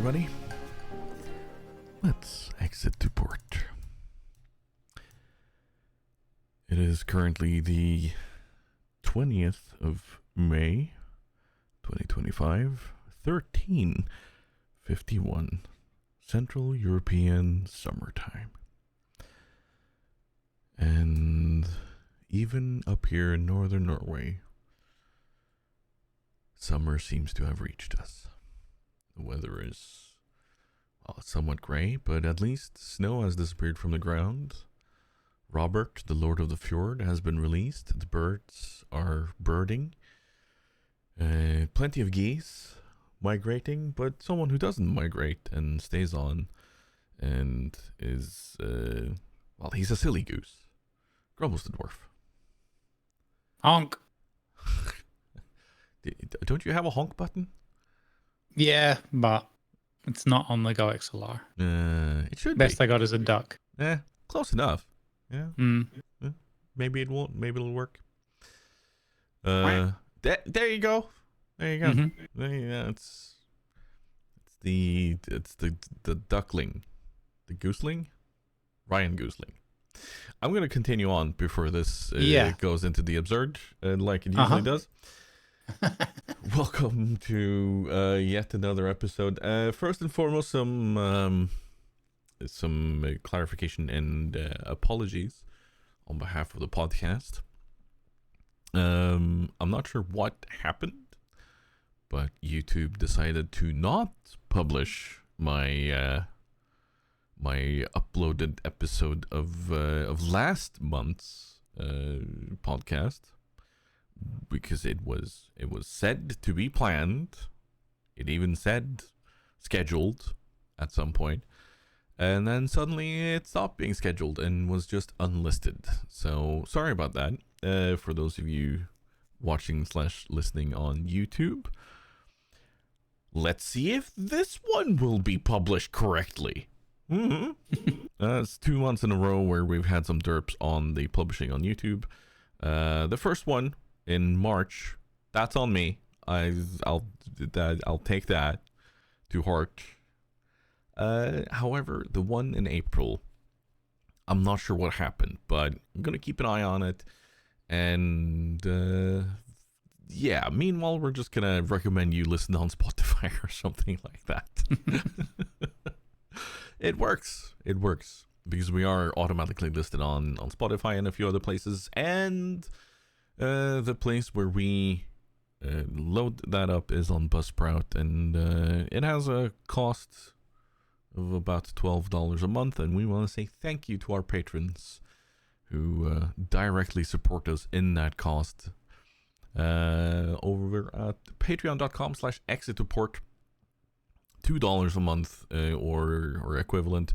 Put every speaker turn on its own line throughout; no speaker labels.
everybody. Let's exit to port. It is currently the 20th of May, 2025, 13:51 Central European summertime. And even up here in northern Norway, summer seems to have reached us. The weather is, well, somewhat gray, but at least snow has disappeared from the ground. Robert, the Lord of the Fjord, has been released. The birds are birding. Plenty of geese migrating, but someone who doesn't migrate and stays on and is, well, he's a silly goose. Grumbles the dwarf.
Honk.
Don't you have a honk button?
Yeah, but it's not on the Go XLR.
It should
Best
be.
I got is a duck.
Close enough. Yeah. Maybe it won't. Maybe it'll work. There you go. There you go. Yeah, it's the duckling, the gooseling, Ryan Gooseling. I'm gonna continue on before this goes into the absurd, like it usually does. Welcome to yet another episode. First and foremost, some clarification and apologies on behalf of the podcast. I'm not sure what happened, but YouTube decided to not publish my my uploaded episode of last month's podcast, because it was said to be planned. It even said scheduled at some point, and then suddenly it stopped being scheduled and was just unlisted. So sorry about that. For those of you watching / listening on YouTube, let's see if this one will be published correctly. It's 2 months in a row where we've had some derps on the publishing on YouTube. The first one in March, that's on me. I'll take that to heart. However, the one in April, I'm not sure what happened, but I'm gonna keep an eye on it. And yeah, meanwhile, we're just gonna recommend you listen on Spotify or something like that. It works because we are automatically listed on Spotify and a few other places, and the place where we load that up is on Buzzsprout, and it has a cost of about $12 a month, and we want to say thank you to our patrons who directly support us in that cost over at patreon.com/exit2port. $2 a month or equivalent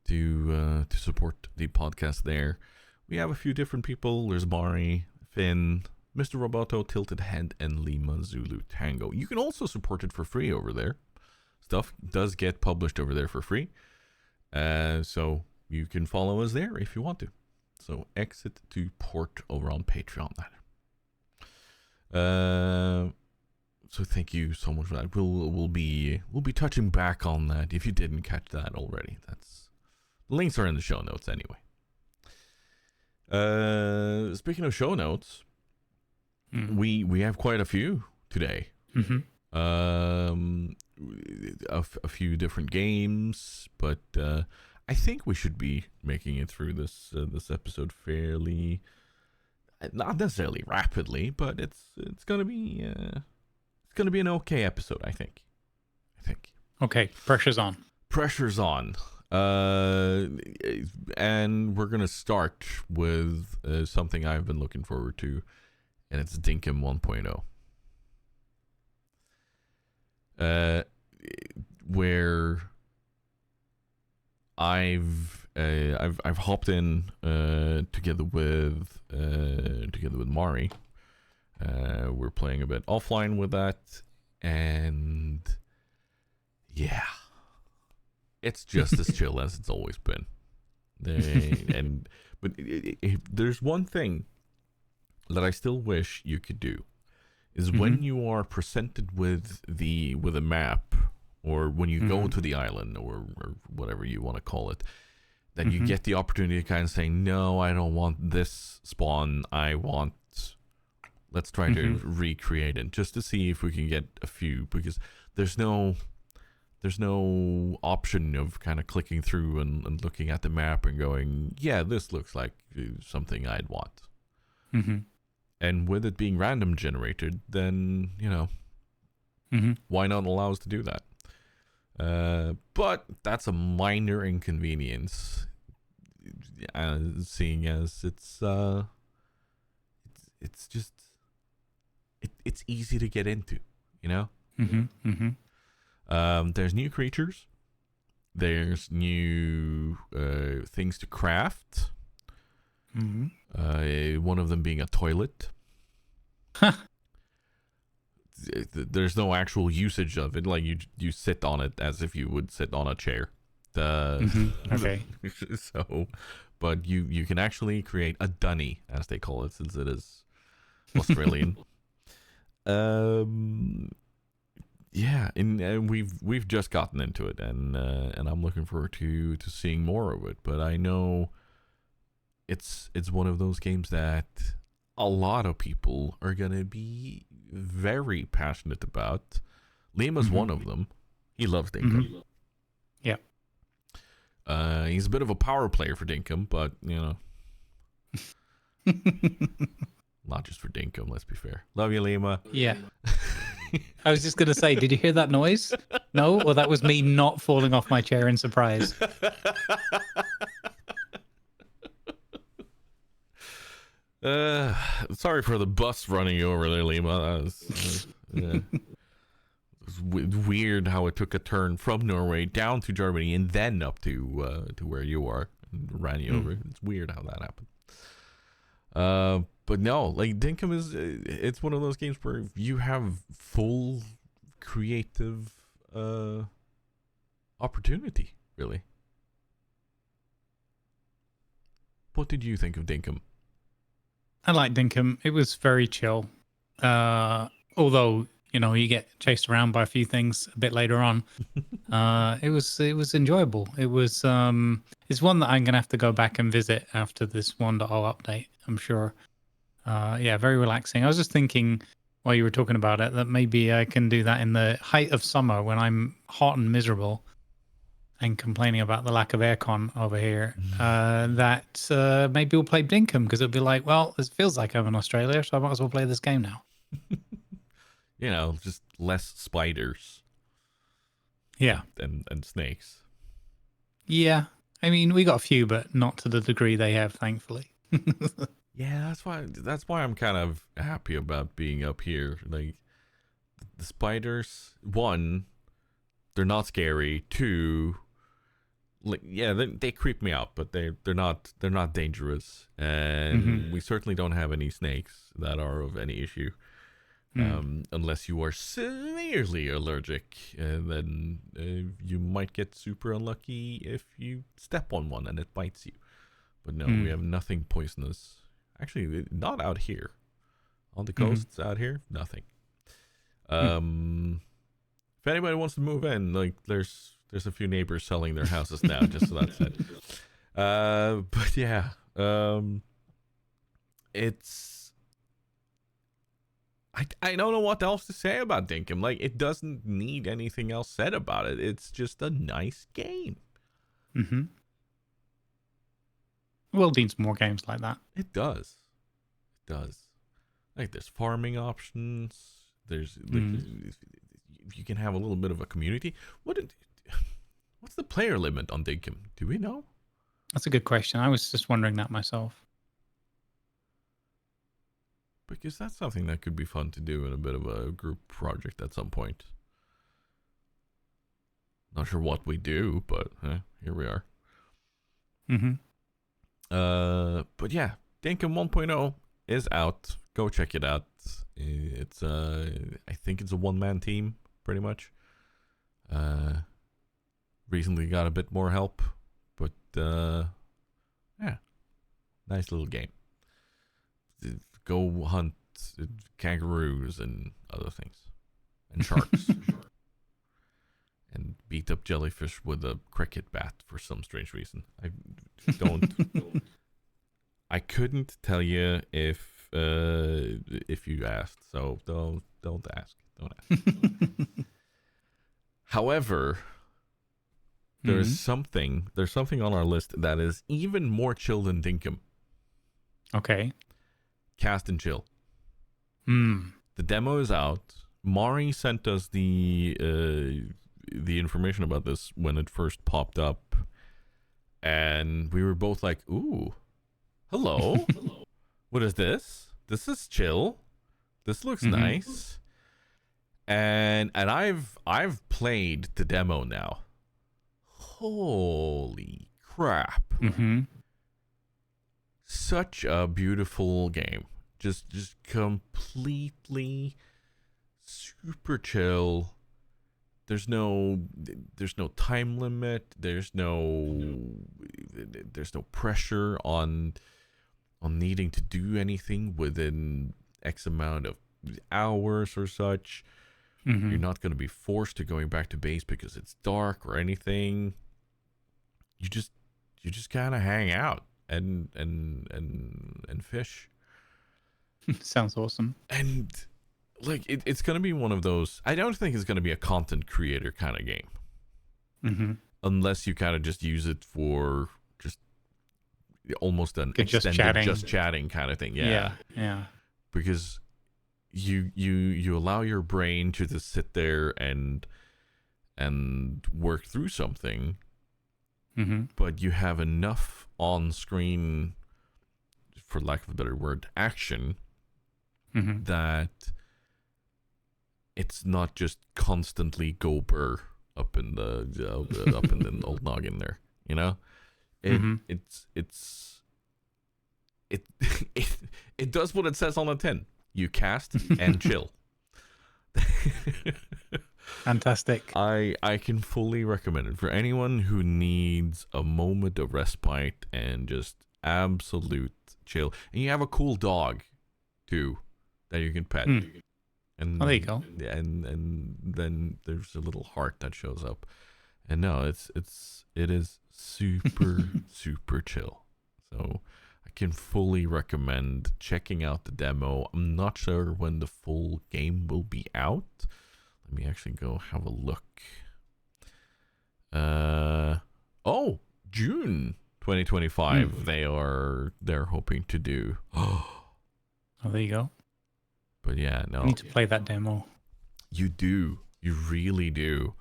to support the podcast there. We have a few different people. There's Mari, Finn, MrRoboto, Tiltedhead, and LimaZuluTango. You can also support it for free over there. Stuff does get published over there for free. So you can follow us there if you want to. So exit to port over on Patreon. So thank you so much for that. We'll be touching back on that if you didn't catch that already. The links are in the show notes anyway. Speaking of show notes, we have quite a few today. A few different games, but I think we should be making it through this episode fairly, not necessarily rapidly, but it's gonna be an okay episode, I think.
Okay, pressure's on.
And we're gonna start with something I've been looking forward to, and it's Dinkum 1.0. Where I've hopped in together with Mari. We're playing a bit offline with that, and yeah, it's just as chill as it's always been. But there's one thing that I still wish you could do, is when you are presented with a map or when you go to the island, or whatever you want to call it, that you get the opportunity to kind of say, no, I don't want this spawn. Let's try to recreate it just to see if we can get a few, because there's no option of kind of clicking through and looking at the map and going, yeah, this looks like something I'd want. And with it being random generated, then, why not allow us to do that? But that's a minor inconvenience, seeing as it's just it's easy to get into, There's new creatures, there's new things to craft. One of them being a toilet. There's no actual usage of it. Like you sit on it as if you would sit on a chair.
Okay.
So, but you can actually create a dunny, as they call it, since it is Australian. Yeah, and we've just gotten into it, and I'm looking forward to seeing more of it. But I know it's one of those games that a lot of people are gonna be very passionate about. Lima's one of them. He loves Dinkum.
Yeah.
He's a bit of a power player for Dinkum, but not just for Dinkum. Let's be fair. Love you, Lima.
Yeah. I was just gonna say, did you hear that noise? No, or that was me not falling off my chair in surprise.
Sorry for the bus running you over there, Lima. It was weird how it took a turn from Norway down to Germany and then up to where you are and ran you over. It's weird how that happened. But no, like Dinkum it's one of those games where you have full creative opportunity, really. What did you think of Dinkum?
I like Dinkum. It was very chill. Although, you get chased around by a few things a bit later on. It was enjoyable. It was it's one that I'm gonna have to go back and visit after this 1.0 update, I'm sure. Yeah, very relaxing. I was just thinking while you were talking about it that maybe I can do that in the height of summer when I'm hot and miserable and complaining about the lack of aircon over here. That maybe we'll play Dinkum, because it'll be like, well, it feels like I'm in Australia, so I might as well play this game now.
Just less spiders.
Yeah.
And snakes.
Yeah. I mean, we got a few, but not to the degree they have, thankfully.
Yeah, that's why I'm kind of happy about being up here. Like, the spiders, one, they're not scary. Two, like, yeah, they creep me out, but they're not dangerous. And we certainly don't have any snakes that are of any issue. Unless you are severely allergic, and then you might get super unlucky if you step on one and it bites you. But no, we have nothing poisonous. Actually, not out here. On the coasts out here, nothing. If anybody wants to move in, like there's a few neighbors selling their houses now, just so that's it. But yeah, it's I don't know what else to say about Dinkum. Like, it doesn't need anything else said about it. It's just a nice game.
World needs more games like that.
It does. Like, there's farming options. There's you can have a little bit of a community. What's the player limit on Dinkum? Do we know?
That's a good question. I was just wondering that myself.
Because that's something that could be fun to do in a bit of a group project at some point. Not sure what we do, but here we are. But yeah, Dinkum 1.0 is out. Go check it out. It's I think it's a one-man team, pretty much. Recently got a bit more help, but yeah, nice little game. Go hunt kangaroos and other things, and sharks. and beat up jellyfish with a cricket bat for some strange reason. I don't. I couldn't tell you if you asked, so don't ask. Don't ask. However, there's something on our list that is even more chill than Dinkum.
Okay.
Cast and chill. The demo is out. Mari sent us the information about this when it first popped up, and we were both like, "Ooh, hello, what is this? This is chill. This looks nice." And I've played the demo now. Holy crap! Such a beautiful game. Just completely super chill. There's no time limit. There's no pressure on needing to do anything within X amount of hours or such. You're not going to be forced to going back to base because it's dark or anything. You just kind of hang out and fish.
Sounds awesome.
And like it's going to be one of those. I don't think it's going to be a content creator kind of game, unless you kind of just use it for just almost an extended just chatting kind of thing. Yeah. Because you allow your brain to just sit there and work through something, but you have enough on screen, for lack of a better word, action that it's not just constantly go burr up in the old noggin there, you know. It does what it says on the tin. You cast and chill.
Fantastic.
I can fully recommend it for anyone who needs a moment of respite and just absolute chill. And you have a cool dog too that you can pet. And
there you go.
And then there's a little heart that shows up. And no, it is super super chill. So I can fully recommend checking out the demo. I'm not sure when the full game will be out. Let me actually go have a look. June 2025. They're hoping to do.
Oh, there you go.
But yeah, no.
I need to play that demo.
You do. You really do.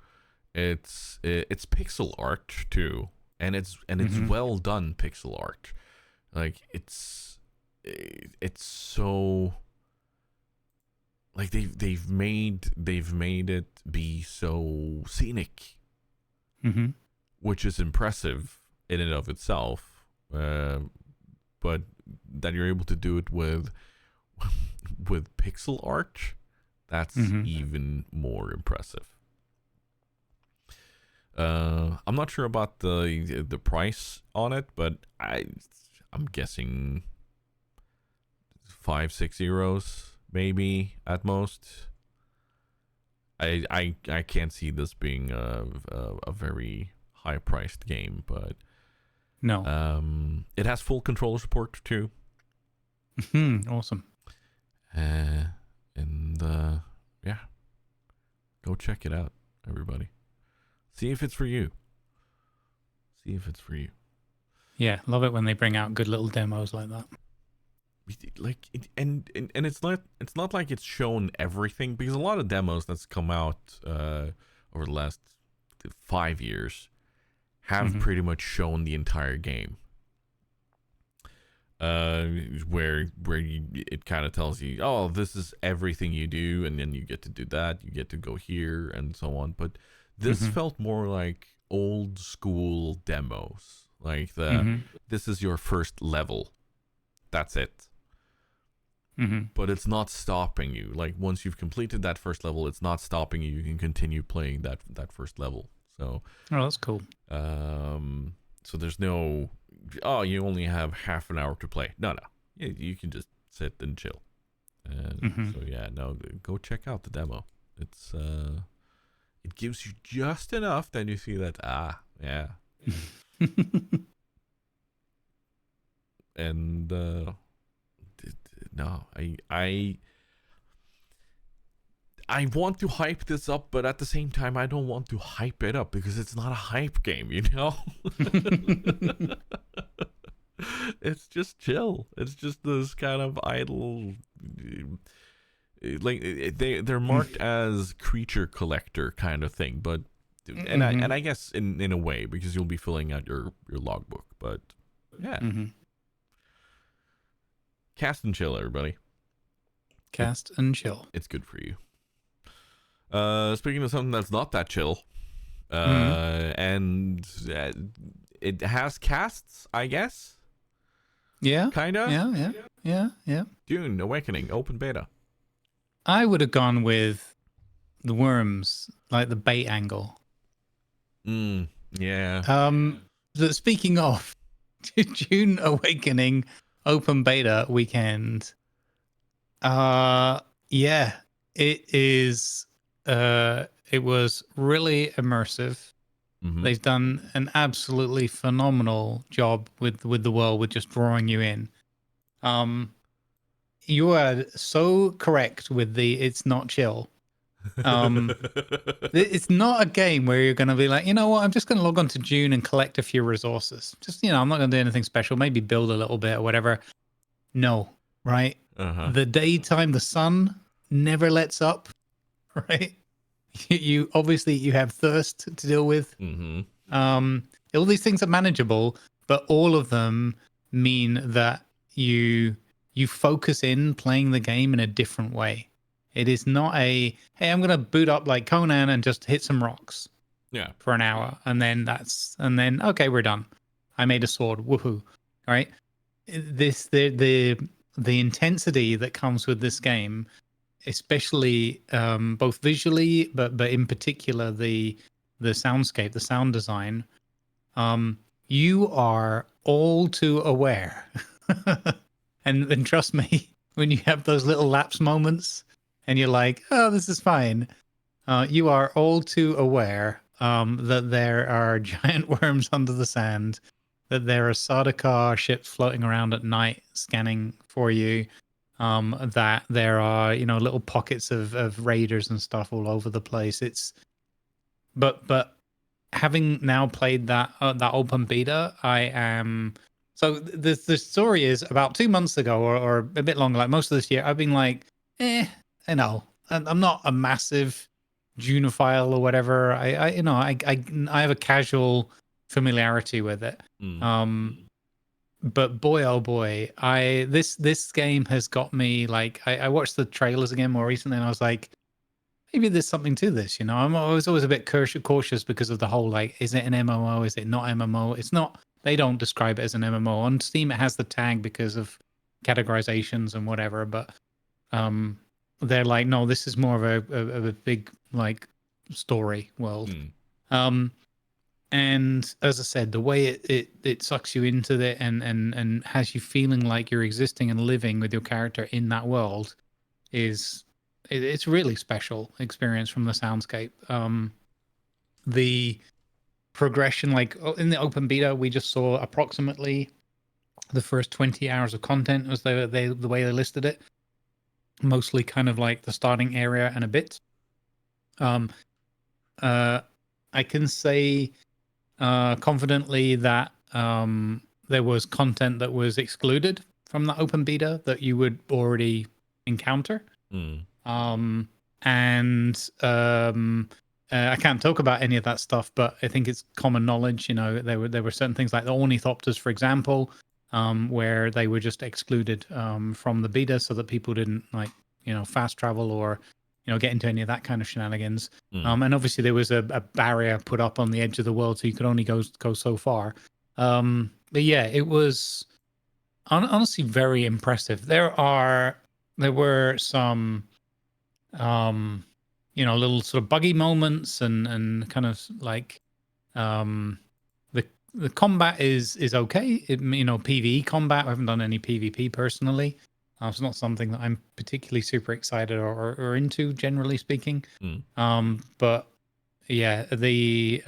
It's pixel art too, and it's well done pixel art. Like it's so like they've made it be so scenic, which is impressive in and of itself. But that you're able to do it with pixel art, that's even more impressive. I'm not sure about the price on it, but I'm guessing 5-6 euros maybe at most. I can't see this being a very high priced game, but
no.
It has full controller support too.
Awesome.
Yeah, go check it out, everybody. See if it's for you.
Yeah, love it when they bring out good little demos like that.
Like and it's not like it's shown everything, because a lot of demos that's come out over the last 5 years have pretty much shown the entire game. Where it kind of tells you, oh, this is everything you do, and then you get to do that, you get to go here, and so on. But this felt more like old school demos, like this is your first level, that's it. But it's not stopping you. Like once you've completed that first level, it's not stopping you. You can continue playing that first level. So
that's cool.
So there's no, oh, you only have half an hour to play. No, you can just sit and chill. And so yeah, no, go check out the demo. It It gives you just enough that you see that, yeah. And no, I want to hype this up, but at the same time, I don't want to hype it up because it's not a hype game, you know? It's just chill. It's just this kind of idle... Like, they're marked as creature collector kind of thing, but... And I guess in a way, because you'll be filling out your logbook, but yeah. Cast and chill, everybody.
Cast and chill.
It's good for you. Speaking of something that's not that chill, and it has casts, I guess.
Yeah.
Kinda.
Yeah.
Dune Awakening open beta.
I would have gone with the worms, like the bait angle.
Yeah.
Speaking of Dune Awakening open beta weekend, yeah, it is. It was really immersive. They've done an absolutely phenomenal job with the world, with just drawing you in. You are so correct with the it's not chill. It's not a game where you're going to be like, you know what, I'm just going to log on to Dune and collect a few resources. Just, I'm not going to do anything special. Maybe build a little bit or whatever. No, right? The daytime, the sun never lets up, right? You obviously you have thirst to deal with. All these things are manageable, but all of them mean that you focus in playing the game in a different way. It is not a, hey, I'm going to boot up like Conan and just hit some rocks for an hour. And then okay, we're done. I made a sword. Woohoo. All right. The intensity that comes with this game, especially both visually, but in particular, the soundscape, the sound design, you are all too aware. And trust me, when you have those little lapse moments and you're like, oh, this is fine, you are all too aware that there are giant worms under the sand, that there are Sardaukar ships floating around at night scanning for you, that there are, little pockets of raiders and stuff all over the place. But having now played that open beta, I am... So the story is about 2 months ago or a bit longer, like most of this year, I've been like, I know. I'm not a massive Duneophile or whatever. I have a casual familiarity with it. But boy, oh boy, this game has got me. Like, I watched the trailers again more recently, and I was like, maybe there's something to this. I'm always a bit cautious because of the whole, like, is it an MMO? Is it not MMO? It's not. They don't describe it as an MMO. On Steam, it has the tag because of categorizations and whatever. But they're like, no, this is more of a big, like, story world. And as I said, the way it sucks you into it and has you feeling like you're existing and living with your character in that world it's really special experience from the soundscape. The progression, like in the open beta, we just saw approximately the first 20 hours of content was the way they listed it. Mostly kind of like the starting area and a bit. I can say confidently that there was content that was excluded from the open beta that you would already encounter. I can't talk about any of that stuff, but I think it's common knowledge. There were certain things like the ornithopters, for example, where they were just excluded from the beta so that people didn't fast travel or get into any of that kind of shenanigans. And obviously there was a barrier put up on the edge of the world, so you could only go so far. But yeah, it was honestly very impressive. There were some little sort of buggy moments and kind of like the combat is okay. PvE combat. I haven't done any PvP personally. It's not something that I'm particularly super excited or into, generally speaking. But yeah, the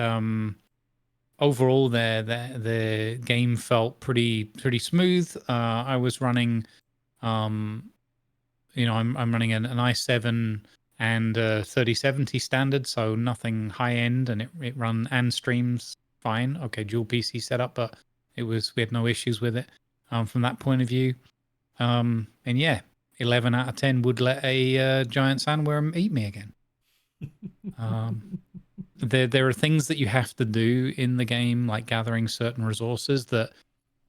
overall the game felt pretty smooth. I was running, I'm running an i7 and 3070 standard, so nothing high end, and it run and streams fine. Okay, dual PC setup, but we had no issues with it from that point of view. And yeah, 11 out of 10 would let a giant sandworm eat me again. There are things that you have to do in the game, like gathering certain resources that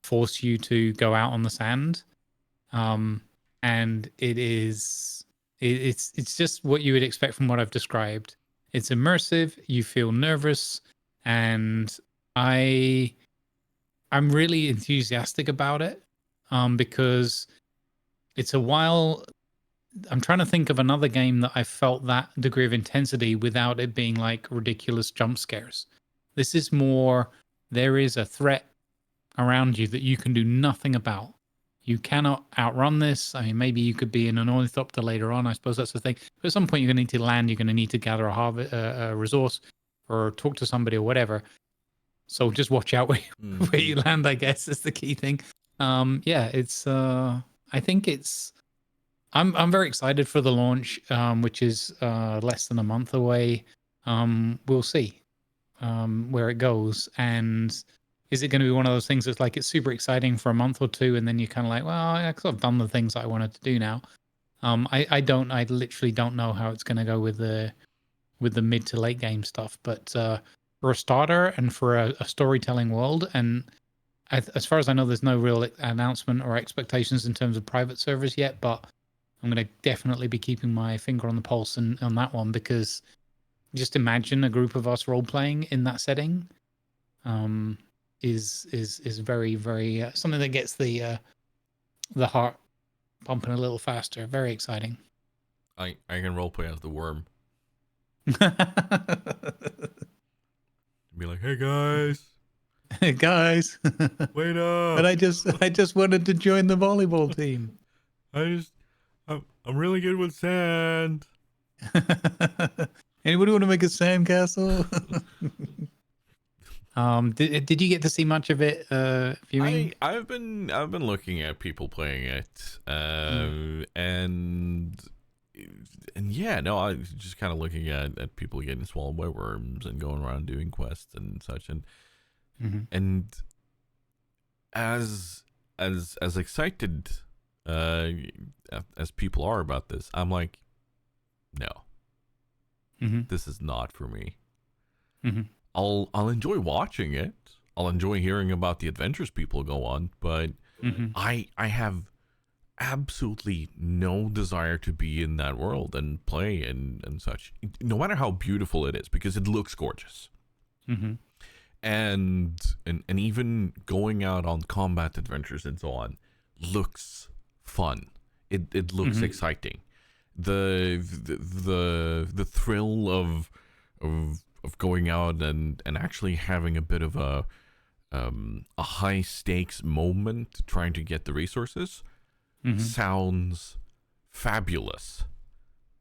force you to go out on the sand. And it's just what you would expect from what I've described. It's immersive, you feel nervous, and I'm really enthusiastic about it. Because it's a while. I'm trying to think of another game that I felt that degree of intensity without it being like ridiculous jump scares. This is more, there is a threat around you that you can do nothing about. You cannot outrun this. I mean, maybe you could be in an ornithopter later on. I suppose that's the thing. But at some point, you're going to need to land. You're going to need to gather a resource or talk to somebody or whatever. So just watch out where you land, I guess, is the key thing. Yeah, it's. I think it's. I'm very excited for the launch, which is less than a month away. We'll see where it goes, and is it going to be one of those things that's like it's super exciting for a month or two, and then you're kind of like, well, I've sort of done the things that I wanted to do now. I literally don't know how it's going to go with the mid to late game stuff, but for a starter and for a storytelling world, and as far as I know, there's no real announcement or expectations in terms of private servers yet, but I'm going to definitely be keeping my finger on the pulse on that one, because just imagine a group of us role playing in that setting is very, very something that gets the heart pumping a little faster. Very exciting.
I can roleplay as the worm. Be like, hey guys.
Hey guys.
Wait up.
But I just wanted to join the volleyball team.
I'm really good with sand.
Anybody want to make a sandcastle? Did you get to see much of it, viewing?
I've been looking at people playing it, and yeah, no, I was just kind of looking at people getting swallowed by worms and going around doing quests and such, and and as excited as people are about this, I'm like, no, this is not for me. I'll enjoy watching it. I'll enjoy hearing about the adventures people go on, but I have absolutely no desire to be in that world and play and such, no matter how beautiful it is, because it looks gorgeous. And even going out on combat adventures and so on looks fun. It looks exciting. The thrill of going out and actually having a bit of a high stakes moment trying to get the resources sounds fabulous,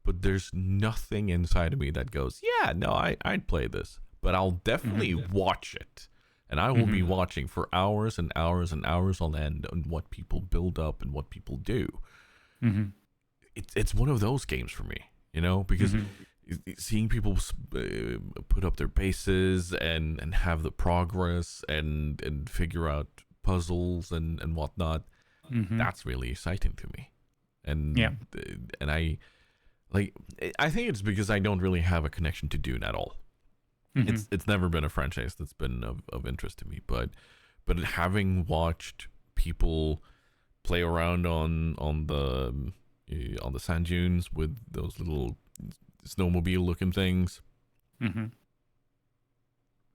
but there's nothing inside of me that goes, yeah, no, I'd play this, but I'll definitely watch it, and I will be watching for hours and hours and hours on end on what people build up and what people do. It's one of those games for me, because seeing people put up their bases and have the progress and figure out puzzles and whatnot, that's really exciting to me. And I think it's because I don't really have a connection to Dune at all. It's never been a franchise that's been of interest to me, but having watched people play around on the sand dunes with those little snowmobile looking things,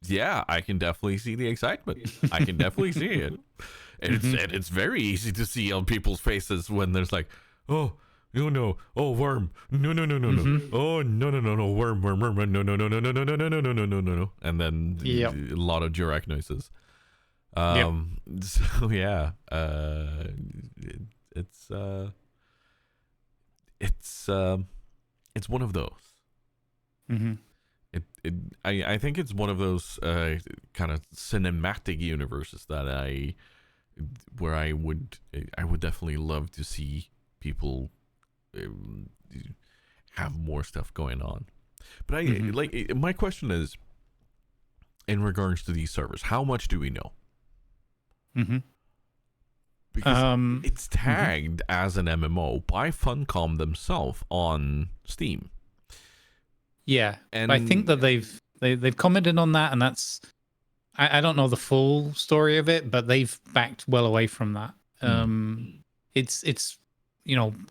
yeah, I can definitely see the excitement. I can definitely see it. And it's very easy to see on people's faces when there's like, oh no, oh worm, no, oh no, worm, no, no, and then a lot of Diurach noises. So yeah, it's one of those. I think it's one of those kind of cinematic universes that where I would definitely love to see people have more stuff going on. But my question is, in regards to these servers, how much do we know? Because it's tagged as an MMO by Funcom themselves on Steam.
Yeah, and I think that they've commented on that, and that's I don't know the full story of it, but they've backed well away from that. It's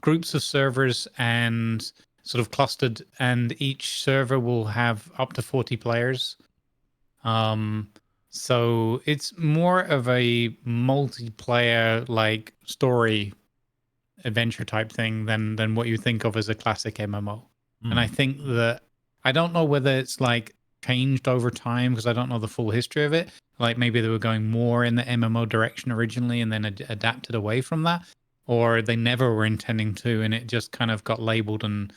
groups of servers and sort of clustered, and each server will have up to 40 players. So it's more of a multiplayer like story adventure type thing than what you think of as a classic MMO. And I think that I don't know whether it's like changed over time because I don't know the full history of it. Like maybe they were going more in the MMO direction originally and then adapted away from that, or they never were intending to, and it just kind of got labeled and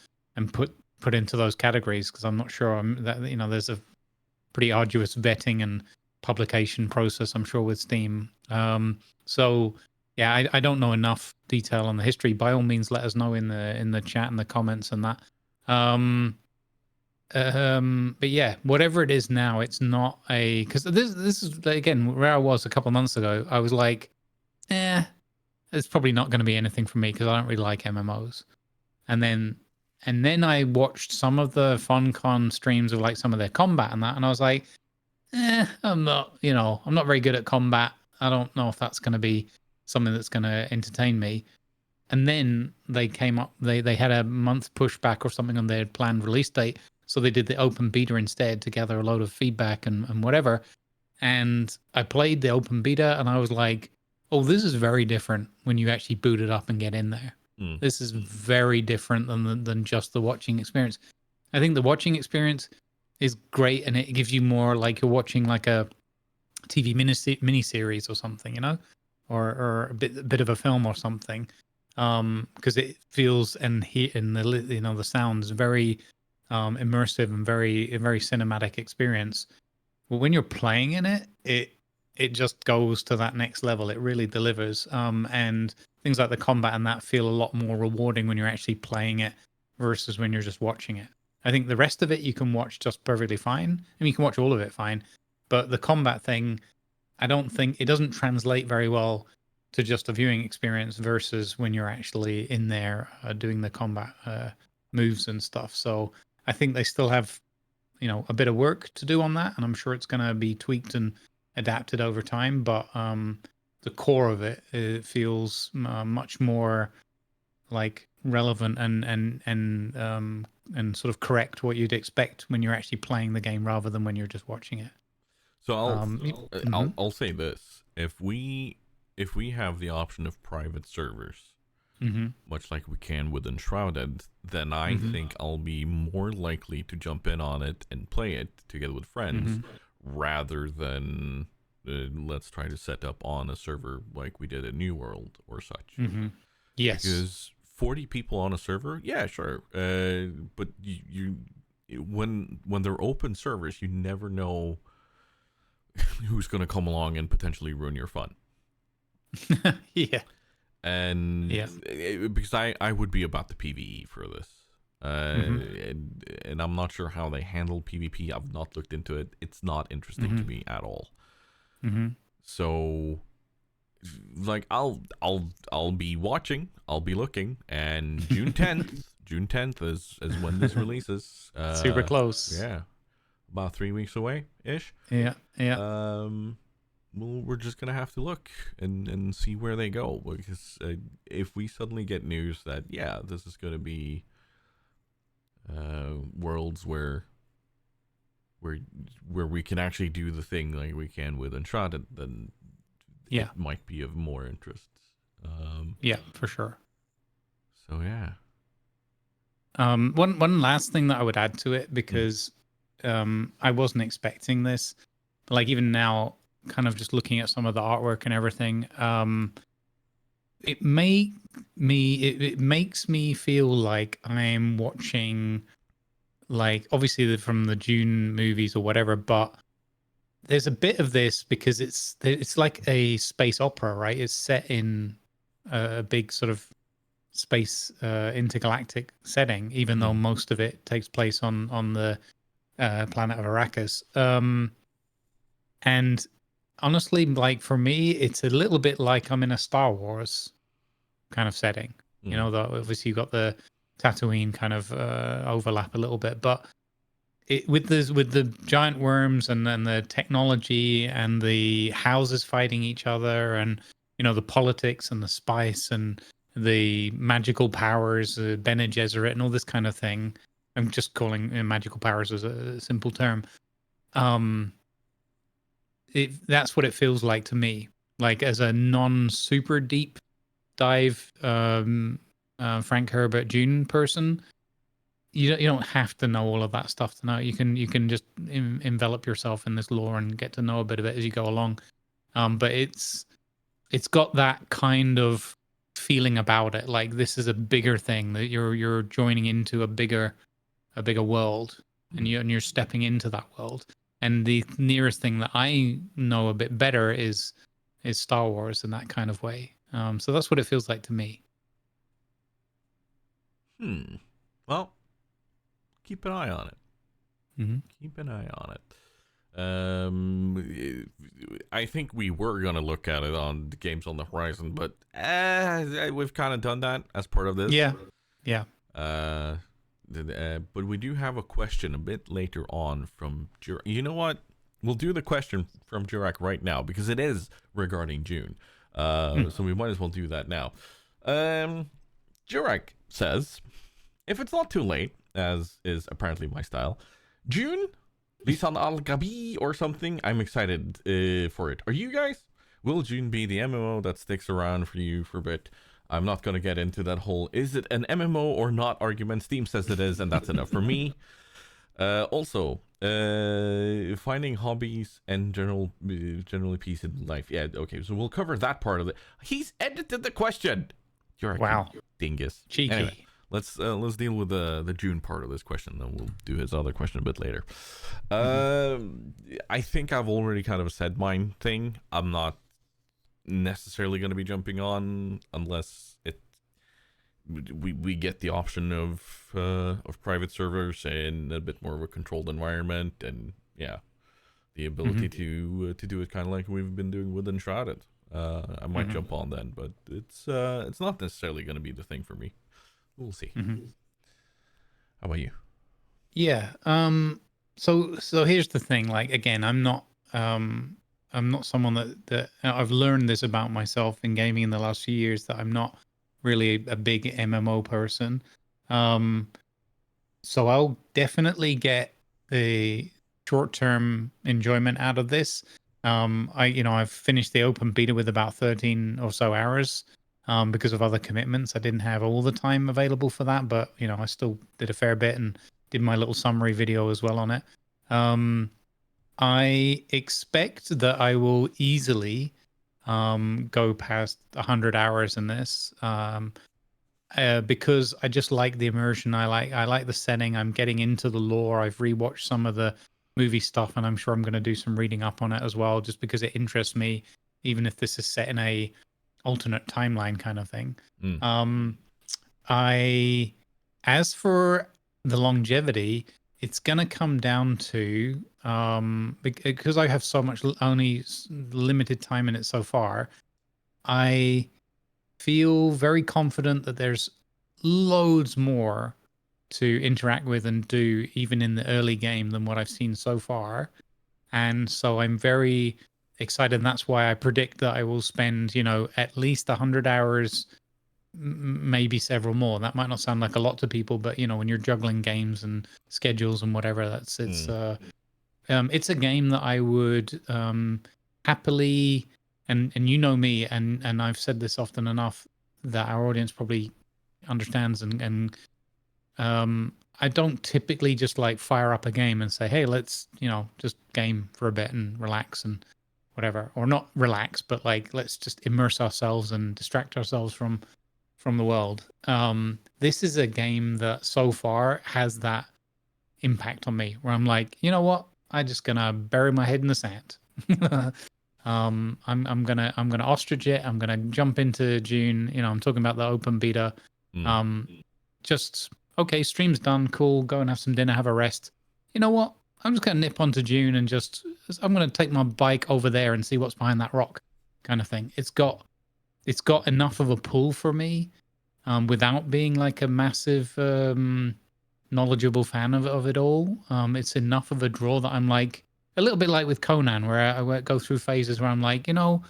put into those categories. Because I'm not sure that there's a pretty arduous vetting and publication process, I'm sure, with Steam. So yeah, I don't know enough detail on the history. By all means, let us know in the chat and the comments and that. But yeah, whatever it is now, it's not because this is again where I was a couple of months ago. I was like, it's probably not going to be anything for me because I don't really like MMOs. And then I watched some of the FunCon streams of like some of their combat and that, and I was like, I'm not very good at combat. I don't know if that's going to be something that's going to entertain me. And then they came up, they had a month pushback or something on their planned release date. So they did the open beta instead to gather a load of feedback and whatever. And I played the open beta and I was like, oh, this is very different when you actually boot it up and get in there. This is very different than just the watching experience. I think the watching experience is great and it gives you more like you're watching like a TV miniseries or something, or a bit of a film or something. Because it feels and the sounds very immersive and very cinematic experience. But when you're playing in it, it just goes to that next level. It really delivers. And things like the combat and that feel a lot more rewarding when you're actually playing it versus when you're just watching it. I think the rest of it you can watch just perfectly fine. I mean, you can watch all of it fine, but the combat thing, I don't think it doesn't translate very well to just a viewing experience versus when you're actually in there doing the combat moves and stuff. So I think they still have, a bit of work to do on that, and I'm sure it's going to be tweaked and adapted over time. But the core of it feels much more like relevant and sort of correct what you'd expect when you're actually playing the game rather than when you're just watching it.
So I'll say this: if we have the option of private servers, much like we can with Enshrouded, then I think I'll be more likely to jump in on it and play it together with friends rather than let's try to set up on a server like we did at New World or such.
Yes.
Because 40 people on a server, yeah, sure. But you when they're open servers, you never know who's going to come along and potentially ruin your fun.
Yeah.
And because I would be about the PvE for this. And I'm not sure how they handle PvP. I've not looked into it. It's not interesting to me at all. So like I'll be watching, I'll be looking, and June 10th is when this releases.
Super close.
Yeah. About 3 weeks away ish.
Yeah.
Well, we're just gonna have to look and see where they go, because if we suddenly get news that this is gonna be worlds where we can actually do the thing like we can with Uncharted, then it might be of more interest.
Yeah, for sure.
So yeah.
One last thing that I would add to it, because I wasn't expecting this, but like even now, kind of just looking at some of the artwork and everything, it makes me feel like I'm watching like obviously from the Dune movies or whatever, but there's a bit of this because it's like a space opera, right? It's set in a big sort of space intergalactic setting, even though most of it takes place on the planet of Arrakis. And honestly, like for me, it's a little bit like I'm in a Star Wars kind of setting. You know, though obviously you've got the Tatooine kind of overlap a little bit, but with the giant worms and then the technology and the houses fighting each other, and you know the politics and the spice and the magical powers, Bene Gesserit, and all this kind of thing. I'm just calling magical powers as a simple term. That's what it feels like to me. Like as a non-super deep dive Frank Herbert Dune person, you don't have to know all of that stuff to know. You can just envelop yourself in this lore and get to know a bit of it as you go along. But it's got that kind of feeling about it. Like this is a bigger thing, that you're joining into a bigger world, and you're stepping into that world. And the nearest thing that I know a bit better is Star Wars in that kind of way. So that's what it feels like to me.
Well, keep an eye on it. Keep an eye on it. I think we were gonna look at it on the Games on the Horizon, but we've kind of done that as part of this.
Yeah.
But we do have a question a bit later on from Diurach. You know what? We'll do the question from Diurach right now because it is regarding Dune. So we might as well do that now. Diurach says, if it's not too late, as is apparently my style, Dune, Lisan al-Gabi or something, I'm excited for it. Are you guys? Will Dune be the MMO that sticks around for you for a bit? I'm not going to get into that whole is it an MMO or not argument. Steam says it is, and that's enough for me. Also, finding hobbies and generally peace in life. Yeah, okay, so we'll cover that part of it. He's edited the question. You're a dingus.
Cheeky.
Anyway, let's deal with the Dune part of this question, then we'll do his other question a bit later. I think I've already kind of said mine thing. I'm not necessarily going to be jumping on unless we get the option of private servers and a bit more of a controlled environment, and the ability to do it kind of like we've been doing with Enshrouded. I might jump on then, but it's not necessarily going to be the thing for me. We'll see. How about you?
Yeah. So here's the thing. Like again, I'm not someone that I've learned this about myself in gaming in the last few years, that I'm not really a big MMO person. So I'll definitely get the short-term enjoyment out of this. I've finished the open beta with about 13 or so hours because of other commitments. I didn't have all the time available for that, but I still did a fair bit and did my little summary video as well on it. I expect that I will easily go past 100 hours in this because I just like the immersion. I like the setting. I'm getting into the lore. I've rewatched some of the movie stuff, and I'm sure I'm going to do some reading up on it as well, just because it interests me, even if this is set in a alternate timeline kind of thing. As for the longevity, it's going to come down to because I have so much only limited time in it so far. I feel very confident that there's loads more to interact with and do even in the early game than what I've seen so far. And so I'm very excited, and that's why I predict that I will spend, at least 100 hours, maybe several more. That might not sound like a lot to people, but when you're juggling games and schedules and whatever, it's a game that I would happily, and me, and I've said this often enough that our audience probably understands, and I don't typically just like fire up a game and say, hey, let's just game for a bit and relax and whatever, or not relax, but like let's just immerse ourselves and distract ourselves from the world. This is a game that so far has that impact on me, where I'm like, you know what, I'm just gonna bury my head in the sand. I'm gonna ostrich it. I'm gonna jump into Dune. You know, I'm talking about the open beta. Just okay, stream's done, cool. Go and have some dinner, have a rest. You know what? I'm just gonna nip onto Dune and I'm gonna take my bike over there and see what's behind that rock, kind of thing. It's got enough of a pull for me, without being like a massive knowledgeable fan of it all. It's enough of a draw that I'm like a little bit like with Conan, where I go through phases where I'm like, you know,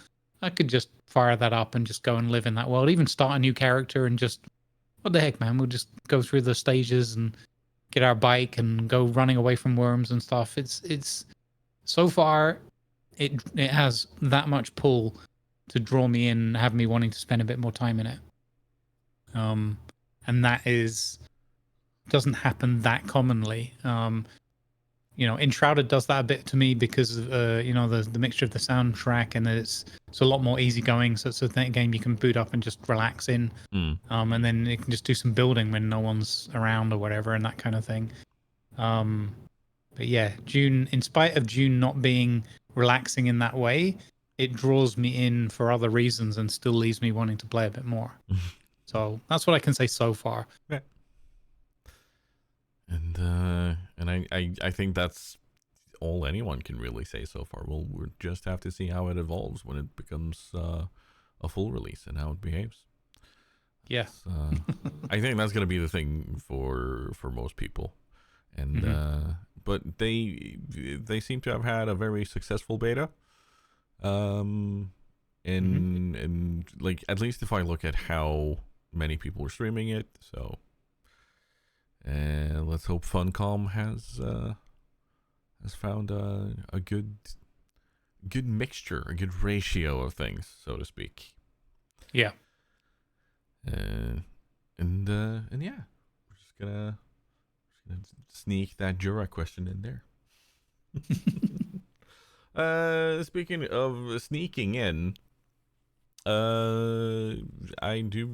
I could just fire that up and just go and live in that world, even start a new character and just, what the heck, man, we'll just go through the stages and get our bike and go running away from worms and stuff. It's so far it has that much pull to draw me in, have me wanting to spend a bit more time in it. And that doesn't happen that commonly. You know, Enshrouded does that a bit to me because you know, the mixture of the soundtrack, and it's a lot more easygoing. So it's a game you can boot up and just relax in, and then you can just do some building when no one's around or whatever, and that kind of thing. But yeah, Dune, in spite of Dune not being relaxing in that way, it draws me in for other reasons and still leaves me wanting to play a bit more. So that's what I can say so far.
Yeah. And I think that's all anyone can really say so far. We'll just have to see how it evolves when it becomes a full release and how it behaves.
Yeah.
I think that's going to be the thing for most people. And but they seem to have had a very successful beta. And like, at least if I look at how many people are streaming it, so let's hope Funcom has found a good mixture, a good ratio of things, so to speak.
Yeah.
And yeah, we're just gonna sneak that Diurach question in there. Speaking of sneaking in, I do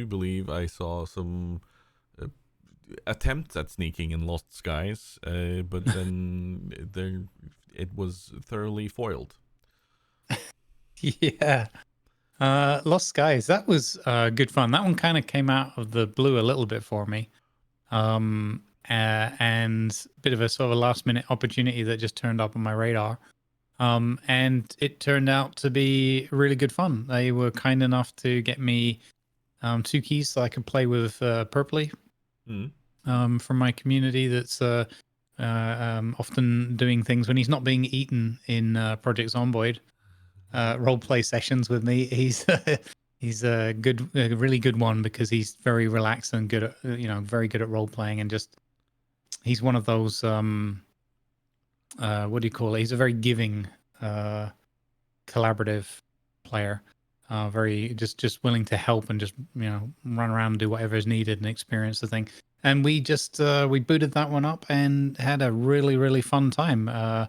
believe I saw some attempts at sneaking in Lost Skies, but then it was thoroughly foiled.
Yeah. Lost Skies, that was good fun. That one kind of came out of the blue a little bit for me. And a bit of a sort of a last minute opportunity that just turned up on my radar. And it turned out to be really good fun. They were kind enough to get me 2 keys so I could play with Purpley from my community that's often doing things when he's not being eaten in Project Zomboid roleplay sessions with me. He's a really good one because he's very relaxed and good at, very good at role playing, and just he's one of those what do you call it? He's a very giving, collaborative player. Very just willing to help and just run around and do whatever is needed and experience the thing. And we just we booted that one up and had a really fun time. I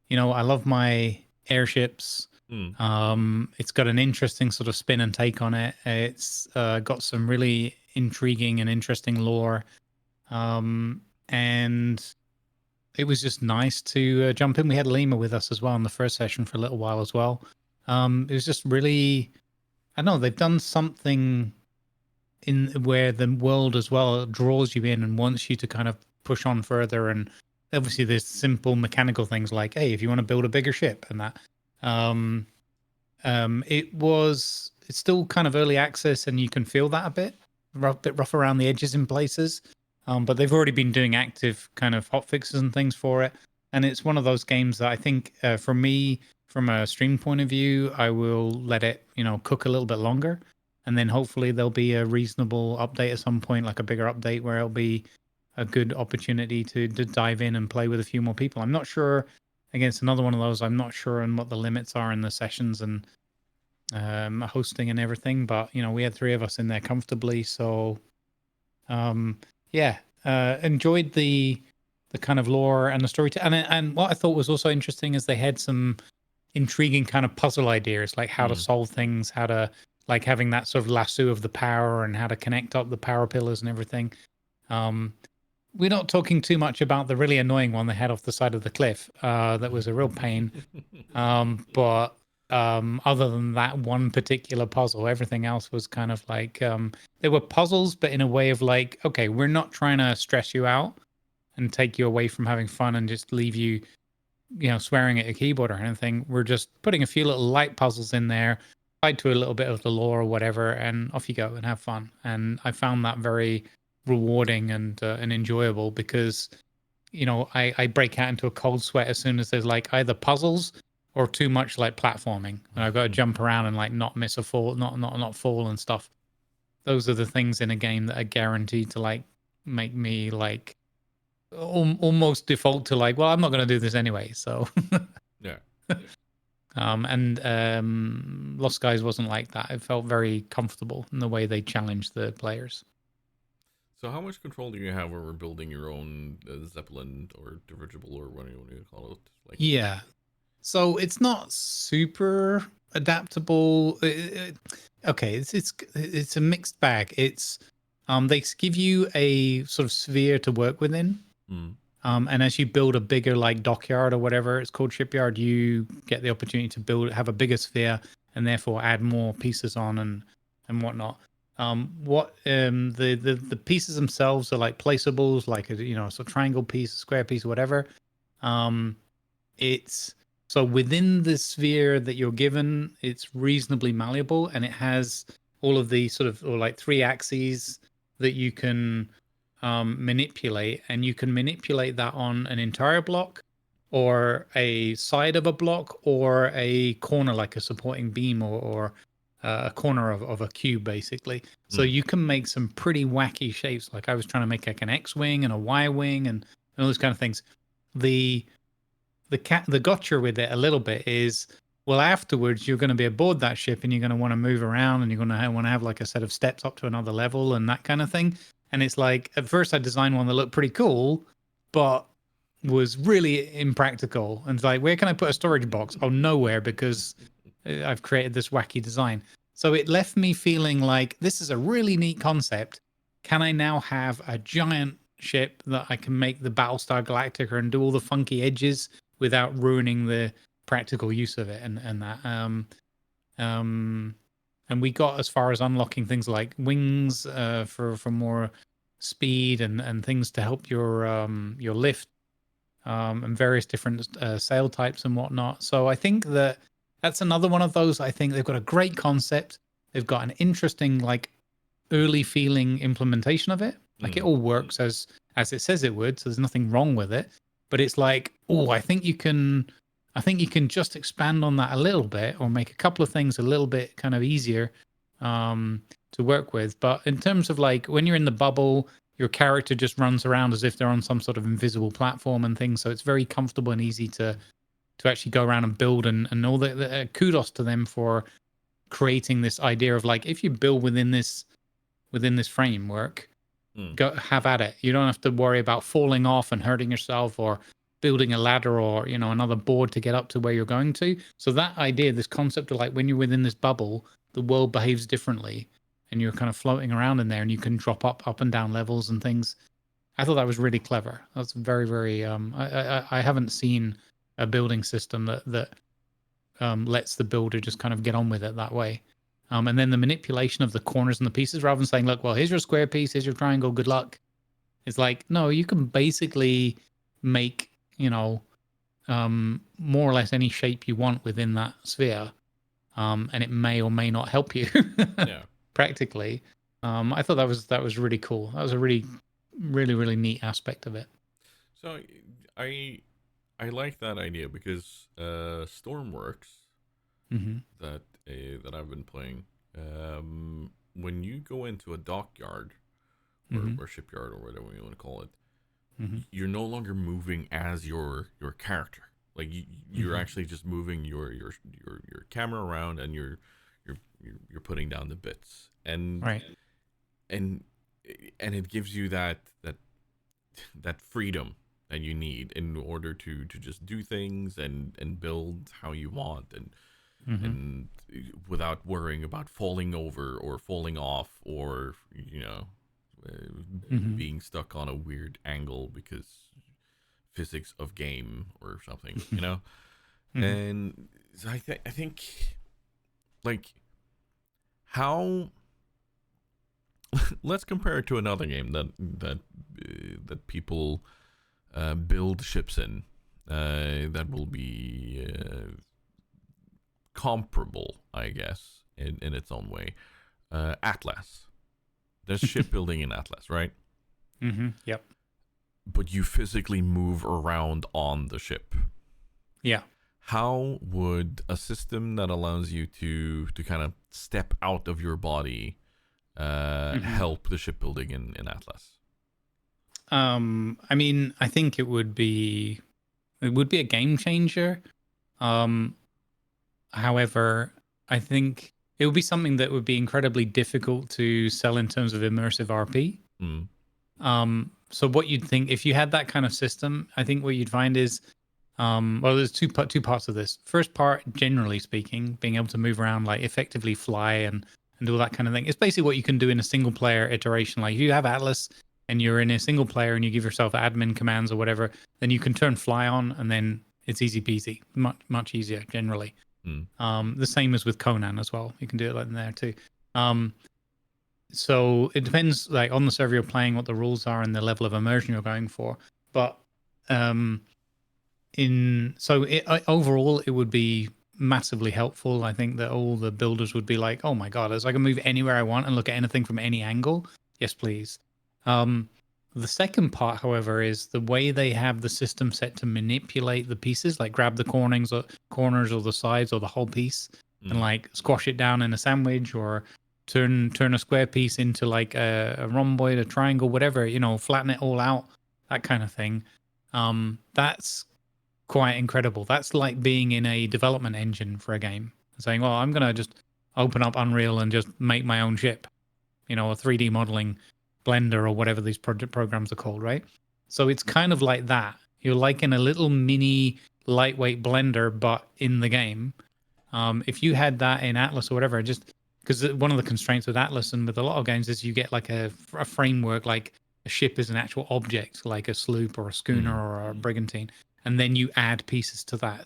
love my airships. It's got an interesting sort of spin and take on it. It's got some really intriguing and interesting lore, and it was just nice to jump in. We had Lima with us as well in the first session for a little while as well. It was just really, I don't know, they've done something in where the world as well draws you in and wants you to kind of push on further. And obviously there's simple mechanical things like, hey, if you want to build a bigger ship and that. It's still kind of early access, and you can feel that a bit rough around the edges in places. But they've already been doing active kind of hotfixes and things for it. And it's one of those games that I think, for me, from a stream point of view, I will let it, cook a little bit longer. And then hopefully there'll be a reasonable update at some point, like a bigger update where it'll be a good opportunity to dive in and play with a few more people. I'm not sure, against another one of those, I'm not sure on what the limits are in the sessions and hosting and everything. But, we had 3 of us in there comfortably. So, enjoyed the kind of lore and the story. And what I thought was also interesting is they had some intriguing kind of puzzle ideas, like how to solve things, how to, like, having that sort of lasso of the power and how to connect up the power pillars and everything. we're not talking too much about the really annoying one they had off the side of the cliff. That was a real pain. But other than that one particular puzzle, everything else was kind of like they were puzzles, but in a way of like, okay, we're not trying to stress you out and take you away from having fun and just leave you, swearing at a keyboard or anything. We're just putting a few little light puzzles in there, tied to a little bit of the lore or whatever, and off you go and have fun. And I found that very rewarding and enjoyable because, I break out into a cold sweat as soon as there's like either puzzles or too much like platforming, and I've got to jump around and like not miss a fall, not fall and stuff. Those are the things in a game that are guaranteed to like make me like almost default to like, well, I'm not going to do this anyway. So
Yeah.
and Lost Skies wasn't like that. It felt very comfortable in the way they challenged the players.
So how much control do you have over building your own Zeppelin or dirigible or what do you want to call it? Like,
Yeah. So it's not super adaptable. Okay, it's a mixed bag. It's they give you a sort of sphere to work within. And as you build a bigger like dockyard or whatever it's called, shipyard, you get the opportunity to have a bigger sphere and therefore add more pieces on and whatnot. The pieces themselves are like placeables, like a triangle piece, a square piece, whatever. It's so within the sphere that you're given, it's reasonably malleable, and it has all of the sort of or like 3 axes that you can manipulate, and you can manipulate that on an entire block or a side of a block or a corner, like a supporting beam or a corner of a cube, basically. So you can make some pretty wacky shapes. Like I was trying to make like an X-wing and a Y-wing and all those kind of things. The gotcha with it a little bit is, well, afterwards you're going to be aboard that ship and you're going to want to move around and you're going to want to have like a set of steps up to another level and that kind of thing. And it's like, at first I designed one that looked pretty cool, but was really impractical. And it's like, where can I put a storage box? Oh, nowhere, because I've created this wacky design. So it left me feeling like this is a really neat concept. Can I now have a giant ship that I can make the Battlestar Galactica and do all the funky edges without ruining the practical use of it and that. And we got as far as unlocking things like wings for more speed and things to help your lift and various different sail types and whatnot. So I think that's another one of those. I think they've got a great concept. They've got an interesting like early feeling implementation of it. Like it all works as it says it would. So there's nothing wrong with it. But it's like, oh, I think you can just expand on that a little bit or make a couple of things a little bit kind of easier to work with. But in terms of like when you're in the bubble, your character just runs around as if they're on some sort of invisible platform and things. So it's very comfortable and easy to actually go around and build and all the kudos to them for creating this idea of like, if you build within this framework, go have at it. You don't have to worry about falling off and hurting yourself or building a ladder or another board to get up to where you're going to. So that idea, this concept of like when you're within this bubble, the world behaves differently and you're kind of floating around in there and you can drop up and down levels and things. I thought that was really clever. That's very, very I haven't seen a building system that lets the builder just kind of get on with it that way. And then the manipulation of the corners and the pieces, rather than saying, look, well, here's your square piece, here's your triangle, good luck. It's like, no, you can basically make, more or less any shape you want within that sphere. And it may or may not help you practically. I thought that was really cool. That was a really, really, really neat aspect of it.
So I like that idea because Stormworks that I've been playing, when you go into a dockyard or shipyard or whatever you want to call it, you're no longer moving as your character. Like you're actually just moving your camera around and you're putting down the bits and and it gives you that freedom that you need in order to just do things and build how you want and without worrying about falling over or falling off or being stuck on a weird angle because physics of game or something, you know. And so I think like how let's compare it to another game that people build ships in that will be comparable, I guess, in its own way. Atlas. There's shipbuilding in Atlas, right?
Yep.
But you physically move around on the ship.
Yeah.
How would a system that allows you to kind of step out of your body help the shipbuilding in Atlas?
I mean, I think it would be a game changer. However, I think it would be something that would be incredibly difficult to sell in terms of immersive RP. So what you'd think if you had that kind of system, I think what you'd find is, well, there's two parts of this. First part, generally speaking, being able to move around, like effectively fly and do all that kind of thing. It's basically what you can do in a single player iteration. Like if you have Atlas and you're in a single player and you give yourself admin commands or whatever, then you can turn fly on and then it's easy peasy, much easier generally. The same as with Conan as well. You can do it like in there too. So it depends, like on the server you're playing, what the rules are and the level of immersion you're going for. But overall, it would be massively helpful. I think that all the builders would be like, "Oh my god, as I can move anywhere I want and look at anything from any angle." Yes, please. The second part, however, is the way they have the system set to manipulate the pieces, like grab the corners or the sides or the whole piece and like squash it down in a sandwich or turn a square piece into like a rhomboid, a triangle, whatever, you know, flatten it all out, that kind of thing. That's quite incredible. That's like being in a development engine for a game and saying, well, I'm going to just open up Unreal and just make my own ship, you know, a 3D modeling Blender or whatever these programs are called, right? So it's kind of like that. You're like in a little mini lightweight Blender, but in the game. If you had that in Atlas or whatever, just because one of the constraints with Atlas and with a lot of games is you get like a framework, like a ship is an actual object, like a sloop or a schooner or a brigantine, and then you add pieces to that.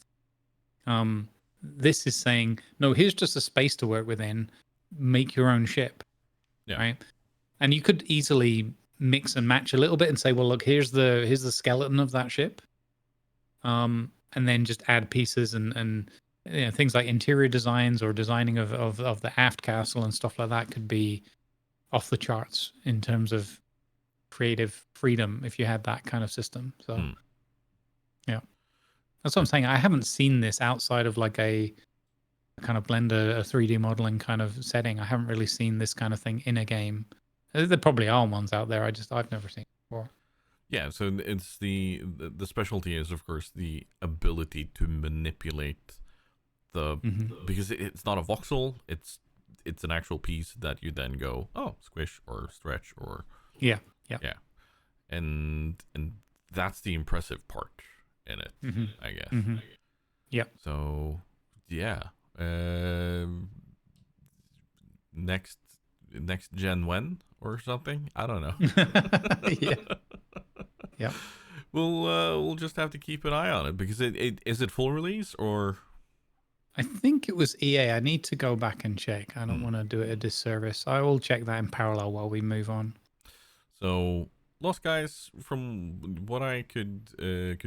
This is saying, no, here's just a space to work within. Make your own ship, right? And you could easily mix and match a little bit and say, well, look, here's the skeleton of that ship, and then just add pieces and you know, things like interior designs or designing of the aft castle and stuff like that could be off the charts in terms of creative freedom if you had that kind of system. So, yeah, that's what I'm saying. I haven't seen this outside of like a kind of Blender, a 3D modeling kind of setting. I haven't really seen this kind of thing in a game. There probably are ones out there. I've never seen it before.
Yeah, so it's the specialty is of course the ability to manipulate because it's not a voxel, it's an actual piece that you then go, oh, squish or stretch or yeah, and that's the impressive part in it, I guess.
Yeah.
So yeah, next gen when or something, I don't know.
Yeah.
We'll just have to keep an eye on it because is it full release or?
I think it was EA. I need to go back and check. I don't want to do it a disservice. I will check that in parallel while we move on.
So, Lost Guys, from what I could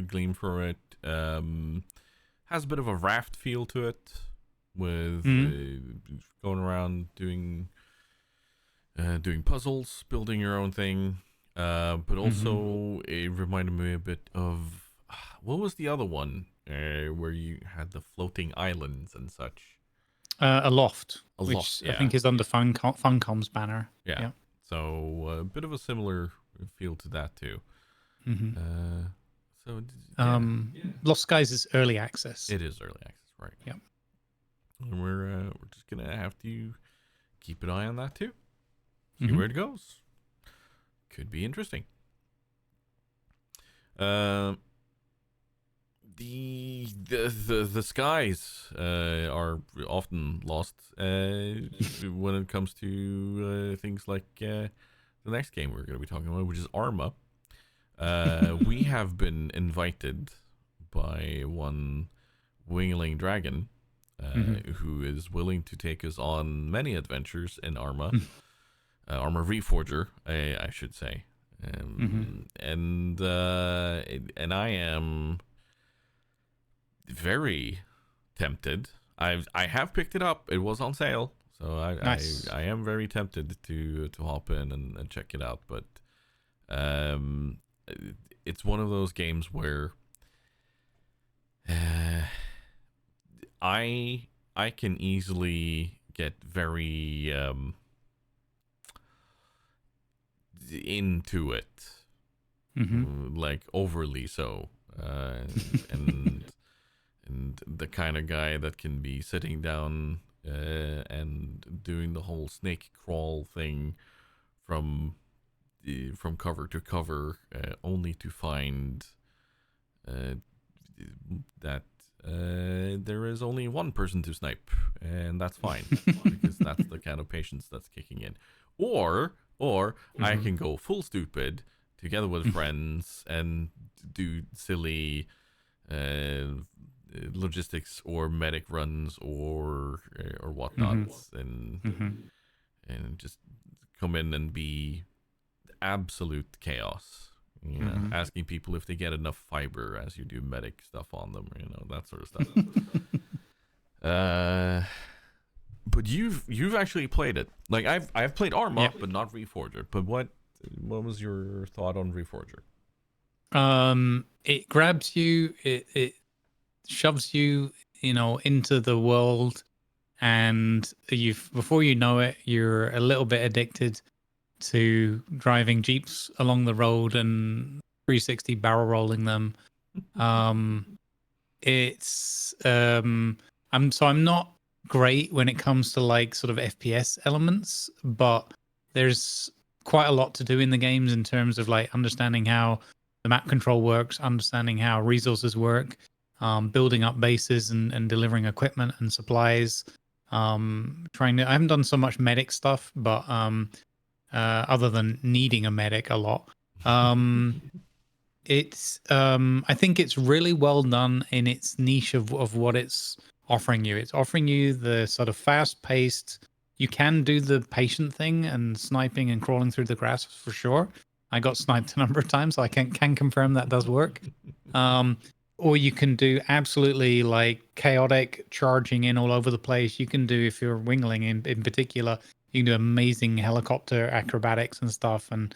glean from it, has a bit of a raft feel to it, with going around doing puzzles, building your own thing, but also it reminded me a bit of what was the other one where you had the floating islands and such.
Aloft, which
Aloft, yeah.
I think is under Funcom's banner.
Yeah. So a bit of a similar feel to that too. So
Lost Skies is early access.
It is early access, right?
Yeah.
And we're just gonna have to keep an eye on that too. See where it goes. Could be interesting. The skies are often lost when it comes to things like the next game we're going to be talking about, which is Arma. We have been invited by one wingling dragon who is willing to take us on many adventures in Arma. Arma Reforger, I should say. And I am very tempted. I have picked it up. It was on sale, so I am very tempted to hop in and check it out. But it's one of those games where I can easily get very into it, like overly so, and the kind of guy that can be sitting down and doing the whole snake crawl thing from cover to cover, only to find that there is only one person to snipe, and that's fine because that's the kind of patience that's kicking in. Or I can go full stupid together with friends and do silly logistics or medic runs or whatnot, and just come in and be absolute chaos. You know, asking people if they get enough fiber as you do medic stuff on them, you know, that sort of stuff. But you've actually played it. Like I've played Arma, but not Reforger. But what was your thought on Reforger?
It grabs you, it shoves you, into the world, and before you know it, you're a little bit addicted to driving jeeps along the road and 360 barrel rolling them. I'm not great when it comes to like sort of FPS elements, but there's quite a lot to do in the games in terms of like understanding how the map control works, understanding how resources work, building up bases and delivering equipment and supplies. I haven't done so much medic stuff, but other than needing a medic a lot. I think it's really well done in its niche of what it's offering you. It's offering you the sort of fast-paced, you can do the patient thing and sniping and crawling through the grass for sure. I got sniped a number of times, so I can confirm that does work. Or you can do absolutely like chaotic charging in all over the place. You can do, if you're wingling in particular, you can do amazing helicopter acrobatics and stuff, and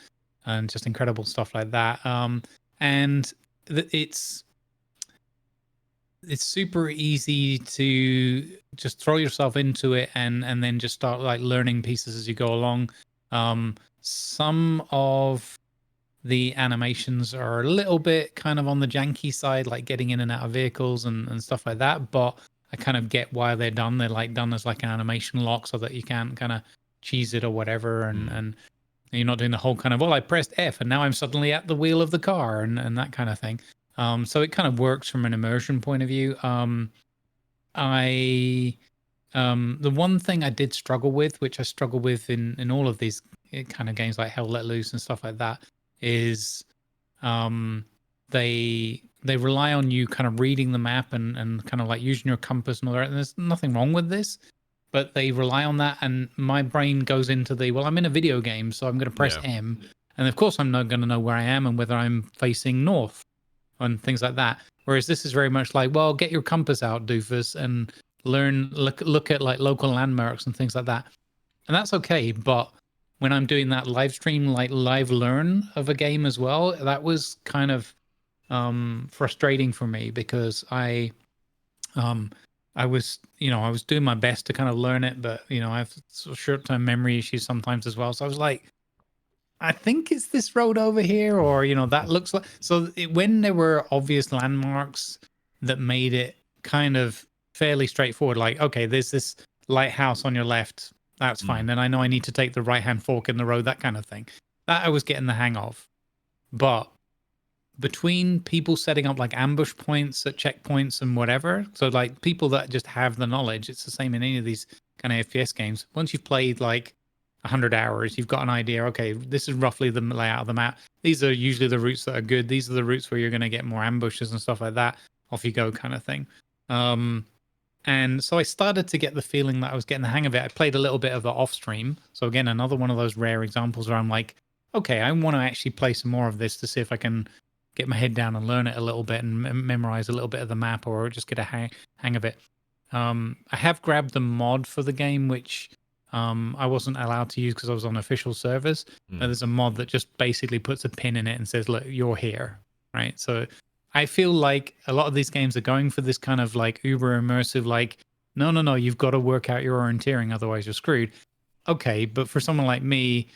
just incredible stuff like that. And it's super easy to just throw yourself into it and then just start like learning pieces as you go along. Some of the animations are a little bit kind of on the janky side, like getting in and out of vehicles and stuff like that. But I kind of get why they're done. They're like done as like an animation lock so that you can't kind of cheese it or whatever. And you're not doing the whole kind of, well, I pressed F and now I'm suddenly at the wheel of the car and that kind of thing. So it kind of works from an immersion point of view. The one thing I did struggle with, which I struggle with in all of these kind of games like Hell Let Loose and stuff like that, is they rely on you kind of reading the map and kind of like using your compass and all that. And there's nothing wrong with this, but they rely on that, and my brain goes into well, I'm in a video game, so I'm going to press M, and of course I'm not going to know where I am and whether I'm facing north and things like that. Whereas this is very much like, well, get your compass out, doofus, and look at like local landmarks and things like that. And that's okay, but when I'm doing that live stream, like live learn of a game as well, that was kind of frustrating for me, because I was doing my best to kind of learn it, but I have short-term memory issues sometimes as well. So I was like, I think it's this road over here, or that looks like. So when there were obvious landmarks that made it kind of fairly straightforward, like, okay, there's this lighthouse on your left, that's fine. Then I know I need to take the right-hand fork in the road, that kind of thing. That I was getting the hang of. But between people setting up like ambush points at checkpoints and whatever, so like people that just have the knowledge, it's the same in any of these kind of FPS games. Once you've played like 100 hours, you've got an idea. Okay, this is roughly the layout of the map. These are usually the routes that are good. These are the routes where you're going to get more ambushes and stuff like that. Off you go, kind of thing. And so I started to get the feeling that I was getting the hang of it. I played a little bit of it off stream. So again, another one of those rare examples where I'm like, okay, I want to actually play some more of this to see if I can get my head down and learn it a little bit and memorize a little bit of the map, or just get a hang of it. I have grabbed the mod for the game, which I wasn't allowed to use because I was on official servers. There's a mod that just basically puts a pin in it and says, look, you're here, right? So I feel like a lot of these games are going for this kind of like uber immersive, like, no, you've got to work out your orienteering, otherwise you're screwed. Okay, but for someone like me,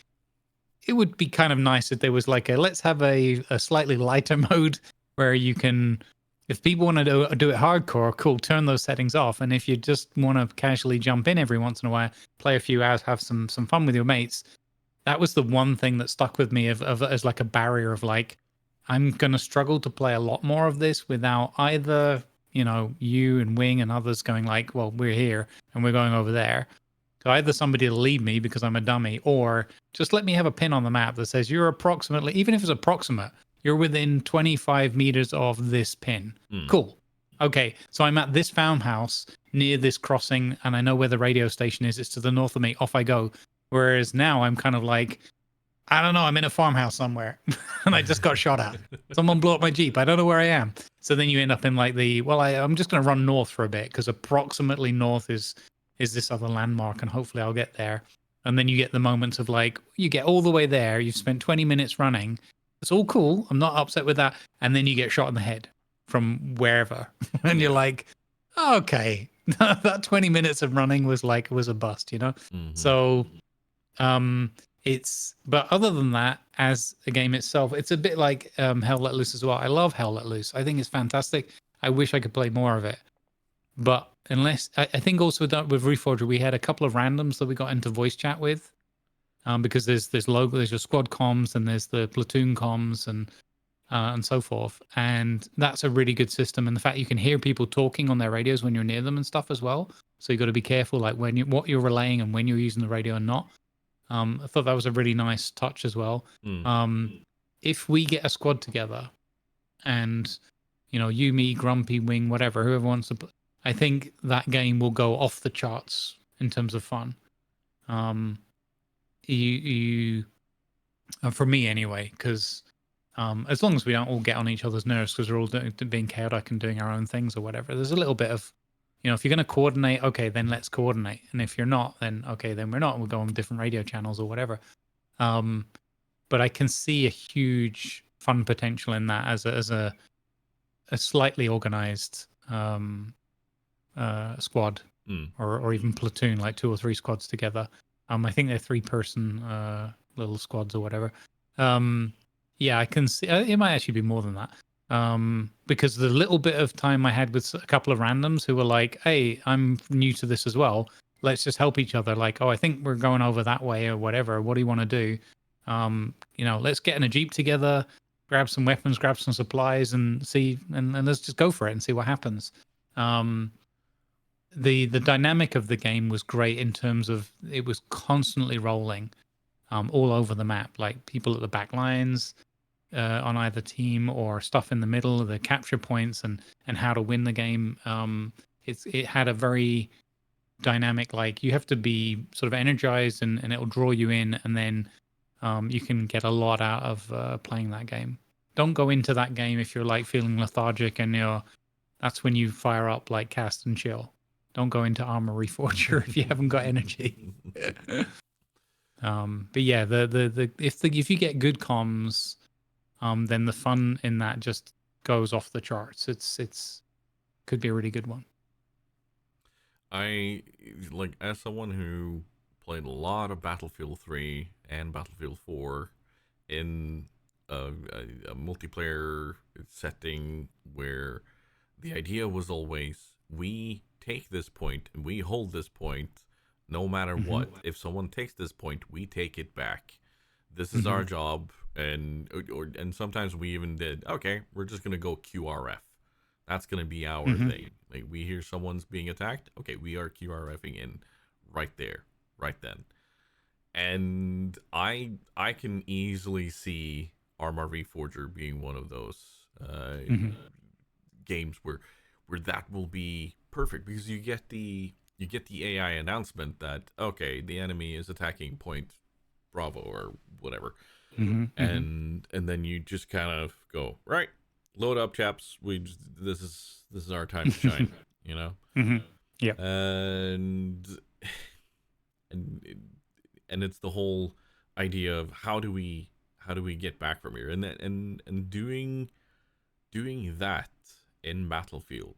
it would be kind of nice if there was like let's have a slightly lighter mode where you can, if people want to do it hardcore, cool, turn those settings off. And if you just want to casually jump in every once in a while, play a few hours, have some fun with your mates, that was the one thing that stuck with me as like a barrier of like, I'm going to struggle to play a lot more of this without either, you and Wing and others going like, well, we're here and we're going over there. So either somebody to lead me because I'm a dummy, or just let me have a pin on the map that says you're approximately, even if it's approximate, you're within 25 meters of this pin. Cool. Okay, so I'm at this farmhouse near this crossing and I know where the radio station is. It's to the north of me. Off I go. Whereas now I'm kind of like, I don't know, I'm in a farmhouse somewhere and I just got shot at. Someone blew up my Jeep. I don't know where I am. So then you end up in like I'm just going to run north for a bit because approximately north is this other landmark and hopefully I'll get there. And then you get the moments of like, you get all the way there. You've spent 20 minutes running. It's all cool. I'm not upset with that. And then you get shot in the head from wherever. And you're like, okay, that 20 minutes of running was a bust, So, but other than that, as a game itself, it's a bit like Hell Let Loose as well. I love Hell Let Loose. I think it's fantastic. I wish I could play more of it. But unless, I think also with Reforger, we had a couple of randoms that we got into voice chat with, because there's your squad comms and there's the platoon comms and so forth. And that's a really good system. And the fact you can hear people talking on their radios when you're near them and stuff as well. So you got to be careful, like what you're relaying and when you're using the radio and not. I thought that was a really nice touch as well. If we get a squad together and, you, me, Grumpy, Wing, whatever, whoever wants to, I think that game will go off the charts in terms of fun. For me anyway, because as long as we don't all get on each other's nerves because we're all being chaotic and doing our own things or whatever, there's a little bit of, if you're going to coordinate, okay, then let's coordinate. And if you're not, then okay, then we're not. We'll go on different radio channels or whatever. But I can see a huge fun potential in that as a slightly organized squad or even platoon, like 2 or 3 squads together. I think they're 3-person little squads or whatever. Yeah, I can see it might actually be more than that. Because the little bit of time I had with a couple of randoms who were like, hey, I'm new to this as well. Let's just help each other. Like, oh, I think we're going over that way or whatever. What do you want to do? Let's get in a Jeep together, grab some weapons, grab some supplies and see, and let's just go for it and see what happens. The dynamic of the game was great in terms of it was constantly rolling all over the map, like people at the back lines, on either team or stuff in the middle, the capture points and how to win the game. It had a very dynamic, like you have to be sort of energized and it'll draw you in, and then you can get a lot out of playing that game. Don't go into that game if you're like feeling lethargic and that's when you fire up like cast and chill. Don't go into Arma Reforger if you haven't got energy. But yeah, if you get good comms, then the fun in that just goes off the charts. It's could be a really good one.
I like, as someone who played a lot of Battlefield 3 and Battlefield 4 in a multiplayer setting where the idea was always, we take this point and we hold this point no matter what. If someone takes this point, we take it back. This is our job. And sometimes we even did, okay, we're just gonna go QRF. That's gonna be our thing. Like, we hear someone's being attacked, okay, we are QRFing in right there, right then. And I can easily see Arma Reforger being one of those
Mm-hmm.
games where that will be perfect, because you get the AI announcement that, okay, the enemy is attacking point Bravo or whatever,
Mm-hmm. Mm-hmm.
and then you just kind of go, right, load up, chaps. This is our time to shine, you know.
Mm-hmm. Yeah.
And and and it's the whole idea of how do we get back from here, and doing that in Battlefield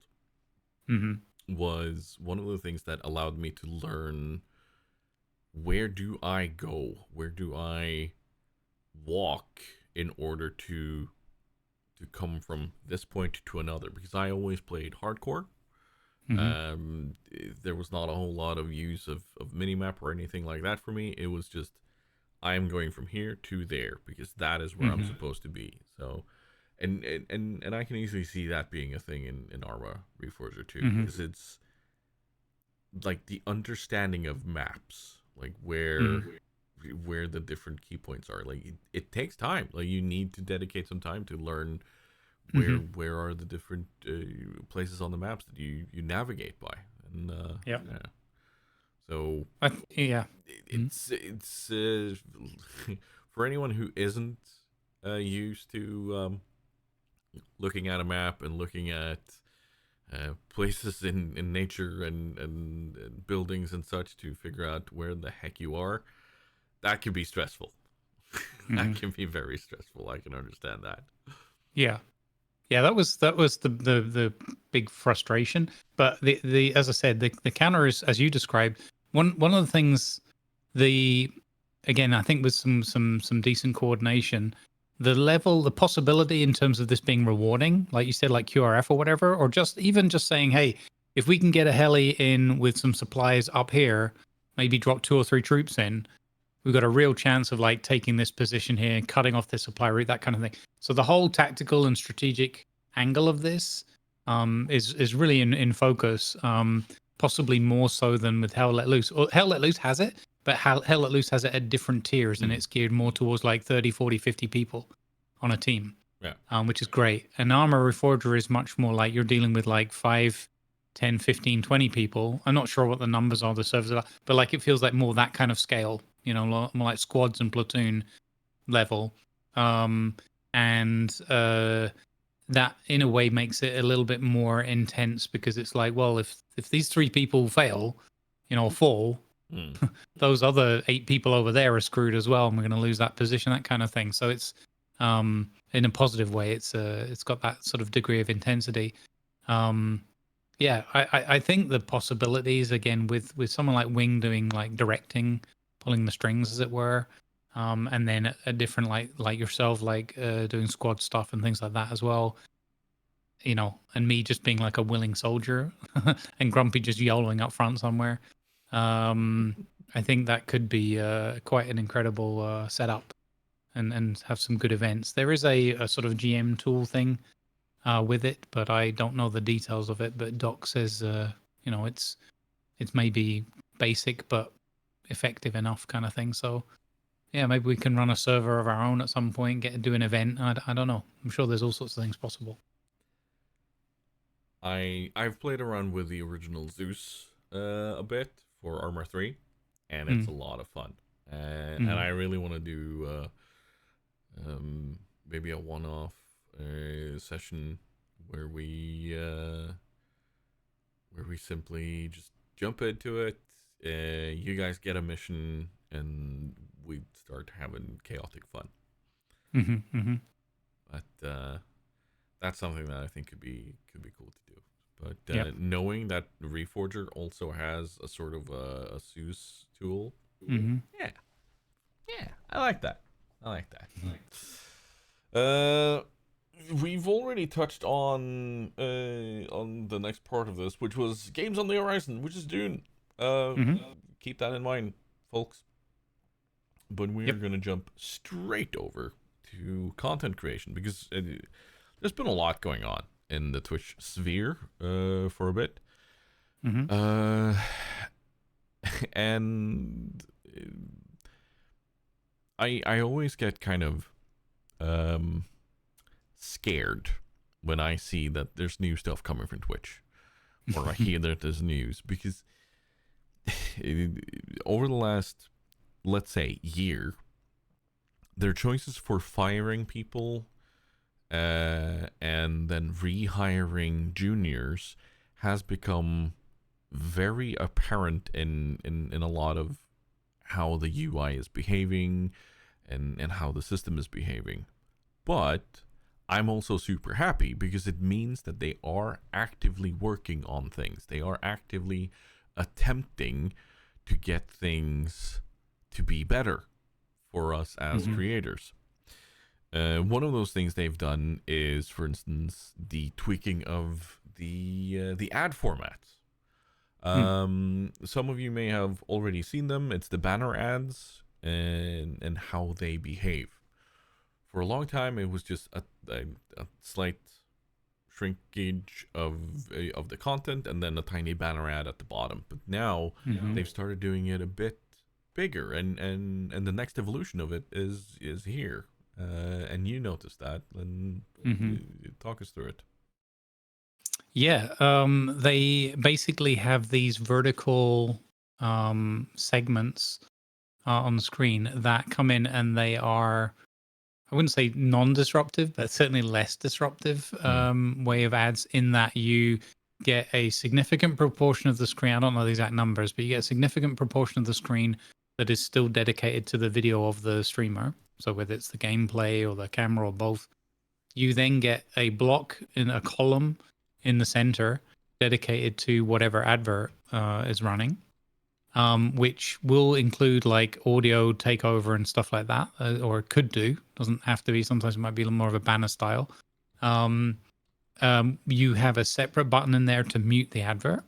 Mm-hmm.
was one of the things that allowed me to learn, where do I go, where do I walk in order to come from this point to another, because I always played hardcore.
Mm-hmm.
There was not a whole lot of use of minimap or anything like that for me. It was just, I am going from here to there because that is where I'm
Mm-hmm.
supposed to be. So, and I can easily see that being a thing in Arma Reforger too,
Mm-hmm.
because it's like the understanding of maps, like where
Mm-hmm.
the different key points are. Like it takes time. Like you need to dedicate some time to learn
Mm-hmm.
where are the different places on the maps that you navigate by, and
Yeah.
yeah. So
Yeah. Mm-hmm.
it's for anyone who isn't used to looking at a map and looking at places in nature and buildings and such to figure out where the heck you are, that can be stressful. That
Mm-hmm.
can be very stressful. I can understand that.
Yeah. Yeah, that was the big frustration. But the as I said, the counter is, as you described, one of the things, the again, I think with some decent coordination, the possibility in terms of this being rewarding, like you said, like QRF or whatever, or just even just saying, hey, if we can get a heli in with some supplies up here, maybe drop 2 or 3 troops in, we've got a real chance of like taking this position here, cutting off the supply route, that kind of thing. So the whole tactical and strategic angle of this is really in focus, possibly more so than with Hell Let Loose. Or Hell Let Loose has it, but Hell Let Loose has it at different tiers, and it's geared more towards like 30, 40, 50 people on a team,
Yeah.
which is great. And Arma Reforger is much more like you're dealing with like 5, 10, 15, 20 people. I'm not sure what the numbers are, the servers are, but like it feels like more that kind of scale, more like squads and platoon level. And that in a way makes it a little bit more intense, because it's like, well, if these 3 people fail, fall, those other 8 people over there are screwed as well, and we're going to lose that position, that kind of thing. So it's in a positive way, it's got that sort of degree of intensity. Yeah, I think the possibilities, again, with someone like Wing doing like directing, pulling the strings as it were, and then a different like yourself, like doing squad stuff and things like that as well, and me just being like a willing soldier and Grumpy just YOLOing up front somewhere. I think that could be quite an incredible setup, and have some good events. There is a sort of GM tool thing with it, but I don't know the details of it. But Doc says, it's maybe basic but effective enough, kind of thing. So yeah, maybe we can run a server of our own at some point, do an event. I don't know. I'm sure there's all sorts of things possible.
I've played around with the original Zeus a bit for Armor 3, and it's a lot of fun. And I really want to do maybe a one-off session where we simply just jump into it. You guys get a mission, and we start having chaotic fun. But that's something that I think could be cool to do. But
Yep.
knowing that Reforger also has a sort of a Zeus tool, yeah, I like that. We've already touched on the next part of this, which was games on the horizon, which is Dune. Keep that in mind, folks. But we're gonna jump straight over to content creation, because there's been a lot going on in the Twitch sphere for a bit. And I always get kind of scared when I see that there's new stuff coming from Twitch, or I hear that there's news, because over the last, let's say, year, their choices for firing people and then rehiring juniors has become very apparent in a lot of how the UI is behaving and how the system is behaving. But I'm also super happy because it means that they are actively working on things. They are actively attempting to get things to be better for us as creators. One of those things they've done is, for instance, the tweaking of the ad formats. Some of you may have already seen them. It's the banner ads and how they behave. For a long time, it was just a slight shrinkage of the content and then a tiny banner ad at the bottom. But now they've started doing it a bit bigger, and the next evolution of it is here. And you noticed that, and talk us through it.
Yeah, they basically have these vertical segments on the screen that come in, and they are, I wouldn't say non-disruptive, but certainly less disruptive way of ads, in that you get a significant proportion of the screen. I don't know the exact numbers, but you get a significant proportion of the screen that is still dedicated to the video of the streamer. So whether it's the gameplay or the camera or both, you then get a block in a column in the center dedicated to whatever advert is running, which will include like audio takeover and stuff like that, or it could do. Doesn't have to be. Sometimes it might be a little more of a banner style. You have a separate button in there to mute the advert.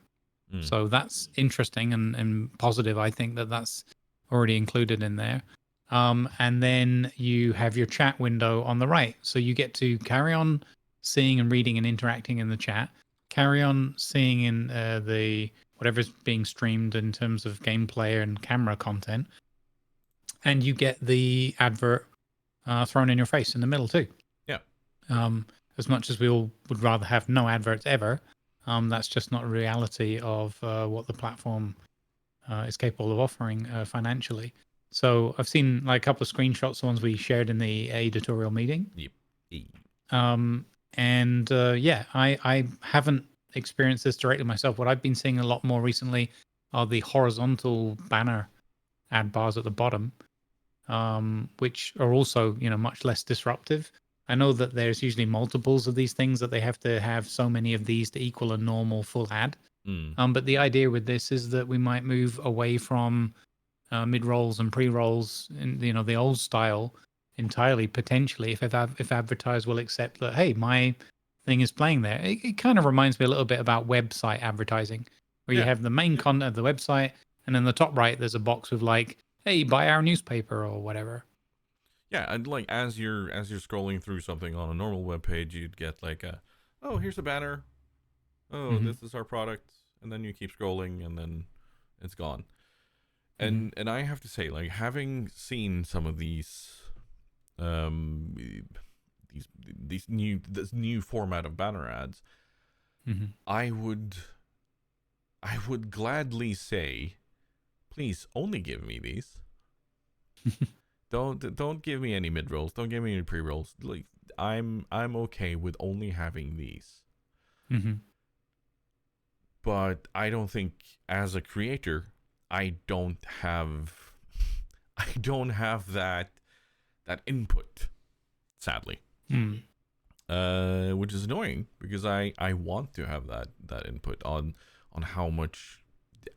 So that's interesting and positive. I think that's already included in there. And then you have your chat window on the right. So you get to carry on seeing and reading and interacting in the chat, carry on seeing in the whatever's being streamed in terms of gameplay and camera content, and you get the advert thrown in your face in the middle too.
Yeah.
As much as we all would rather have no adverts ever, that's just not a reality of what the platform is capable of offering financially. So I've seen like a couple of screenshots, the ones we shared in the editorial meeting.
Yep.
I haven't experienced this directly myself. What I've been seeing a lot more recently are the horizontal banner ad bars at the bottom, which are also, much less disruptive. I know that there's usually multiples of these things, that they have to have so many of these to equal a normal full ad. But the idea with this is that we might move away from mid-rolls and pre-rolls in the old style entirely, potentially, if advertisers will accept that, hey, my thing is playing there. It kind of reminds me a little bit about website advertising, where you have the main content of the website, and in the top right there's a box with like, hey, buy our newspaper or whatever.
Yeah, and like as you're scrolling through something on a normal web page, you'd get like oh, here's a banner, oh, this is our product, and then you keep scrolling and then it's gone. And I have to say, like, having seen some of these this new format of banner ads, I would gladly say, please only give me these. Don't give me any mid rolls. Don't give me any pre rolls. Like, I'm okay with only having these. But I don't think, as a creator, I don't have that input, sadly. Which is annoying, because I want to have that input on how much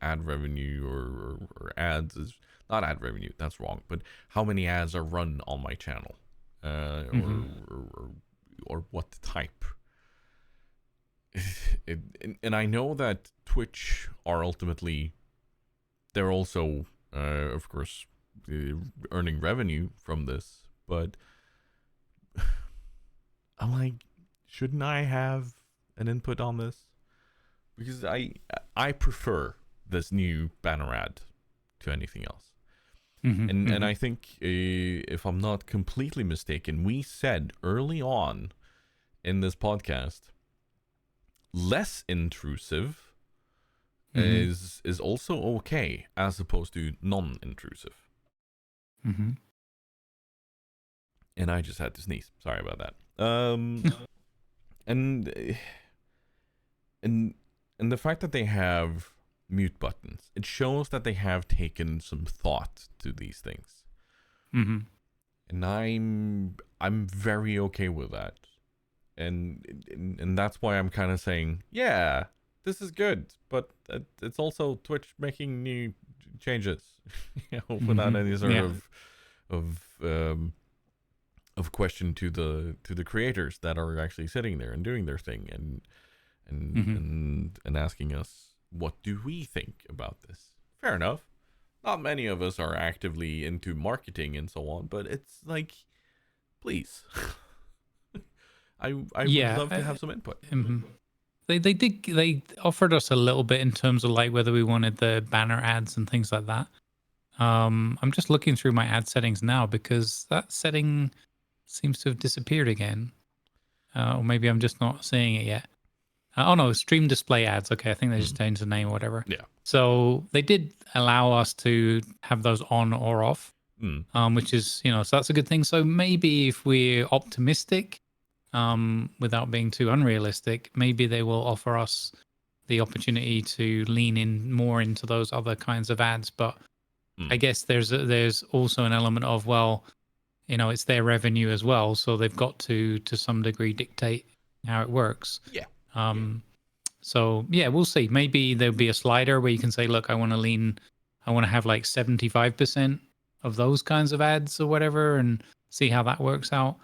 ad revenue or ads is, not ad revenue, that's wrong, but how many ads are run on my channel, or what type. And I know that Twitch are ultimately, they're also of course earning revenue from this, but I'm like, shouldn't I have an input on this? Because I prefer this new banner ad to anything else. And I think, if I'm not completely mistaken, we said early on in this podcast, less intrusive is also okay, as opposed to non-intrusive. And I just had to sneeze. Sorry about that. And the fact that they have mute buttons, it shows that they have taken some thought to these things. And I'm very okay with that. And that's why I'm kind of saying, yeah, this is good, but it's also Twitch making new changes, without any sort of question to the creators that are actually sitting there and doing their thing and asking us, what do we think about this? Fair enough. Not many of us are actively into marketing and so on, but it's like, please. I would love to have some input.
They offered us a little bit in terms of like whether we wanted the banner ads and things like that. I'm just looking through my ad settings now because that setting seems to have disappeared again. Or maybe I'm just not seeing it yet. Oh no, stream display ads. Okay, I think they just changed the name or whatever.
Yeah.
So they did allow us to have those on or off, which is, so that's a good thing. So maybe if we're optimistic, without being too unrealistic, maybe they will offer us the opportunity to lean in more into those other kinds of ads. But I guess there's also an element of, well, it's their revenue as well, so they've got to some degree dictate how it works.
Yeah.
So yeah, we'll see. Maybe there'll be a slider where you can say, look, I want to have like 75% of those kinds of ads or whatever, and see how that works out.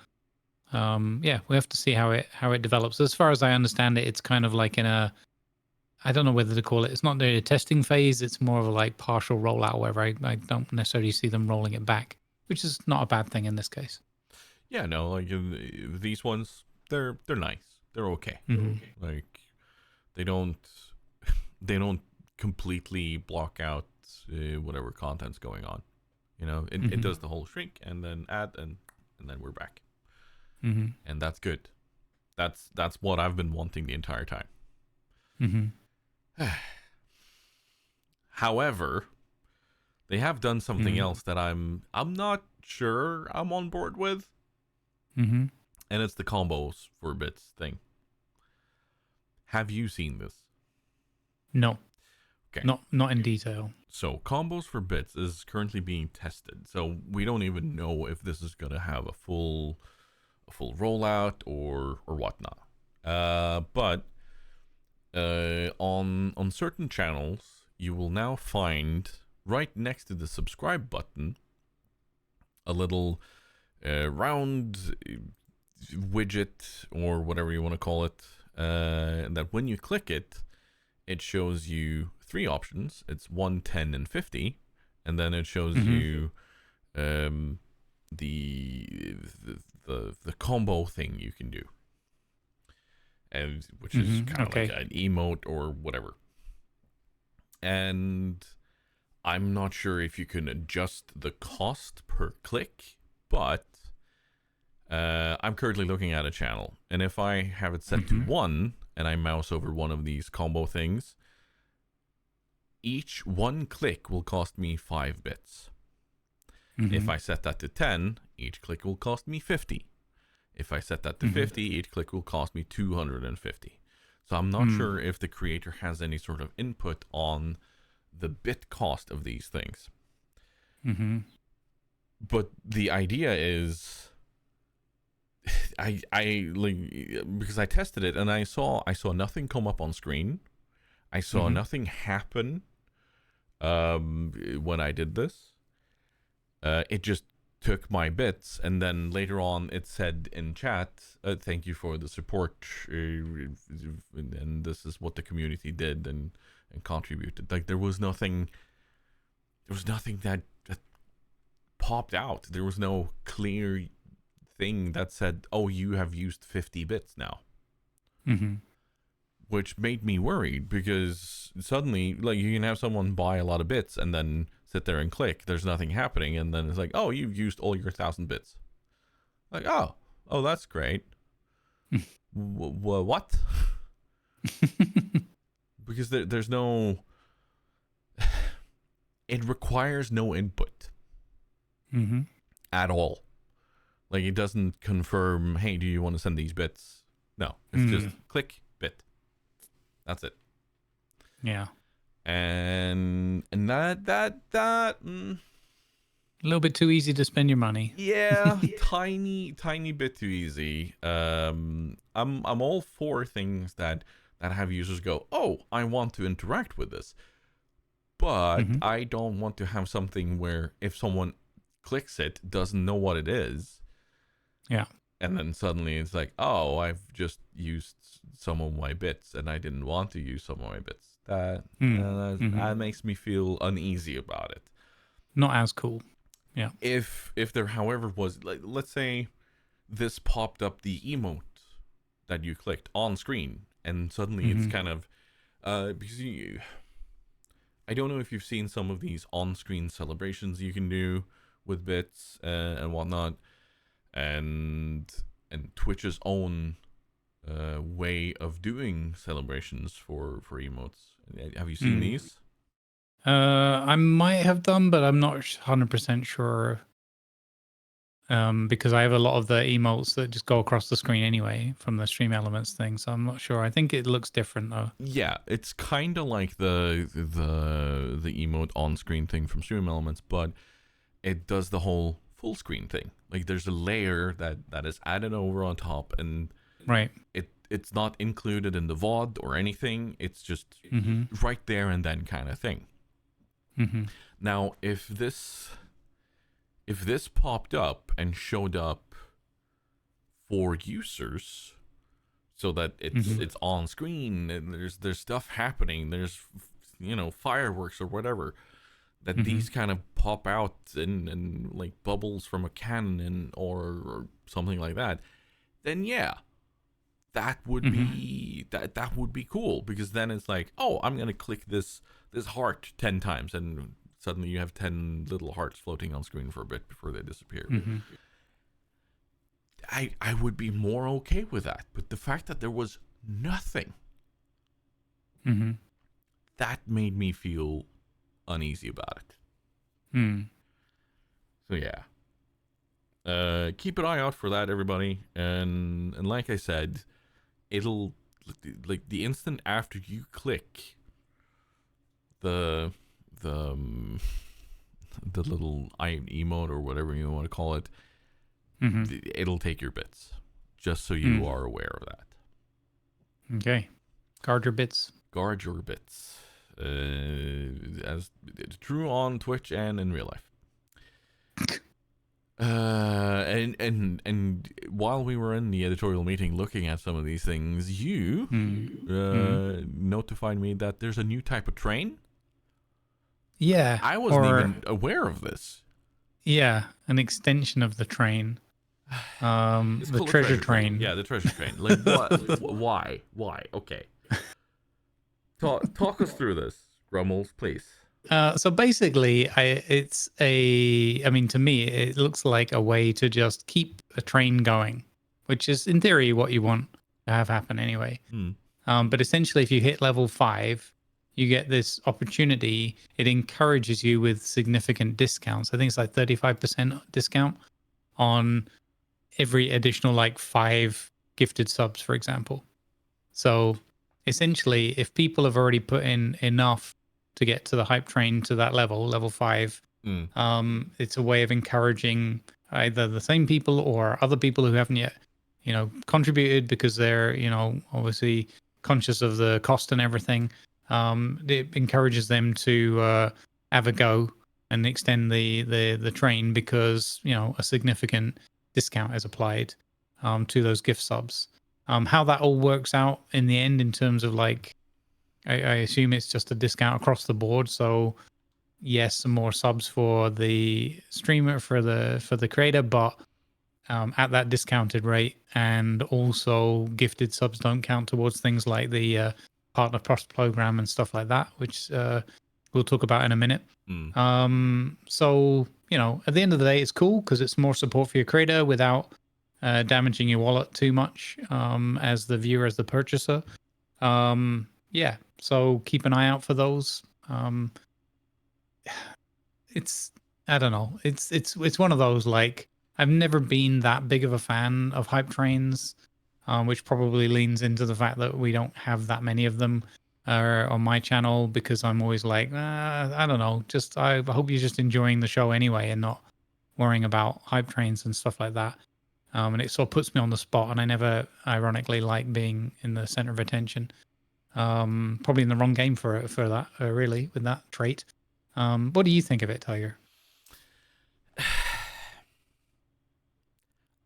Yeah, we have to see how it develops. As far as I understand it, it's kind of like I don't know whether to call it. It's not really a testing phase. It's more of a like partial rollout, where I don't necessarily see them rolling it back, which is not a bad thing in this case.
Yeah, no, like these ones, they're nice. They're okay. Like they don't completely block out whatever content's going on. It does the whole shrink and then add and then we're back. And that's good. That's what I've been wanting the entire time. However, they have done something else that I'm not sure I'm on board with. And it's the combos for bits thing. Have you seen this?
No.
Okay.
Not in detail.
So combos for bits is currently being tested. So we don't even know if this is gonna have a full rollout or whatnot. But on certain channels, you will now find right next to the subscribe button a little round widget or whatever you want to call it. That when you click it, it shows you three options. It's 1, 10, and 50, and then it shows you the combo thing you can do, and which is kind of like an emote or whatever. And I'm not sure if you can adjust the cost per click, but I'm currently looking at a channel, and if I have it set to 1 and I mouse over one of these combo things, each one click will cost me 5 bits. If I set that to 10, each click will cost me 50. If I set that to 50, each click will cost me 250. So I'm not sure if the creator has any sort of input on the bit cost of these things. But the idea is, I like, because I tested it and I saw nothing come up on screen. I saw nothing happen when I did this. It just took my bits, and then later on it said in chat, thank you for the support, and this is what the community did and contributed. Like there was nothing that popped out. There was no clear thing that said, oh, you have used 50 bits now. Which made me worried, because suddenly, like, you can have someone buy a lot of bits and then sit there and click, there's nothing happening, and then it's like, oh, you've used all your 1,000 bits. Like, oh, that's great. What? Because there's no... It requires no input at all. Like, it doesn't confirm, hey, do you want to send these bits? No, it's just click, bit. That's it.
Yeah.
And that
a little bit too easy to spend your money.
Yeah, tiny bit too easy. I'm all for things that have users go, oh, I want to interact with this, but I don't want to have something where if someone clicks it, doesn't know what it is, and then suddenly it's like, oh, I've just used some of my bits and I didn't want to use some of my bits. That makes me feel uneasy about it.
Not as cool. Yeah.
If there, however, was, like, let's say this popped up the emote that you clicked on screen, and suddenly it's kind of because I don't know if you've seen some of these on-screen celebrations you can do with bits and whatnot, and Twitch's own way of doing celebrations for emotes. Have you seen these?
I might have done, but I'm not 100% sure. Because I have a lot of the emotes that just go across the screen anyway from the Stream Elements thing, so I'm not sure. I think it looks different though. Yeah,
it's kind of like the emote on screen thing from Stream Elements, but it does the whole full screen thing. Like, there's a layer that is added over on top, and it's not included in the VOD or anything. It's just right there and then kind of thing. Now, if this popped up and showed up for users, so that it's on screen and there's stuff happening, there's fireworks or whatever, that these kind of pop out and like bubbles from a cannon or something like that, then that would be that would be cool, because then it's like, oh, I'm gonna click this heart 10 times, and suddenly you have 10 little hearts floating on screen for a bit before they disappear. I would be more okay with that, but the fact that there was nothing, that made me feel uneasy about it. So yeah, keep an eye out for that, everybody. And like I said, it'll, like, the instant after you click the little emote or whatever you want to call it, it'll take your bits, just so you are aware of that.
Okay. Guard your bits.
Guard your bits. As true on Twitch and in real life. And while we were in the editorial meeting looking at some of these things, you notified me that there's a new type of train.
Yeah.
I wasn't even aware of this.
Yeah, an extension of the train. The treasure train.
Yeah, the treasure train. Like, what? Why? Okay. Talk us through this, Grumbles, please.
So basically, to me, it looks like a way to just keep a train going, which is in theory what you want to have happen anyway. But essentially, if you hit level 5, you get this opportunity. It encourages you with significant discounts. I think it's like 35% discount on every additional, like, 5 gifted subs, for example. So essentially, if people have already put in enough to get to the hype train to that level 5, it's a way of encouraging either the same people or other people who haven't yet, contributed, because they're, obviously conscious of the cost and everything. It encourages them to have a go and extend the train, because a significant discount is applied to those gift subs. How that all works out in the end, in terms of, like, I assume it's just a discount across the board. So yes, some more subs for the streamer, for the creator, but at that discounted rate. And also, gifted subs don't count towards things like the partner program and stuff like that, which we'll talk about in a minute. So, you know, at the end of the day, it's cool because it's more support for your creator without damaging your wallet too much as the viewer, as the purchaser. Yeah, so keep an eye out for those. It's, I don't know. It's one of those, like, I've never been that big of a fan of hype trains, which probably leans into the fact that we don't have that many of them on my channel, because I'm always like, I don't know. Just I hope you're just enjoying the show anyway and not worrying about hype trains and stuff like that. And it sort of puts me on the spot, and I never, ironically, like being in the center of attention. Probably in the wrong game for that, really, with that trait. What do you think of it, Tiger?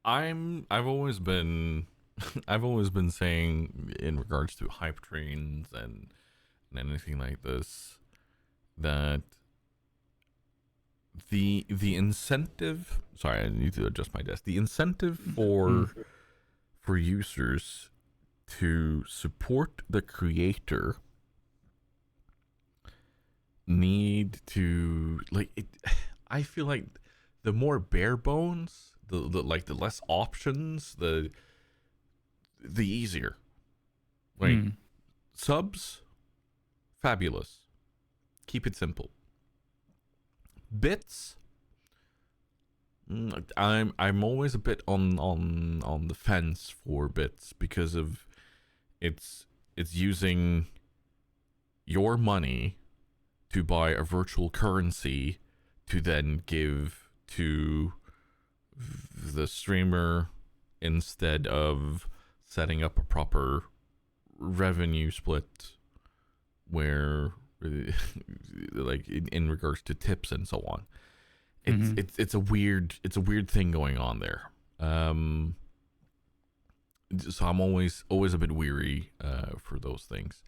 I've always been I've always been saying, in regards to hype trains and anything like this, that the incentive, sorry, I need to adjust my desk. The incentive for users to support the creator need to, like, it, I feel like the more bare bones, the less options, the easier. Like, subs, fabulous. Keep it simple. Bits, I'm always a bit on the fence for bits, because of it's using your money to buy a virtual currency to then give to the streamer, instead of setting up a proper revenue split where like in regards to tips and so on. It's a weird thing going on there. So I'm always a bit weary for those things.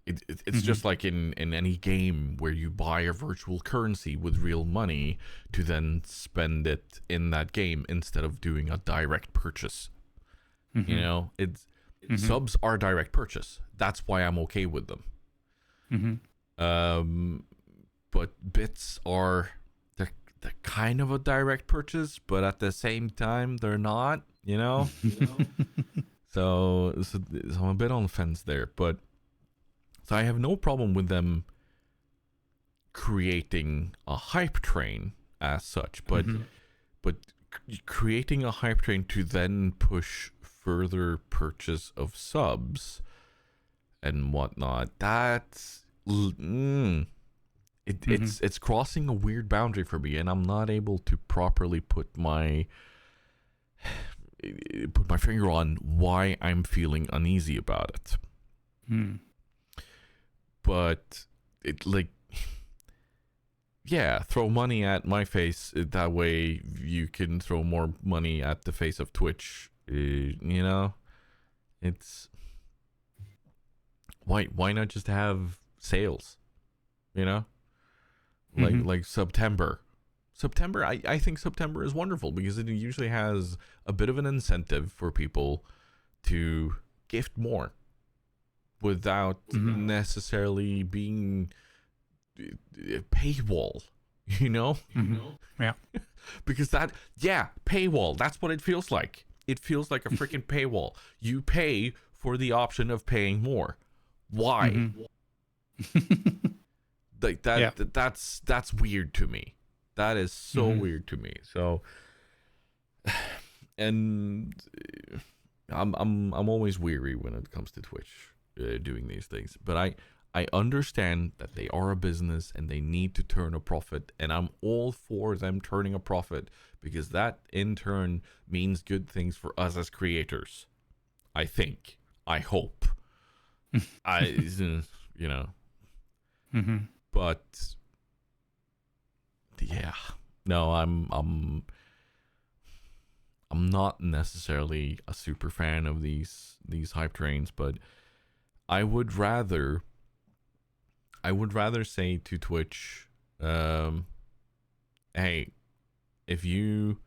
It's just like in any game where you buy a virtual currency with real money to then spend it in that game instead of doing a direct purchase. You know, subs are direct purchase. That's why I'm okay with them. But bits are, they're kind of a direct purchase, but at the same time they're not. You know. So I'm a bit on the fence there, but. So I have no problem with them creating a hype train as such, but creating a hype train to then push further purchase of subs and whatnot, that's it's crossing a weird boundary for me, and I'm not able to properly put my finger on why I'm feeling uneasy about it. But it, like, yeah, throw money at my face. That way you can throw more money at the face of Twitch. You know, it's why not just have sales? You know, like September. I think September is wonderful because it usually has a bit of an incentive for people to gift more, without necessarily being a paywall, you know?
Yeah.
Because paywall, that's what it feels like. It feels like a freaking paywall. You pay for the option of paying more. Why? Like that's weird to me. That is so weird to me. So, and I'm always weary when it comes to Twitch doing these things, but I understand that they are a business and they need to turn a profit, and I'm all for them turning a profit, because that in turn means good things for us as creators. I hope. You know. But yeah, no, I'm not necessarily a super fan of these hype trains, but I would rather say to Twitch, hey, if you,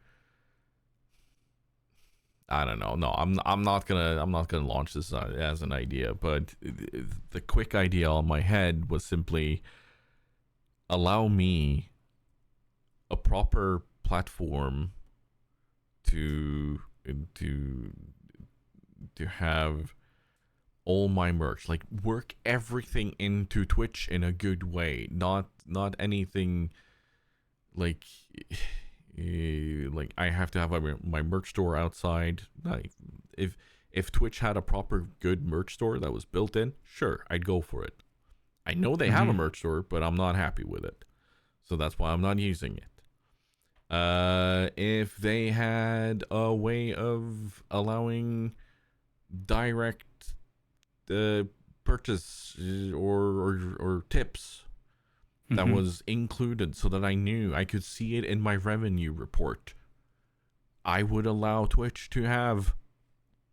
I don't know, no, I'm not gonna launch this as an idea, but the quick idea on my head was simply, allow me a proper platform to to to have all my merch, like work everything into Twitch in a good way, not anything like like I have to have my merch store outside. Like if Twitch had a proper good merch store that was built in, sure, I'd go for it. I know they have a merch store, but I'm not happy with it, so that's why I'm not using it. If they had a way of allowing direct purchase or tips that was included so that I knew I could see it in my revenue report, I would allow Twitch to have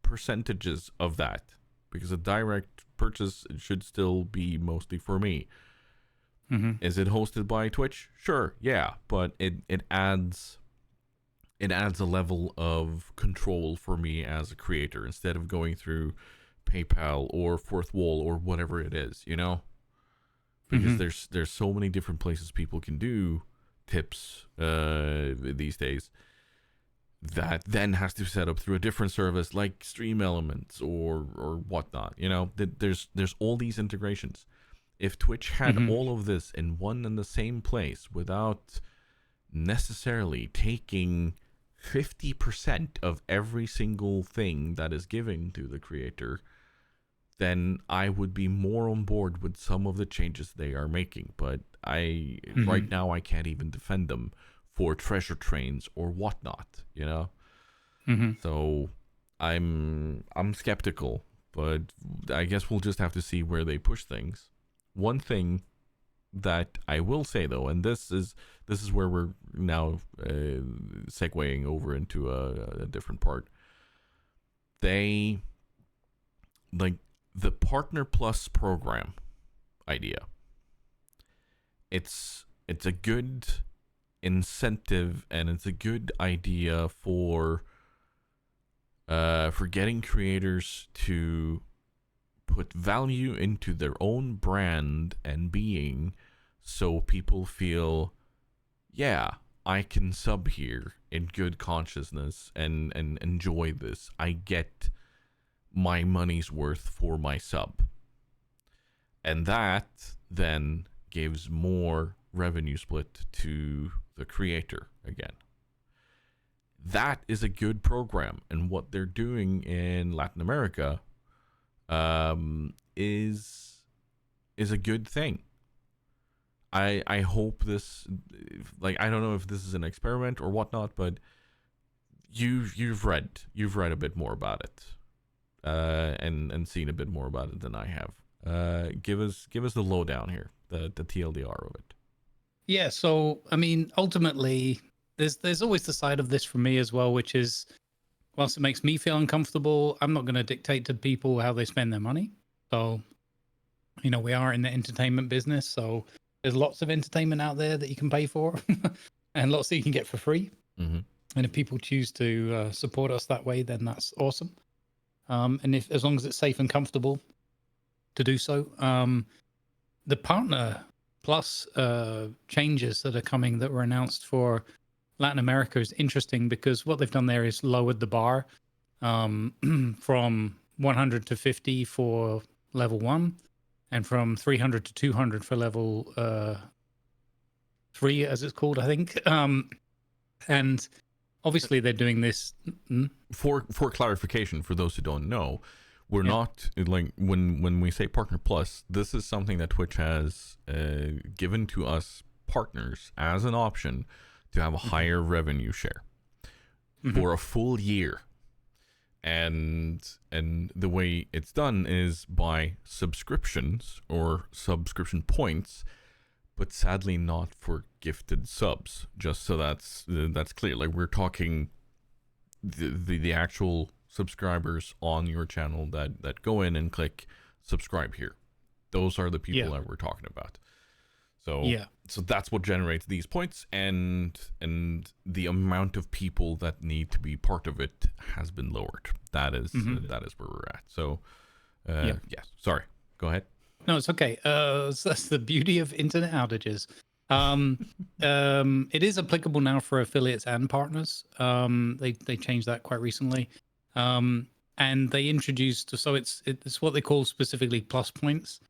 percentages of that, because a direct purchase should still be mostly for me. Is it hosted by Twitch? Sure, yeah, but it adds a level of control for me as a creator instead of going through PayPal or Fourth Wall or whatever it is, you know? Because there's so many different places people can do tips these days that then has to set up through a different service like Stream Elements or whatnot, you know? There's all these integrations. If Twitch had all of this in one and the same place without necessarily taking 50% of every single thing that is given to the creator, then I would be more on board with some of the changes they are making. But right now I can't even defend them for treasure trains or whatnot, you know? So I'm skeptical, but I guess we'll just have to see where they push things. One thing that I will say though, and this is where we're now segueing over into a different part. They like the Partner Plus program idea. It's a good incentive and it's a good idea for getting creators to put value into their own brand and being, so people feel, yeah, I can sub here in good consciousness and enjoy this. I get my money's worth for my sub. And that then gives more revenue split to the creator again. That is a good program, and what they're doing in Latin America is a good thing. I hope this, like, I don't know if this is an experiment or whatnot, but you've read a bit more about it, and seen a bit more about it than I have. Give us the lowdown here, the TLDR of it.
Yeah, so I mean, ultimately, there's always the side of this for me as well, which is, whilst it makes me feel uncomfortable, I'm not going to dictate to people how they spend their money. So, you know, we are in the entertainment business, so there's lots of entertainment out there that you can pay for, and lots that you can get for free. And if people choose to support us that way, then that's awesome. And as long as it's safe and comfortable to do so, the Partner Plus changes that are coming that were announced for Latin America is interesting, because what they've done there is lowered the bar from 100 to 50 for level 1, and from 300 to 200 for level 3, as it's called, I think. And obviously they're doing this
for clarification for those who don't know. We're not, like, when we say Partner Plus, this is something that Twitch has given to us partners as an option to have a higher revenue share for a full year. And the way it's done is by subscriptions or subscription points, but sadly not for gifted subs. Just so that's clear. Like, we're talking the actual subscribers on your channel that go in and click subscribe here. Those are the people that we're talking about. So that's what generates these points, and the amount of people that need to be part of it has been lowered. That is where we're at. So yes, sorry, go ahead.
No, it's okay. So that's the beauty of internet outages. It is applicable now for affiliates and partners. They changed that quite recently, and they introduced, so it's what they call specifically plus points.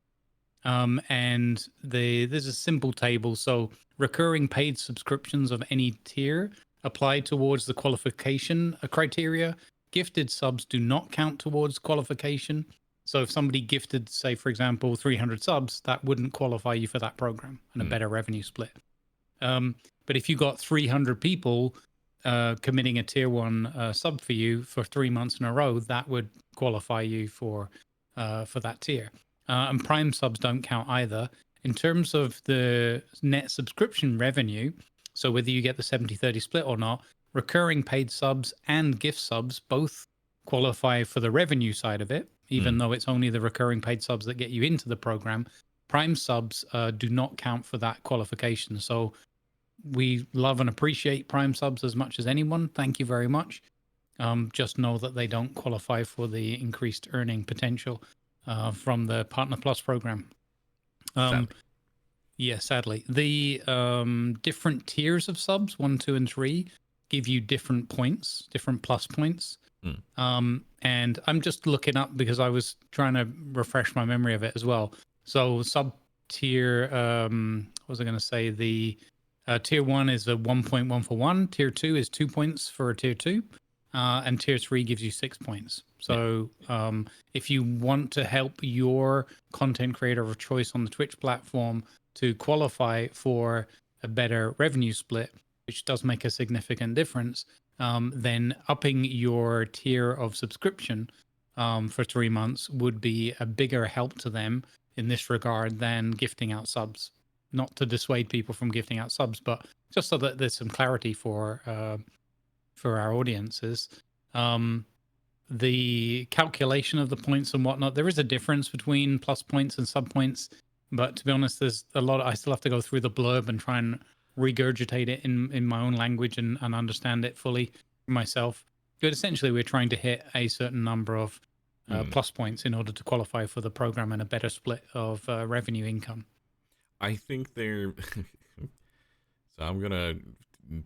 And there's a simple table. So recurring paid subscriptions of any tier apply towards the qualification criteria. Gifted subs do not count towards qualification. So if somebody gifted, say, for example, 300 subs, that wouldn't qualify you for that program and a better revenue split. But if you got 300 people committing a tier 1 sub for you for 3 months in a row, that would qualify you for that tier. And Prime subs don't count either. In terms of the net subscription revenue, so whether you get the 70-30 split or not, recurring paid subs and gift subs both qualify for the revenue side of it, even though it's only the recurring paid subs that get you into the program. Prime subs do not count for that qualification. So we love and appreciate Prime subs as much as anyone. Thank you very much. Just know that they don't qualify for the increased earning potential from the Partner Plus program. Yeah, sadly. The different tiers of subs, 1, 2, and 3, give you different points, different plus points. And I'm just looking up because I was trying to refresh my memory of it as well. So sub tier, what was I going to say? The tier 1 is a 1.1 for 1. Tier 2 is 2 points for a tier 2. And tier 3 gives you 6 points. So if you want to help your content creator of choice on the Twitch platform to qualify for a better revenue split, which does make a significant difference, then upping your tier of subscription for 3 months would be a bigger help to them in this regard than gifting out subs. Not to dissuade people from gifting out subs, but just so that there's some clarity for our audiences. The calculation of the points and whatnot, there is a difference between plus points and sub points, but to be honest, there's a lot. I still have to go through the blurb and try and regurgitate it in my own language and understand it fully myself. But essentially, we're trying to hit a certain number of plus points in order to qualify for the program and a better split of revenue income.
I think they're... So I'm going to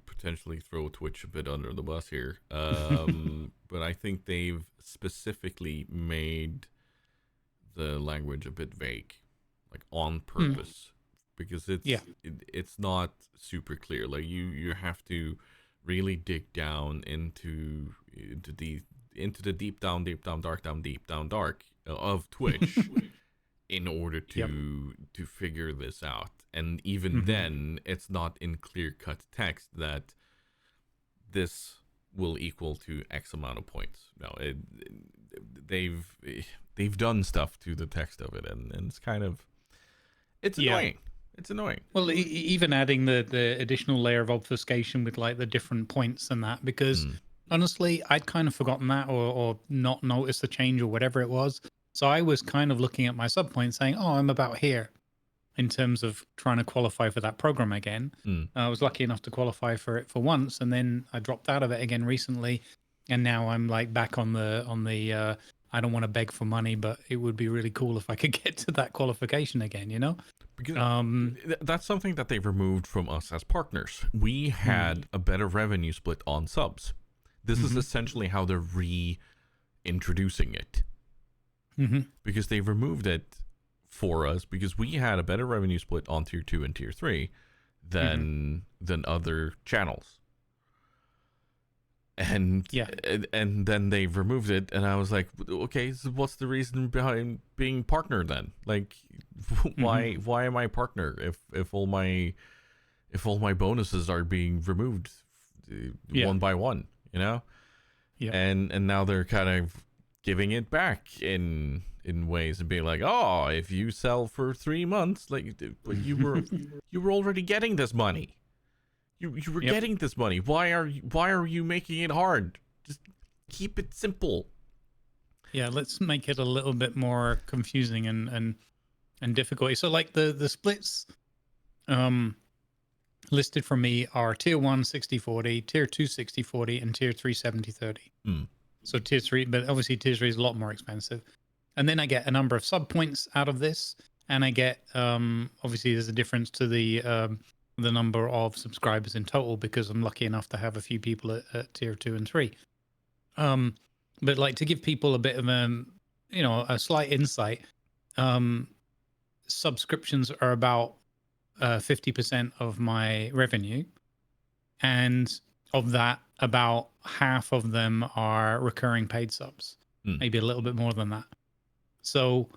potentially throw Twitch a bit under the bus here. But I think they've specifically made the language a bit vague, like on purpose, because it's not super clear. Like you have to really dig down into the deep down, dark of Twitch in order to figure this out. And even then, it's not in clear-cut text that this will equal to X amount of points. No, they've done stuff to the text of it, and it's kind of annoying. It's annoying.
Well, even adding the additional layer of obfuscation with like the different points and that, because honestly, I'd kind of forgotten that or not noticed the change or whatever it was. So I was kind of looking at my sub points saying, oh, I'm about here in terms of trying to qualify for that program again. I was lucky enough to qualify for it for once, and then I dropped out of it again recently, and now I'm like back on the I don't want to beg for money, but it would be really cool if I could get to that qualification again, you know?
Because that's something that they've removed from us as partners. We had a better revenue split on subs. This is essentially how they're reintroducing it. Because they've removed it for us because we had a better revenue split on tier 2 and tier 3 than other channels. And and then they removed it, and I was like, okay, so what's the reason behind being partner then? Like, why am I partner if all my bonuses are being removed one by one, you know? And now they're kind of giving it back in ways and being like, oh, if you sell for 3 months, like you were already getting this money. You were getting this money. Why are you making it hard? Just keep it simple.
Yeah, let's make it a little bit more confusing and difficult. So like the splits listed for me are tier 1 60-40, tier 2 60-40, and tier 3 70-30. So tier 3, but obviously tier 3 is a lot more expensive. And then I get a number of sub points out of this, and I get obviously there's a difference to the the number of subscribers in total because I'm lucky enough to have a few people at tier 2 and 3. But like to give people a bit of a slight insight, subscriptions are about 50% of my revenue, and of that, about half of them are recurring paid subs, maybe a little bit more than that. So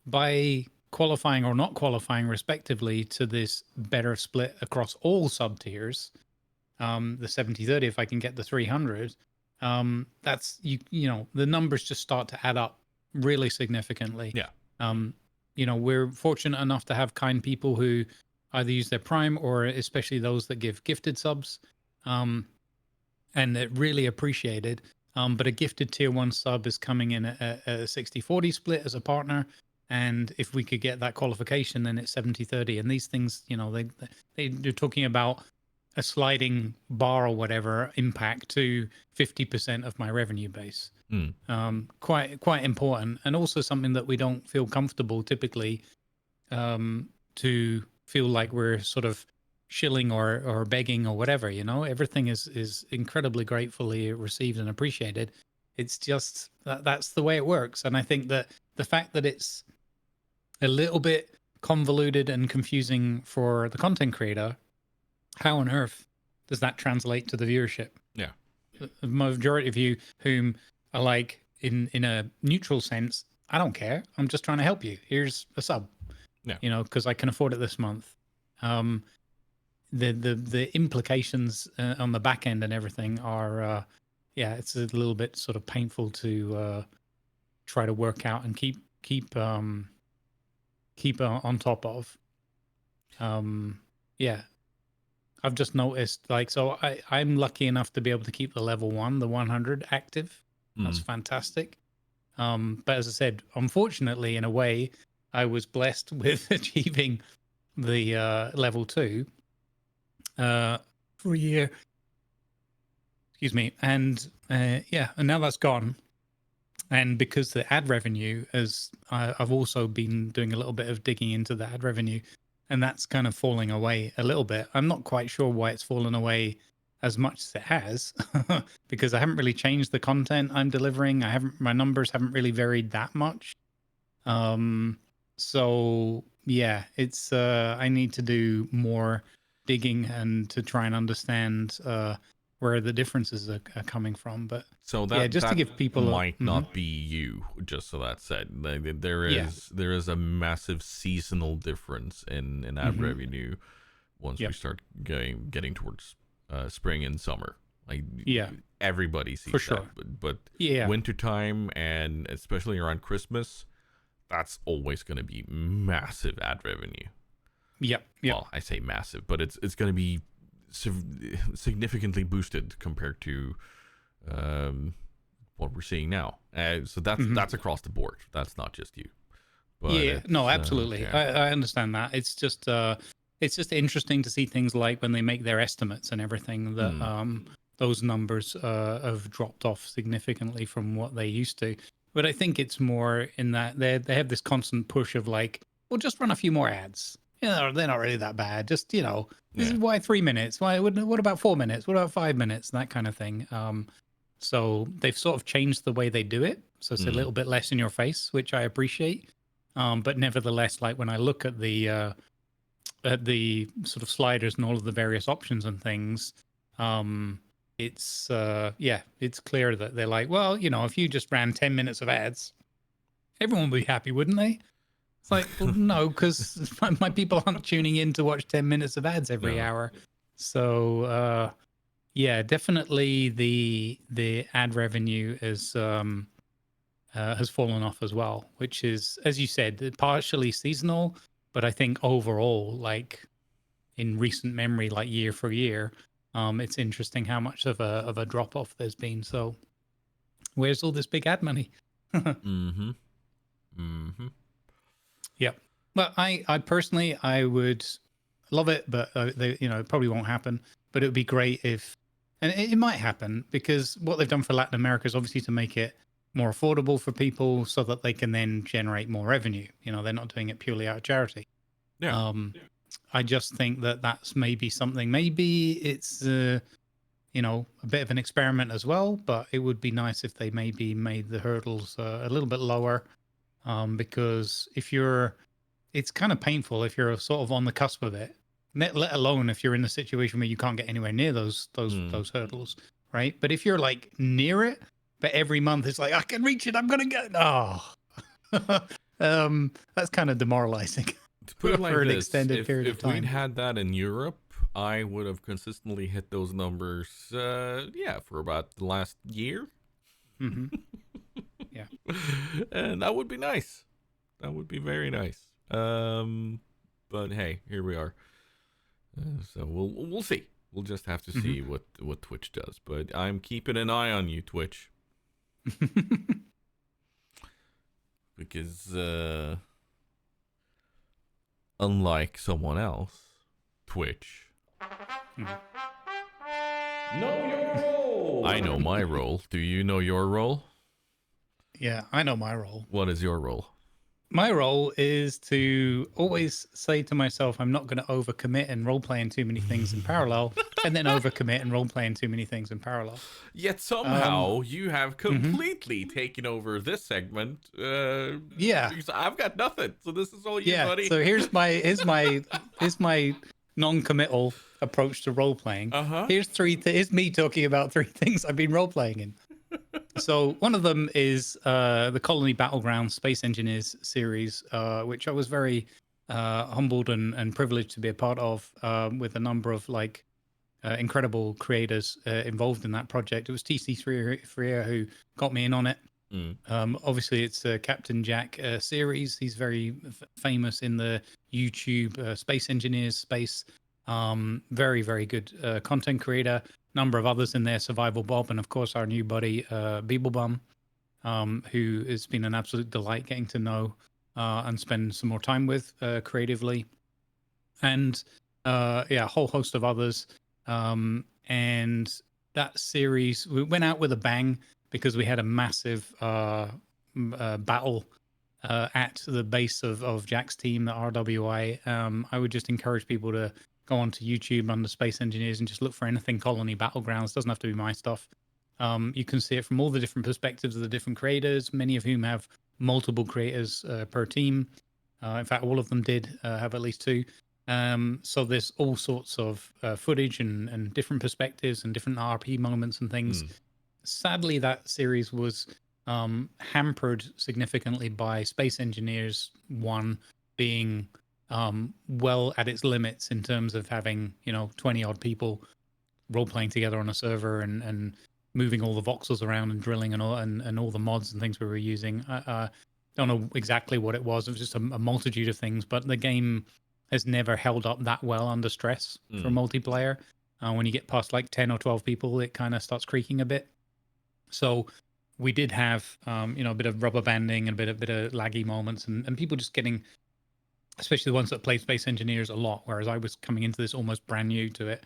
by qualifying or not qualifying respectively to this better split across all sub tiers, the 70-30, if I can get the 300, that's the numbers just start to add up really significantly.
Yeah.
We're fortunate enough to have kind people who either use their Prime or especially those that give gifted subs, and they're really appreciated. But a gifted tier 1 sub is coming in at a 60-40 split as a partner. And if we could get that qualification, then it's 70-30. And these things, they're talking about a sliding bar or whatever impact to 50% of my revenue base. Quite important, and also something that we don't feel comfortable typically to feel like we're sort of shilling or begging or whatever. Everything is incredibly gratefully received and appreciated. It's just that's the way it works. And I think that the fact that it's a little bit convoluted and confusing for the content creator, how on earth does that translate to the viewership?
Yeah.
The majority of you whom are like in a neutral sense, I don't care. I'm just trying to help you. Here's a sub.
Yeah.
Because I can afford it this month. The implications on the back end and everything are, it's a little bit sort of painful to try to work out and keep on top of. I've just noticed, so I'm lucky enough to be able to keep the level 1, the 100 active. That's fantastic. But as I said, unfortunately, in a way, I was blessed with achieving the level 2 for a year. Excuse me. And and now that's gone. And because the ad revenue, I've also been doing a little bit of digging into the ad revenue, and that's kind of falling away a little bit. I'm not quite sure why it's fallen away as much as it has, because I haven't really changed the content I'm delivering. My numbers haven't really varied that much. So yeah, it's I need to do more digging and to try and understand where the differences are coming from. But
so that
just
that
to give people
might not be you. Just so that's said, there is a massive seasonal difference in ad revenue once we start getting towards spring and summer. Everybody sees
for sure.
that, but wintertime and especially around Christmas, that's always going to be massive ad revenue. Well, I say massive, but it's going to be significantly boosted compared to what we're seeing now. So that's across the board. That's not just you. But
no, absolutely. I understand that. It's just interesting to see things like when they make their estimates and everything that those numbers have dropped off significantly from what they used to. But I think it's more in that they have this constant push of like, well, just run a few more ads. They're not really that bad. Just, this is why 3 minutes? What about 4 minutes? What about 5 minutes? That kind of thing. So they've sort of changed the way they do it. So it's a little bit less in your face, which I appreciate. But nevertheless, like when I look at the sort of sliders and all of the various options and things, it's clear that they're like, well, if you just ran 10 minutes of ads, everyone would be happy, wouldn't they? It's like, well, no, because my people aren't tuning in to watch 10 minutes of ads every hour. So, definitely the ad revenue has fallen off as well, which is, as you said, partially seasonal, but I think overall, like in recent memory, like year for year, it's interesting how much of a drop off there's been. So, where's all this big ad money? Yeah. Well, I personally, I would love it, but it probably won't happen. But it would be great if, and it might happen, because what they've done for Latin America is obviously to make it more affordable for people so that they can then generate more revenue. They're not doing it purely out of charity.
Yeah.
I just think that that's maybe something. Maybe it's you know, a bit of an experiment as well. But it would be nice if they maybe made the hurdles a little bit lower, because if you're, it's kind of painful if you're sort of on the cusp of it. Let alone if you're in a situation where you can't get anywhere near those hurdles, right? But if you're like near it, but every month it's like I can reach it, I'm gonna get. Oh, that's kind of demoralizing.
To put it like
for an
this,
extended period of
if we'd
time.
had that in Europe, I would have consistently hit those numbers, for about the last year.
Mm-hmm. Yeah.
And that would be nice. That would be very nice. But hey, here we are. So we'll see. We'll just have to see what Twitch does. But I'm keeping an eye on you, Twitch. Because unlike someone else, Twitch. Know your role. I know my role. Do you know your role?
Yeah, I know my role.
What is your role?
My role is to always say to myself, I'm not going to overcommit and role playing too many things in parallel, and then overcommit and role playing too many things in parallel.
Yet somehow you have completely taken over this segment.
Yeah,
because I've got nothing, so this is all you, buddy.
So here's my non-committal approach to role playing. Here's me talking about 3 things I've been role playing in. So one of them is the Colony Battlegrounds Space Engineers series, which I was very humbled and privileged to be a part of, with a number of like incredible creators involved in that project. It was TC3 who got me in on it. Obviously, it's a Captain Jack series. He's very famous in the YouTube Space Engineers space. Very, very good content creator. Number of others in there, Survival Bob, and of course our new buddy Beeblebum, who has been an absolute delight getting to know and spend some more time with creatively, and a whole host of others. And that series, we went out with a bang because we had a massive battle at the base of Jack's team, the RWI. I would just encourage people to go onto YouTube under Space Engineers and just look for anything Colony Battlegrounds. Doesn't have to be my stuff. You can see it from all the different perspectives of the different creators, many of whom have multiple creators per team. In fact, all of them did have at least 2. So there's all sorts of footage and different perspectives and different RP moments and things. Sadly, that series was hampered significantly by Space Engineers 1 being well at its limits in terms of having 20 odd people role playing together on a server and moving all the voxels around and drilling and all the mods and things we were using. I don't know exactly what it was. It was just a multitude of things, but the game has never held up that well under stress for multiplayer. When you get past like 10 or 12 people, it kind of starts creaking a bit. So we did have a bit of rubber banding and a bit of laggy moments and people just getting, especially the ones that play Space Engineers a lot, whereas I was coming into this almost brand new to it.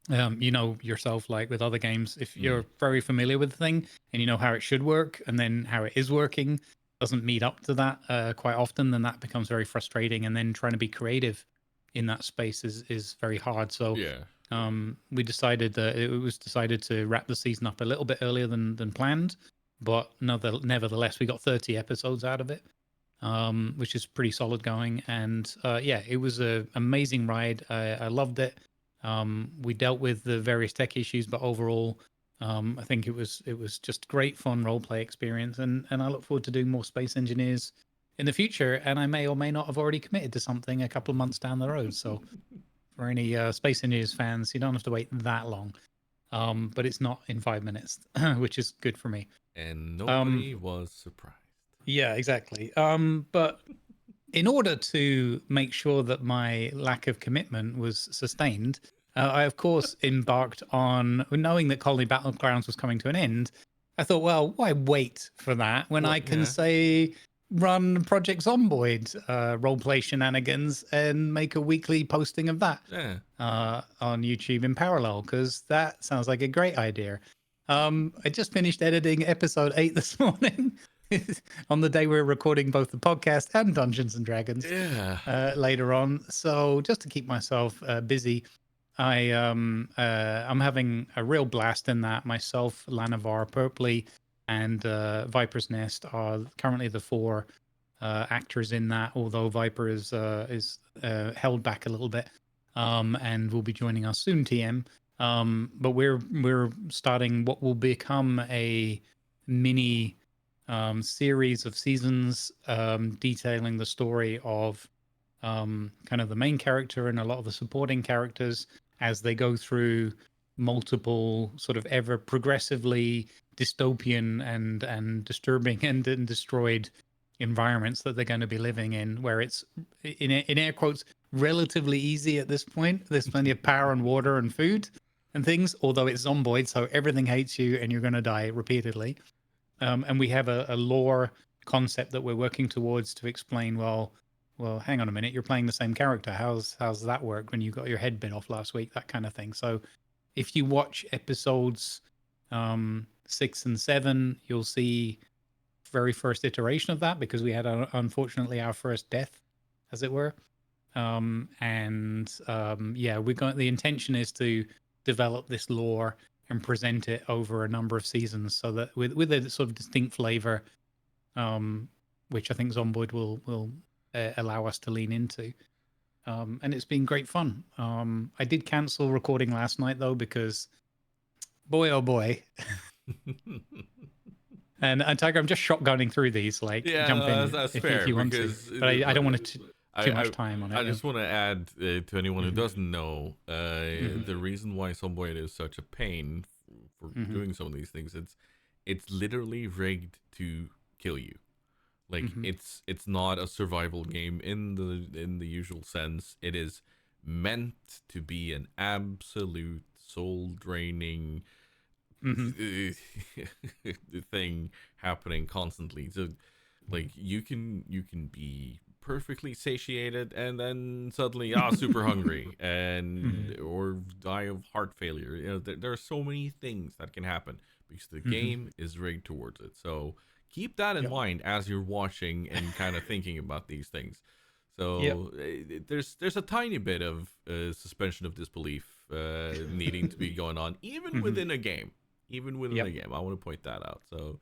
Yourself, like with other games, if you're very familiar with the thing and you know how it should work and then how it is working doesn't meet up to that quite often, then that becomes very frustrating. And then trying to be creative in that space is very hard. So we decided that it was decided to wrap the season up a little bit earlier than planned, but nevertheless, we got 30 episodes out of it. Which is pretty solid going. And it was an amazing ride. I loved it. We dealt with the various tech issues, but overall, I think it was just great fun role play experience. And I look forward to doing more Space Engineers in the future. And I may or may not have already committed to something a couple of months down the road. So for any Space Engineers fans, you don't have to wait that long. But it's not in 5 minutes, which is good for me.
And nobody was surprised.
Yeah, exactly. But in order to make sure that my lack of commitment was sustained, I, of course, embarked on, knowing that Colony Battlegrounds was coming to an end, I thought, well, why wait for that when I can, say, run Project Zomboid roleplay shenanigans and make a weekly posting of that on YouTube in parallel, because that sounds like a great idea. I just finished editing episode 8 this morning. on the day we're recording both the podcast and Dungeons and Dragons later on. So just to keep myself busy, I'm having a real blast in that. Myself, Lanavar, Purpley, and Viper's Nest are currently the four actors in that. Although Viper is held back a little bit, and will be joining us soon. TM. But we're starting what will become a mini series of seasons detailing the story of kind of the main character and a lot of the supporting characters as they go through multiple sort of ever progressively dystopian and disturbing and destroyed environments that they're going to be living in, where it's in air quotes relatively easy at this point. There's plenty of power and water and food and things, although it's Zomboid, so everything hates you and you're going to die repeatedly. And we have a lore concept that we're working towards to explain, well, hang on a minute, you're playing the same character. How's that work when you got your head bit off last week? That kind of thing. So if you watch episodes 6 and 7, you'll see very first iteration of that, because we had unfortunately our first death, as it were. Yeah, the intention is to develop this lore and present it over a number of seasons, so that with a sort of distinct flavor, which I think Zomboid will allow us to lean into. And it's been great fun. I did cancel recording last night though, because boy oh boy. And Tiger, I'm just shotgunning through these. Like, jump in
that's
if
fair,
you want to, but I don't want to too much time on it.
I just want to add to anyone who doesn't know the reason why Zomboid is such a pain for doing some of these things. It's literally rigged to kill you. Like it's not a survival game in the usual sense. It is meant to be an absolute soul draining thing happening constantly. So like you can be perfectly satiated and then suddenly super hungry and or die of heart failure. You know, there are so many things that can happen because the game is rigged towards it. So keep that in mind as you're watching and kind of thinking about these things. So there's a tiny bit of suspension of disbelief needing to be going on, even within a game. Even within a game, I want to point that out. So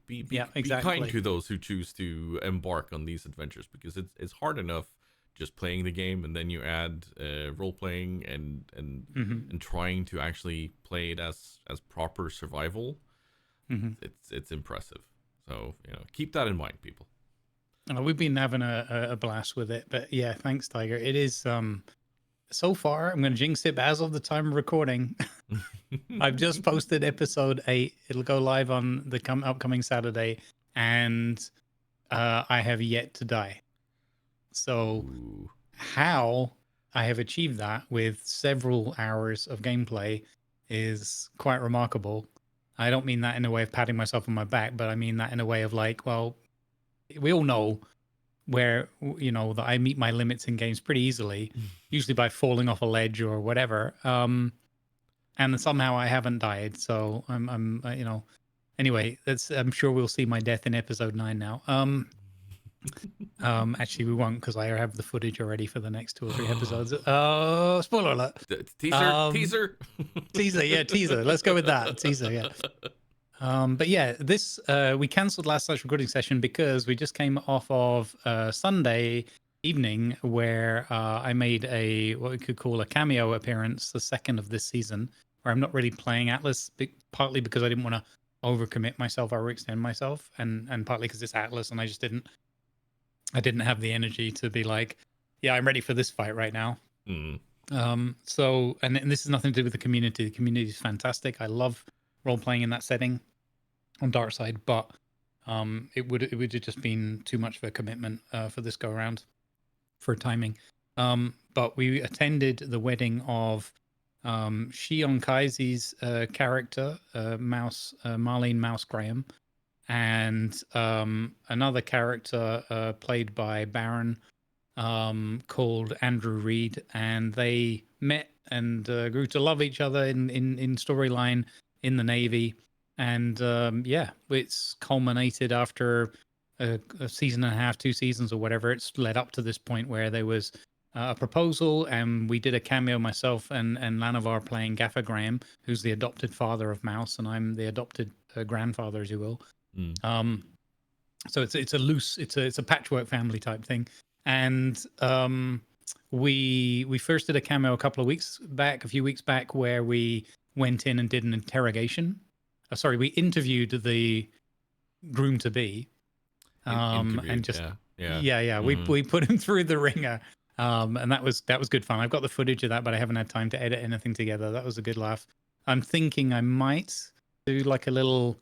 be kind to those who choose to embark on these adventures, because it's hard enough just playing the game, and then you add role playing and trying to actually play it as proper survival. It's impressive. So keep that in mind, people.
We've been having a blast with it, but yeah, thanks, Tiger. It is so far, I'm going to jinx it, but as of the time of recording, I've just posted episode 8. It'll go live on the upcoming Saturday, and I have yet to die. So how I have achieved that with several hours of gameplay is quite remarkable. I don't mean that in a way of patting myself on my back, but I mean that in a way of like, well, we all know where that I meet my limits in games pretty easily, usually by falling off a ledge or whatever. And somehow I haven't died, so I'm anyway. I'm sure we'll see my death in episode 9 now. Actually, we won't, because I have the footage already for the next 2 or 3 episodes. Spoiler alert.
Teaser.
Teaser. Let's go with that. Teaser. Yeah. But yeah, this we cancelled last night's recording session because we just came off of Sunday evening, where I made what we could call a cameo appearance, the second of this season, where I'm not really playing Atlas, partly because I didn't want to overcommit myself or overextend myself, and partly because it's Atlas and I didn't have the energy to be like, yeah, I'm ready for this fight right now. So and this has nothing to do with the community. The community is fantastic. I love role playing in that setting on Dark Side, but it would have just been too much of a commitment for this go around for timing. But we attended the wedding of Shion Kaizi's character, Marlene Mouse Graham, and another character played by Baron called Andrew Reed, and they met and grew to love each other in storyline in the Navy. And yeah, it's culminated after a season and a half, 2 seasons or whatever. It's led up to this point where there was a proposal, and we did a cameo, myself and Lanavar playing Gaffer Graham, who's the adopted father of Mouse, and I'm the adopted grandfather, as you will. So it's a loose, it's a patchwork family type thing. And we first did a cameo a few weeks back, where we went in and did an interrogation. We interviewed the groom to be, and just we put him through the ringer, and that was good fun. I've got the footage of that, but I haven't had time to edit anything together. That was a good laugh. I'm thinking I might do like a little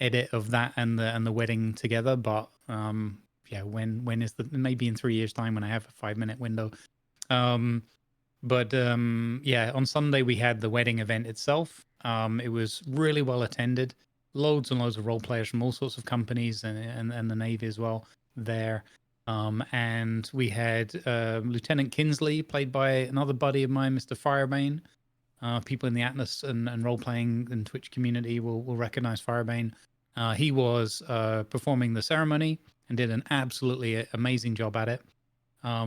edit of that and the wedding together, but yeah, when is maybe in 3 years time, when I have a 5-minute window. But yeah, on Sunday we had the wedding event itself. It was really well attended. Loads and loads of role players from all sorts of companies and the Navy as well there. And we had Lieutenant Kinsley, played by another buddy of mine, Mr. Firebane. People in the Atlas and role playing and Twitch community will recognize Firebane. He was performing the ceremony and did an absolutely amazing job at it.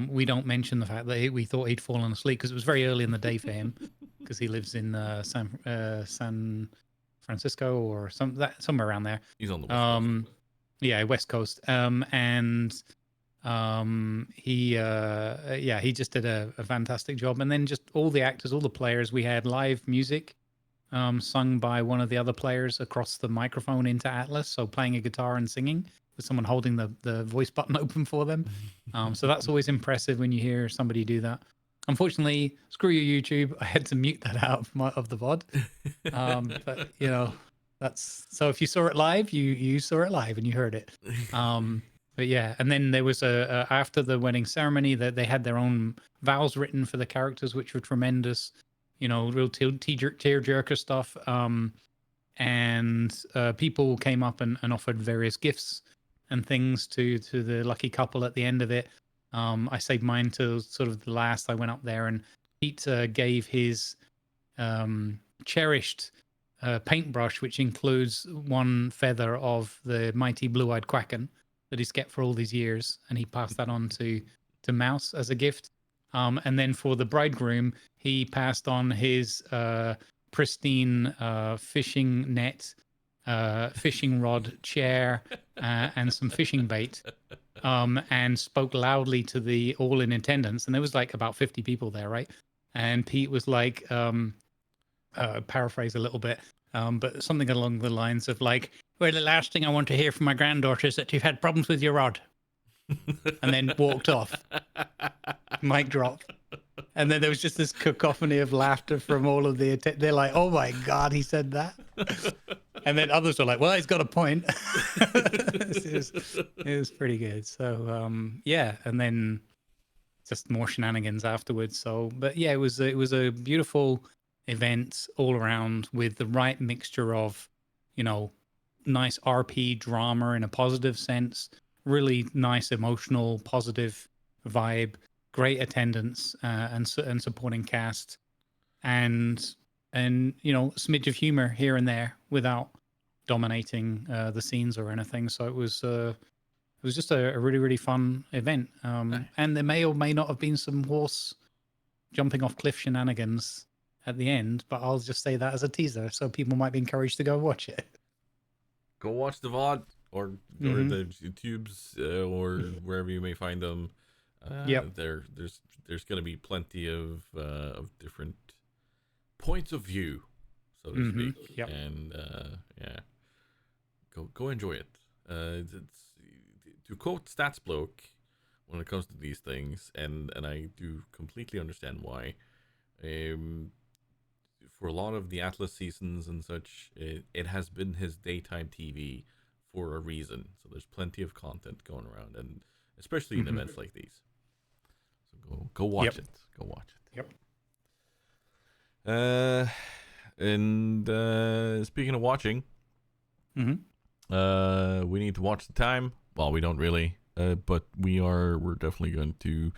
We don't mention the fact that we thought he'd fallen asleep, because it was very early in the day for him, because he lives in San Francisco or somewhere around there.
He's on the West Coast.
Yeah, West Coast. And he just did a fantastic job. And then just all the actors, all the players, we had live music sung by one of the other players across the microphone into Atlas, so playing a guitar and singing with someone holding the voice button open for them. So that's always impressive when you hear somebody do that. Unfortunately, screw you, YouTube, I had to mute that out of the VOD. But you know, so if you saw it live, you saw it live and you heard it. But yeah, and then there was after the wedding ceremony, that they had their own vows written for the characters, which were tremendous. You know, real tearjerker stuff. And people came up and offered various gifts and things to the lucky couple at the end of it. I saved mine till sort of the last. I went up there, and Pete gave his cherished paintbrush, which includes one feather of the mighty blue-eyed Quacken that he's kept for all these years, and he passed that on to Mouse as a gift. And then for the bridegroom, he passed on his pristine fishing net, fishing rod, chair, and some fishing bait, and spoke loudly to the all in attendance. And there was like about 50 people there, right? And Pete was like, paraphrase a little bit, but something along the lines of like, well, the last thing I want to hear from my granddaughter is that you've had problems with your rod. And then walked off. Mic drop. And then there was just this cacophony of laughter from all of they're like, oh my God, he said that. And then others were like, well, he's got a point. It was pretty good. So yeah, and then just more shenanigans afterwards. So, but yeah, it was a beautiful event all around, with the right mixture of, you know, nice RP drama in a positive sense, really nice emotional positive vibe, great attendance, and supporting cast, and you know, a smidge of humor here and there without dominating the scenes or anything. So it was just a really, really fun event. And there may or may not have been some horse jumping off cliff shenanigans at the end, but I'll just say that as a teaser, so people might be encouraged to go watch it.
Go watch the VOD or the YouTubes or wherever you may find them.
Yep.
There's going to be plenty of different points of view, so to speak.
Yep.
And yeah, go enjoy it. It's, to quote Stats Bloke when it comes to these things, and I do completely understand why. For a lot of the Atlas seasons and such, it has been his daytime TV for a reason. So there's plenty of content going around, and especially in events like these. So go watch it. Go watch it.
Yep.
And speaking of watching, we need to watch the time. Well, we don't really, but we're definitely going to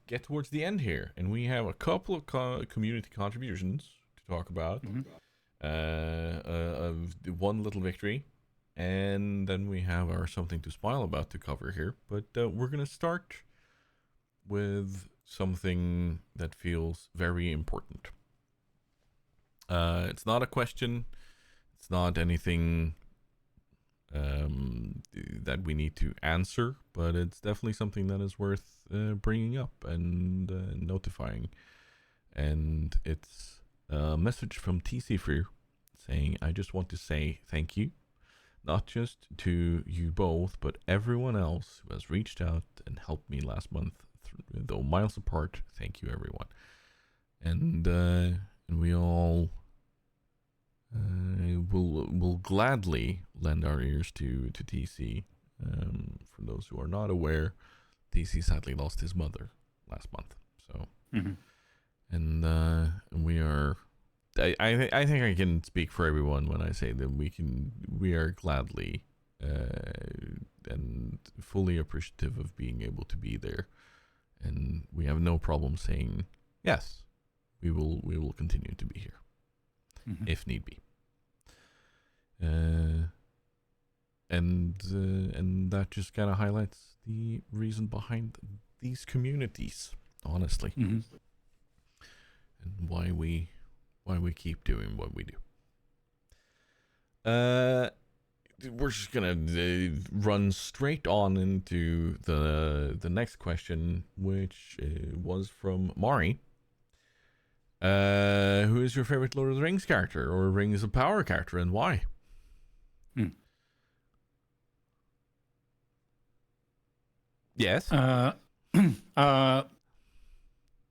get towards the end here, and we have a couple of community contributions to talk about. one little victory, and then we have our something to spoil about to cover here. But we're gonna start with something that feels very important. It's not a question. It's not anything that we need to answer, but it's definitely something that is worth bringing up and notifying. And it's a message from TC Freer saying, I just want to say thank you, not just to you both, but everyone else who has reached out and helped me last month, though miles apart. Thank you, everyone. And we all will gladly lend our ears to TC. For those who are not aware, TC sadly lost his mother last month. So, and we are. I think I can speak for everyone when I say that we are gladly and fully appreciative of being able to be there, and we have no problem saying yes. We will continue to be here if need be. And that just kind of highlights the reason behind these communities, honestly, and why we keep doing what we do. We're just gonna run straight on into the next question, which was from Mari. Who is your favorite Lord of the Rings character or Rings of Power character, and why? Yes.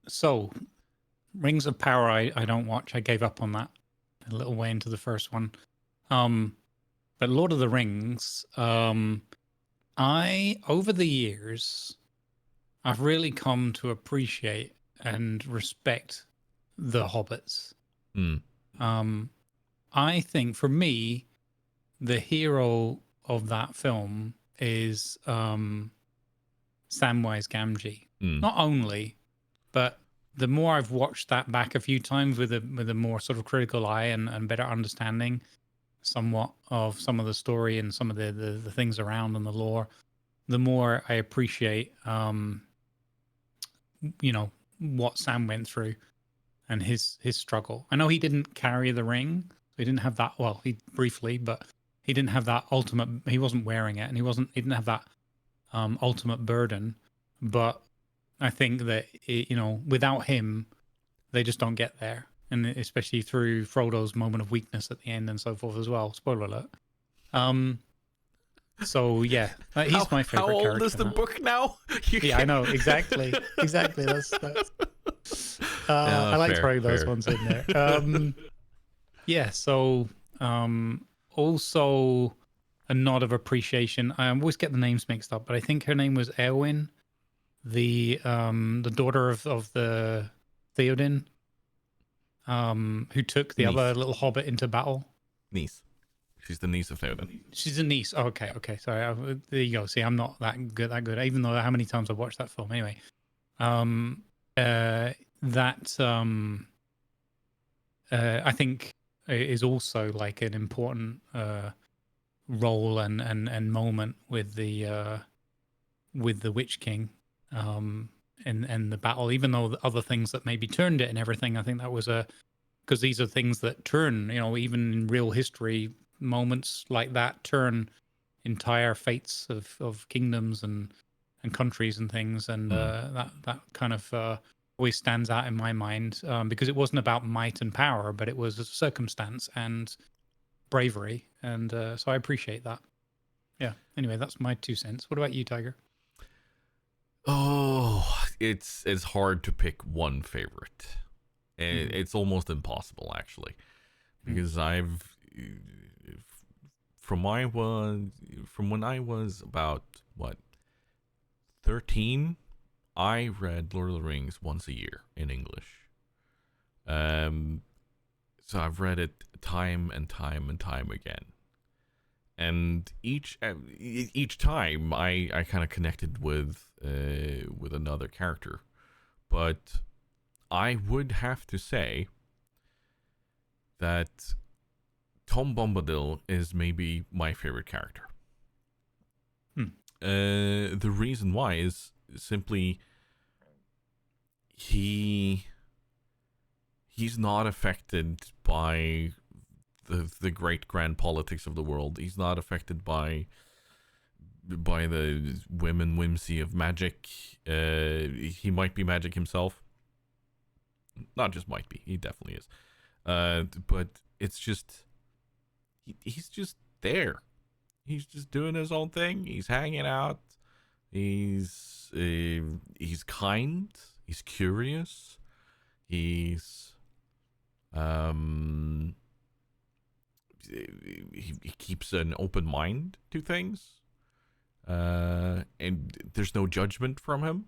So, Rings of Power, I don't watch. I gave up on that a little way into the first one. But Lord of the Rings, over the years, I've really come to appreciate and respect the hobbits. I think for me, the hero of that film is Samwise Gamgee. Not only, but the more I've watched that back a few times with a more sort of critical eye and better understanding somewhat of some of the story and some of the things around and the lore, the more I appreciate what Sam went through and his struggle. I know he didn't carry the ring. He didn't have that. Well, he briefly, but he didn't have that ultimate. He wasn't wearing it, and he didn't have that ultimate burden. But I think that without him, they just don't get there, and especially through Frodo's moment of weakness at the end and so forth as well. Spoiler alert. So yeah, he's my favorite character.
How old is the book now?
Yeah, I know exactly. That's. I like throwing those ones in there. Yeah. So also a nod of appreciation. I always get the names mixed up, but I think her name was Eowyn, the daughter of the Theoden, who took the other little hobbit into battle.
Niece. She's the niece of Theoden.
She's a niece. Oh, okay. Sorry. There you go. See, I'm not that good. Even though how many times I've watched that film. Anyway, I think is also like an important role and moment with the Witch King and the battle. Even though the other things that maybe turned it and everything, I think that was because these are things that turn. Even in real history, moments like that turn entire fates of kingdoms and countries and things, and that kind of always stands out in my mind because it wasn't about might and power, but it was circumstance and bravery, and so I appreciate that. Yeah. Anyway, that's my 2 cents. What about you, Tiger?
Oh, it's hard to pick one favorite. And it's almost impossible, actually, because from when I was about 13, I read Lord of the Rings once a year in English. So I've read it time and time and time again, and each time I kind of connected with another character, but I would have to say that Tom Bombadil is maybe my favorite character. The reason why is simply he's not affected by the great grand politics of the world. He's not affected by the whimsy of magic. He might be magic himself. Not just might be, he definitely is. But it's just he's just there. He's just doing his own thing. He's hanging out. He's kind. He's curious. He's he keeps an open mind to things. And there's no judgment from him.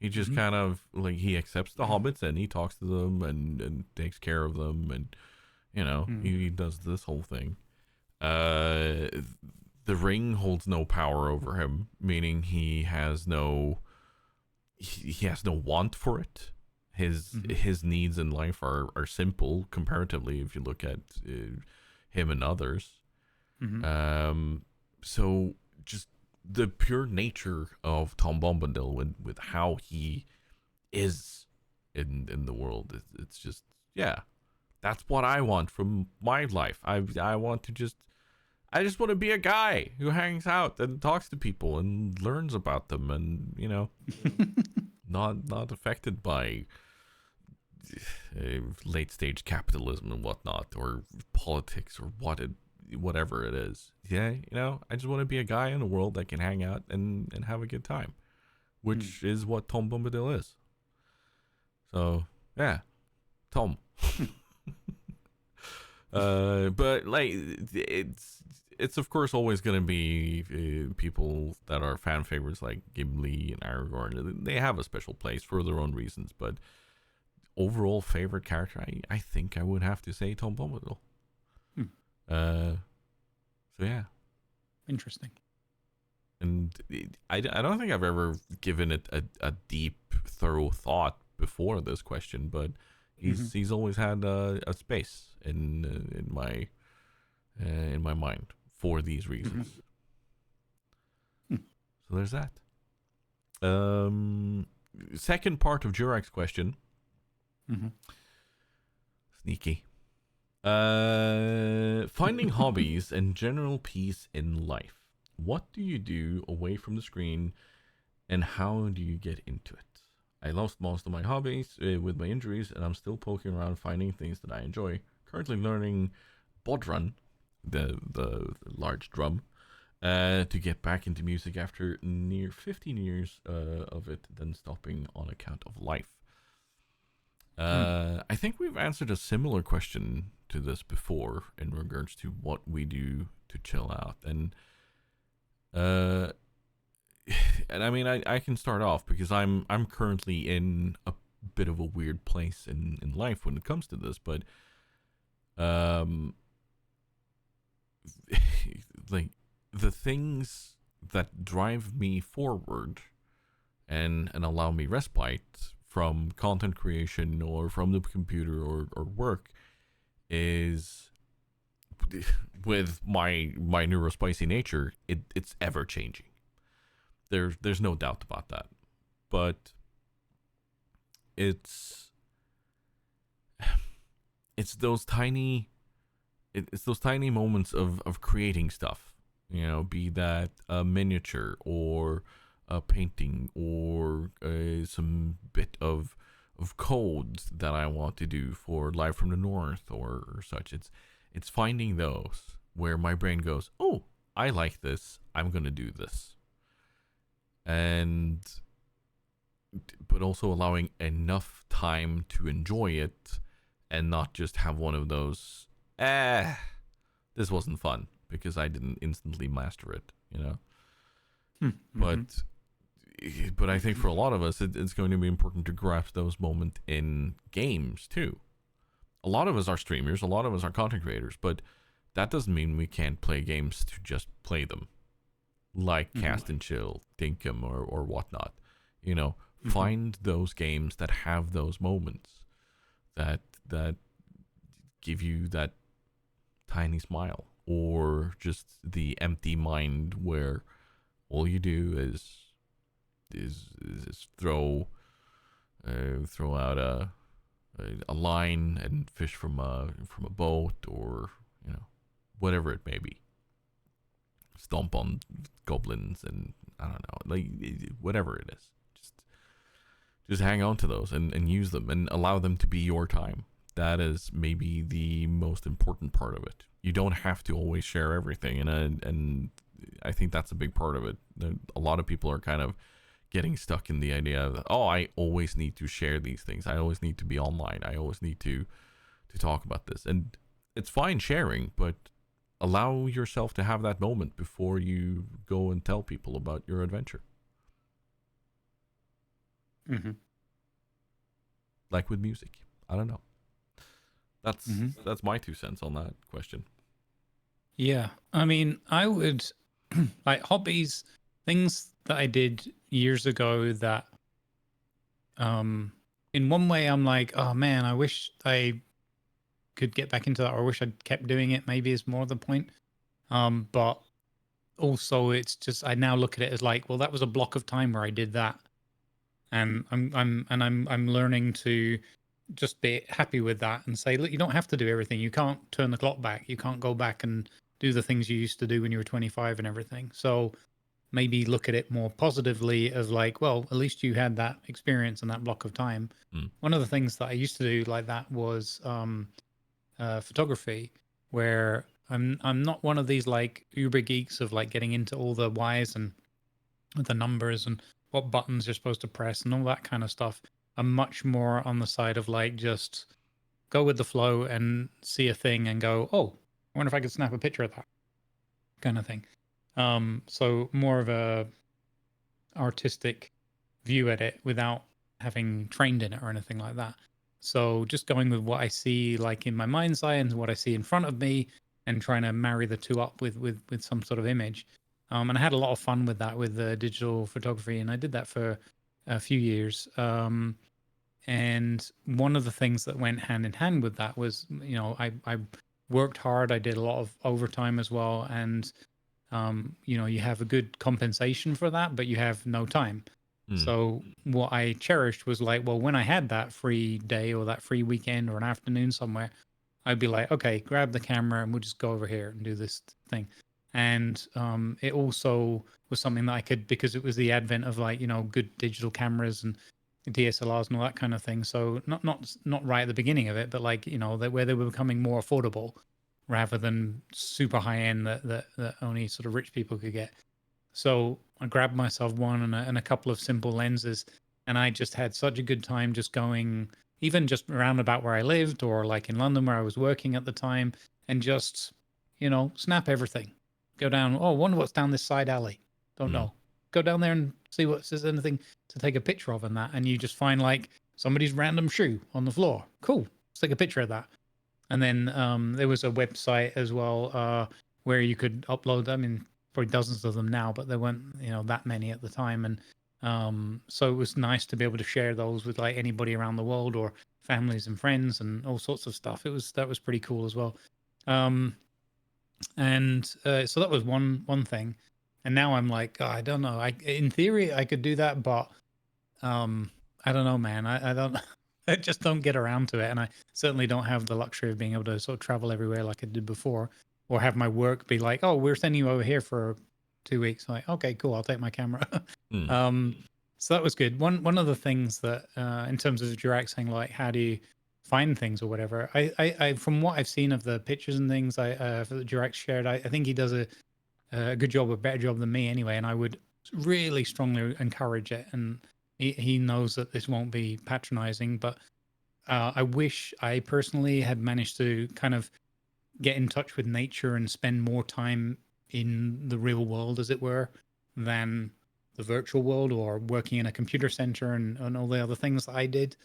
He just kind of like he accepts the hobbits and he talks to them and takes care of them, and he does this whole thing. The ring holds no power over him, meaning he has no want for it. His needs in life are simple comparatively if you look at him and others. So just the pure nature of Tom Bombadil with how he is in the world, it's just, yeah, that's what I want from my life. I just want to be a guy who hangs out and talks to people and learns about them, and not affected by late stage capitalism and whatnot, or politics, or whatever it is. Yeah, I just want to be a guy in the world that can hang out and have a good time, which is what Tom Bombadil is. So yeah, Tom. But like it's of course always going to be people that are fan favorites like Gimli and Aragorn. They have a special place for their own reasons, but overall favorite character, I think I would have to say Tom Bombadil. So yeah,
interesting.
And I don't think I've ever given it a deep, thorough thought before this question, but he's always had a space in my mind for these reasons. So there's that. Second part of Diurach's question. Sneaky. Finding hobbies and general peace in life. What do you do away from the screen, and how do you get into it? I lost most of my hobbies with my injuries, and I'm still poking around finding things that I enjoy. Currently learning bodhrán, the large drum, to get back into music after near 15 years of it, then stopping on account of life. I think we've answered a similar question to this before in regards to what we do to chill out, and I mean I can start off because I'm currently in a bit of a weird place in life when it comes to this, but like the things that drive me forward and allow me respite from content creation or from the computer or work is, with my neurospicy nature, it's ever changing. There's no doubt about that, but it's those tiny moments of creating stuff, be that a miniature or a painting or some bit of code that I want to do for Live from the North or such. It's finding those where my brain goes, oh, I like this, I'm gonna do this, but also allowing enough time to enjoy it and not just have one of those this wasn't fun because I didn't instantly master it, But I think for a lot of us, it's going to be important to grasp those moments in games too. A lot of us are streamers, a lot of us are content creators, but that doesn't mean we can't play games to just play them, like Cast and Chill, Dinkum, or whatnot. Find those games that have those moments that give you that tiny smile, or just the empty mind where all you do is throw out a line and fish from a boat, or whatever it may be. Stomp on goblins, and I don't know, like whatever it is. Just hang on to those and use them and allow them to be your time. That is maybe the most important part of it. You don't have to always share everything, and I think that's a big part of it. A lot of people are kind of getting stuck in the idea that, oh, I always need to share these things. I always need to be online. I always need to talk about this. And it's fine sharing, but allow yourself to have that moment before you go and tell people about your adventure.
Mm-hmm.
Like with music. I don't know. That's my 2 cents on that question.
Yeah. I mean, I would like hobbies, things that I did years ago that in one way I'm like, oh man, I wish I could get back into that, or I wish I'd kept doing it, maybe is more the point. But also it's just, I now look at it as like, well, that was a block of time where I did that. And I'm learning to just be happy with that and say, look, you don't have to do everything. You can't turn the clock back. You can't go back and do the things you used to do when you were 25 and everything. So maybe look at it more positively as like, well, at least you had that experience and that block of time. One of the things that I used to do like that was photography, where I'm not one of these like uber geeks of like getting into all the whys and the numbers and what buttons you're supposed to press and all that kind of stuff. I'm much more on the side of like just go with the flow and see a thing and go, oh, I wonder if I could snap a picture of that kind of thing. So more of a artistic view at it without having trained in it or anything like that. So just going with what I see like in my mind's eye and what I see in front of me, and trying to marry the two up with some sort of image. And I had a lot of fun with that, with digital photography, and I did that for a few years. And one of the things that went hand in hand with that was, I worked hard. I did a lot of overtime as well. And, you have a good compensation for that, but you have no time. So what I cherished was like, well, when I had that free day or that free weekend or an afternoon somewhere, I'd be like, okay, grab the camera and we'll just go over here and do this thing. And it also was something that I could, because it was the advent of like, good digital cameras and DSLRs and all that kind of thing. So not right at the beginning of it, but like, where they were becoming more affordable rather than super high end that only sort of rich people could get. So I grabbed myself one and a couple of simple lenses, and I just had such a good time just going, even just around about where I lived, or like in London where I was working at the time, and just, snap everything. Go down, oh, wonder what's down this side alley. Don't know. Go down there and see if there's anything to take a picture of in that. And you just find like somebody's random shoe on the floor. Cool. Let's take a picture of that. And then there was a website as well where you could upload, I mean, probably dozens of them now, but there weren't, that many at the time. And so it was nice to be able to share those with like anybody around the world, or families and friends and all sorts of stuff. That was pretty cool as well. And so that was one thing. And now I'm like, oh, I don't know. In theory, I could do that, but I don't know, man. I don't. I just don't get around to it, and I certainly don't have the luxury of being able to sort of travel everywhere like I did before, or have my work be like, oh, we're sending you over here for 2 weeks. I'm like, okay, cool. I'll take my camera. So that was good. One of the things that, in terms of Diurach saying like, how do you find things or whatever, I from what I've seen of the pictures and things that Diurach shared, I think he does a good job, a better job than me anyway. And I would really strongly encourage it. And he knows that this won't be patronizing, but I wish I personally had managed to kind of get in touch with nature and spend more time in the real world, as it were, than the virtual world, or working in a computer center and all the other things that I did.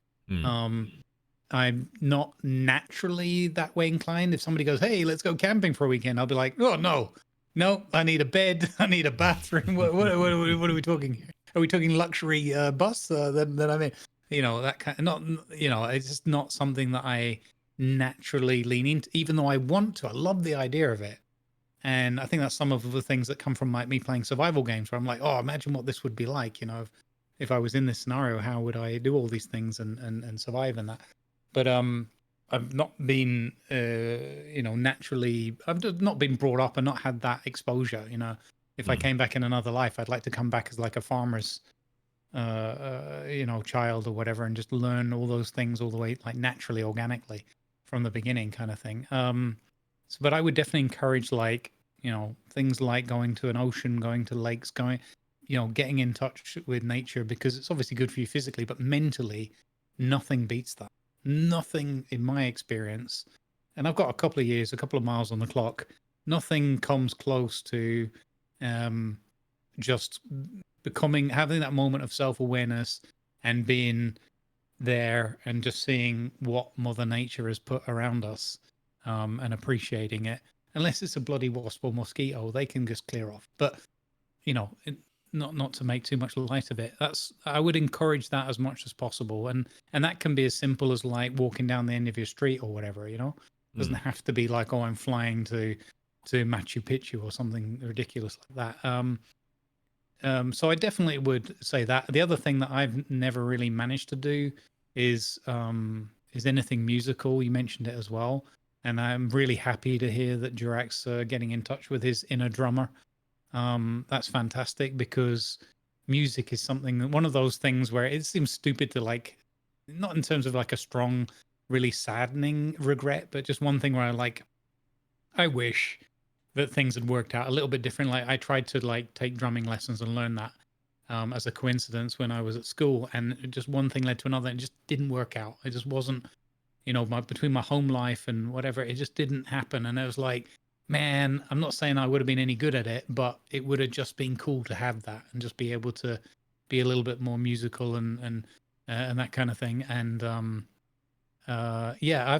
I'm not naturally that way inclined. If somebody goes, hey, let's go camping for a weekend, I'll be like, oh, no, I need a bed. I need a bathroom. What are we talking here? Are we talking luxury bus? Then I mean, that kind of, not, it's just not something that I naturally lean into, even though I want to. I love the idea of it. And I think that's some of the things that come from me playing survival games, where I'm like, oh, imagine what this would be like, you know, if I was in this scenario, how would I do all these things and survive in that? But I've not been, you know, naturally, I've just not been brought up and not had that exposure. You know, if I came back in another life, I'd like to come back as like a farmer's, you know, child or whatever, and just learn all those things all the way, like naturally, organically from the beginning, kind of thing. So, but I would definitely encourage, like, you know, things like going to an ocean, going to lakes, going, you know, getting in touch with nature, because it's obviously good for you physically, but mentally, nothing beats that. Nothing, in my experience, and I've got a couple of years, a couple of miles on the clock. Nothing comes close to just having that moment of self-awareness and being there and just seeing what Mother Nature has put around us, and appreciating it. Unless it's a bloody wasp or mosquito, they can just clear off. But you know, not to make too much light of it. I would encourage that as much as possible, and that can be as simple as like walking down the end of your street or whatever. You know, it doesn't have to be like, oh, I'm flying to Machu Picchu or something ridiculous like that. So I definitely would say that. The other thing that I've never really managed to do is anything musical. You mentioned it as well, and I'm really happy to hear that Diurach's getting in touch with his inner drummer. That's fantastic, because music is something, one of those things where it seems stupid to, like, not in terms of like a strong, really saddening regret, but just one thing where I wish that things had worked out a little bit different. Like, I tried to like take drumming lessons and learn that as a coincidence when I was at school, and just one thing led to another, and it just didn't work out. It just wasn't, you know, between my home life and whatever, it just didn't happen. And it was like, man, I'm not saying I would have been any good at it, but it would have just been cool to have that and just be able to be a little bit more musical and that kind of thing. And yeah,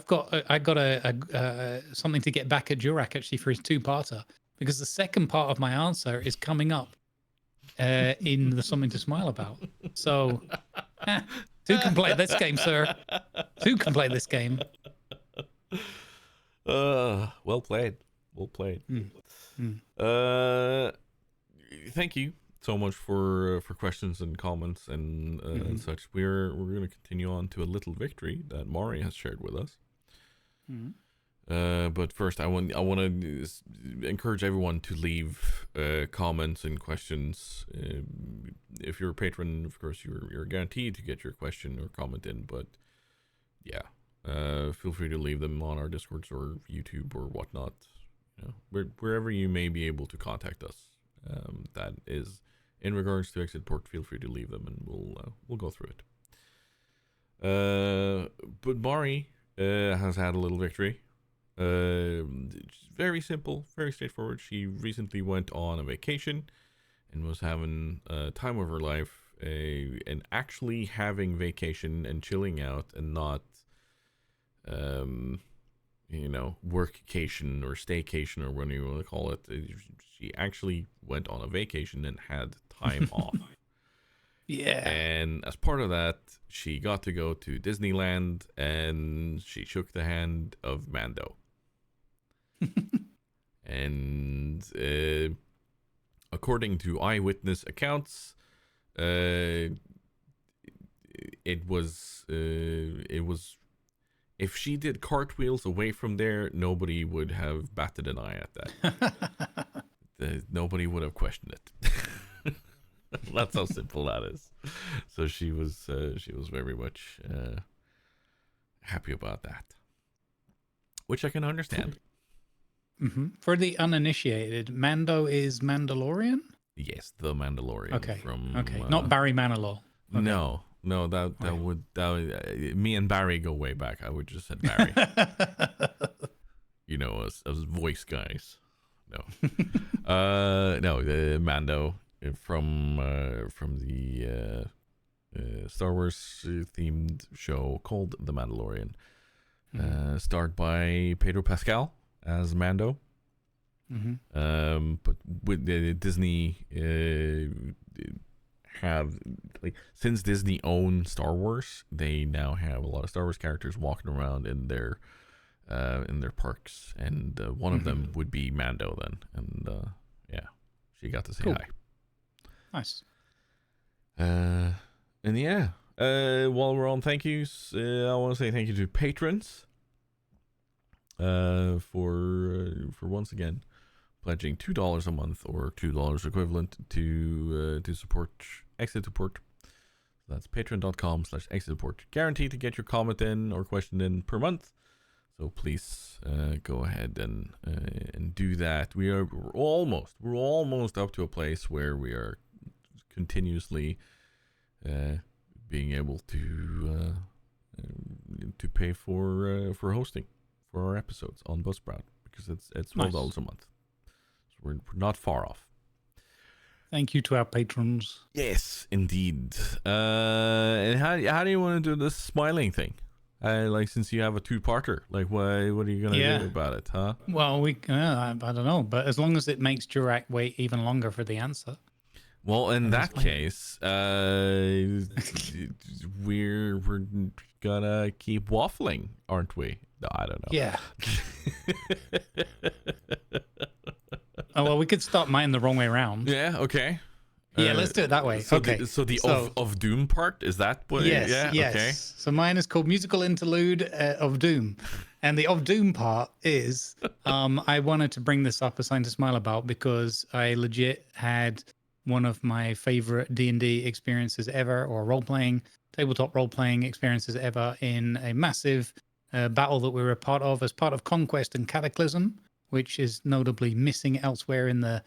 I got a something to get back at Diurach actually for his two-parter, because the second part of my answer is coming up in the Something to Smile About. So, two can play this game, sir. Two can play this game.
Well played. Well played. Thank you so much for questions and comments and such. We're going to continue on to a little victory that Mari has shared with us. But first, I want to encourage everyone to leave comments and questions. If you're a patron, of course, you're guaranteed to get your question or comment in. But yeah, feel free to leave them on our Discords or YouTube or whatnot. You know, wherever you may be able to contact us. That is in regards to Exit Port. Feel free to leave them, and we'll go through it. But Mari has had a little victory. Very simple, very straightforward. She recently went on a vacation and was having time of her life, and actually having vacation and chilling out, and not you know, workcation or staycation or whatever you want to call it. She actually went on a vacation and had time off.
Yeah.
And as part of that, she got to go to Disneyland, and she shook the hand of Mando. And according to eyewitness accounts, it was if she did cartwheels away from there, nobody would have batted an eye at that. Nobody would have questioned it. That's how simple that is. So she was very much happy about that, which I can understand.
For the uninitiated, Mando is Mandalorian?
Yes, the Mandalorian.
Okay.
From
Not Barry Manilow. Okay.
No, that would me and Barry go way back. I would just said Barry. You know, as voice guys. No, no, Mando from the Star Wars themed show called The Mandalorian, starred by Pedro Pascal as Mando. But with Disney have, like, since Disney owns Star Wars, they now have a lot of Star Wars characters walking around in their in their parks, and one of them would be Mando then, and yeah, she got to say hi.
Nice.
And yeah, while we're on thank yous, I want to say thank you to patrons for once again pledging $2 a month or $2 equivalent to support Exit Support. That's patreon.com/Exit Support. Guaranteed to get your comment in or question in per month. So please go ahead and do that. We're almost up to a place where we are continuously being able to pay for hosting for our episodes on Buzzsprout, because it's $12 a month. So we're not far off.
Thank you to our patrons.
Yes, indeed. And how do you want to do this smiling thing? Like, since you have a two-parter, like, what are you gonna do about it, huh?
Well, I don't know, but as long as it makes Diurach wait even longer for the answer.
Well, in that case, we're gonna keep waffling, aren't we? No, I don't know.
Yeah. Oh, well, we could start mine the wrong way around.
Yeah. Okay.
Yeah, let's do it that way.
So
okay.
The of Doom part, is that what?
Yes.
Yeah.
Yes.
Okay.
So mine is called Musical Interlude of Doom, and the of Doom part is I wanted to bring this up as something to smile about, because I legit had one of my favorite D&D experiences ever, or tabletop role-playing experiences ever, in a massive battle that we were a part of as part of Conquest and Cataclysm, which is notably missing elsewhere in the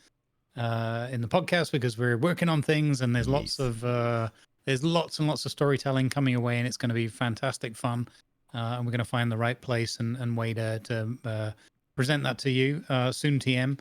podcast, because we're working on things, and there's lots and lots of storytelling coming away, and it's going to be fantastic fun. And we're going to find the right place and way to present that to you soon, TM.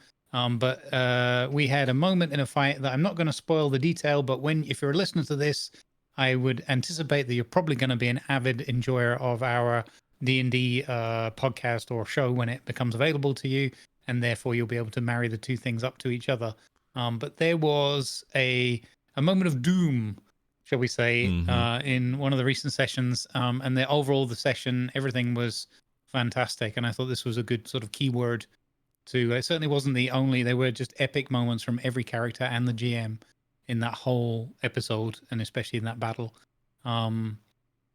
But we had a moment in a fight that I'm not going to spoil the detail, but if you're a listener to this, I would anticipate that you're probably going to be an avid enjoyer of our D&D podcast or show when it becomes available to you, and therefore you'll be able to marry the two things up to each other. But there was a moment of doom, shall we say, in one of the recent sessions, and the session, everything was fantastic, and I thought this was a good sort of keyword to. It certainly wasn't the only. There were just epic moments from every character and the GM in that whole episode, and especially in that battle.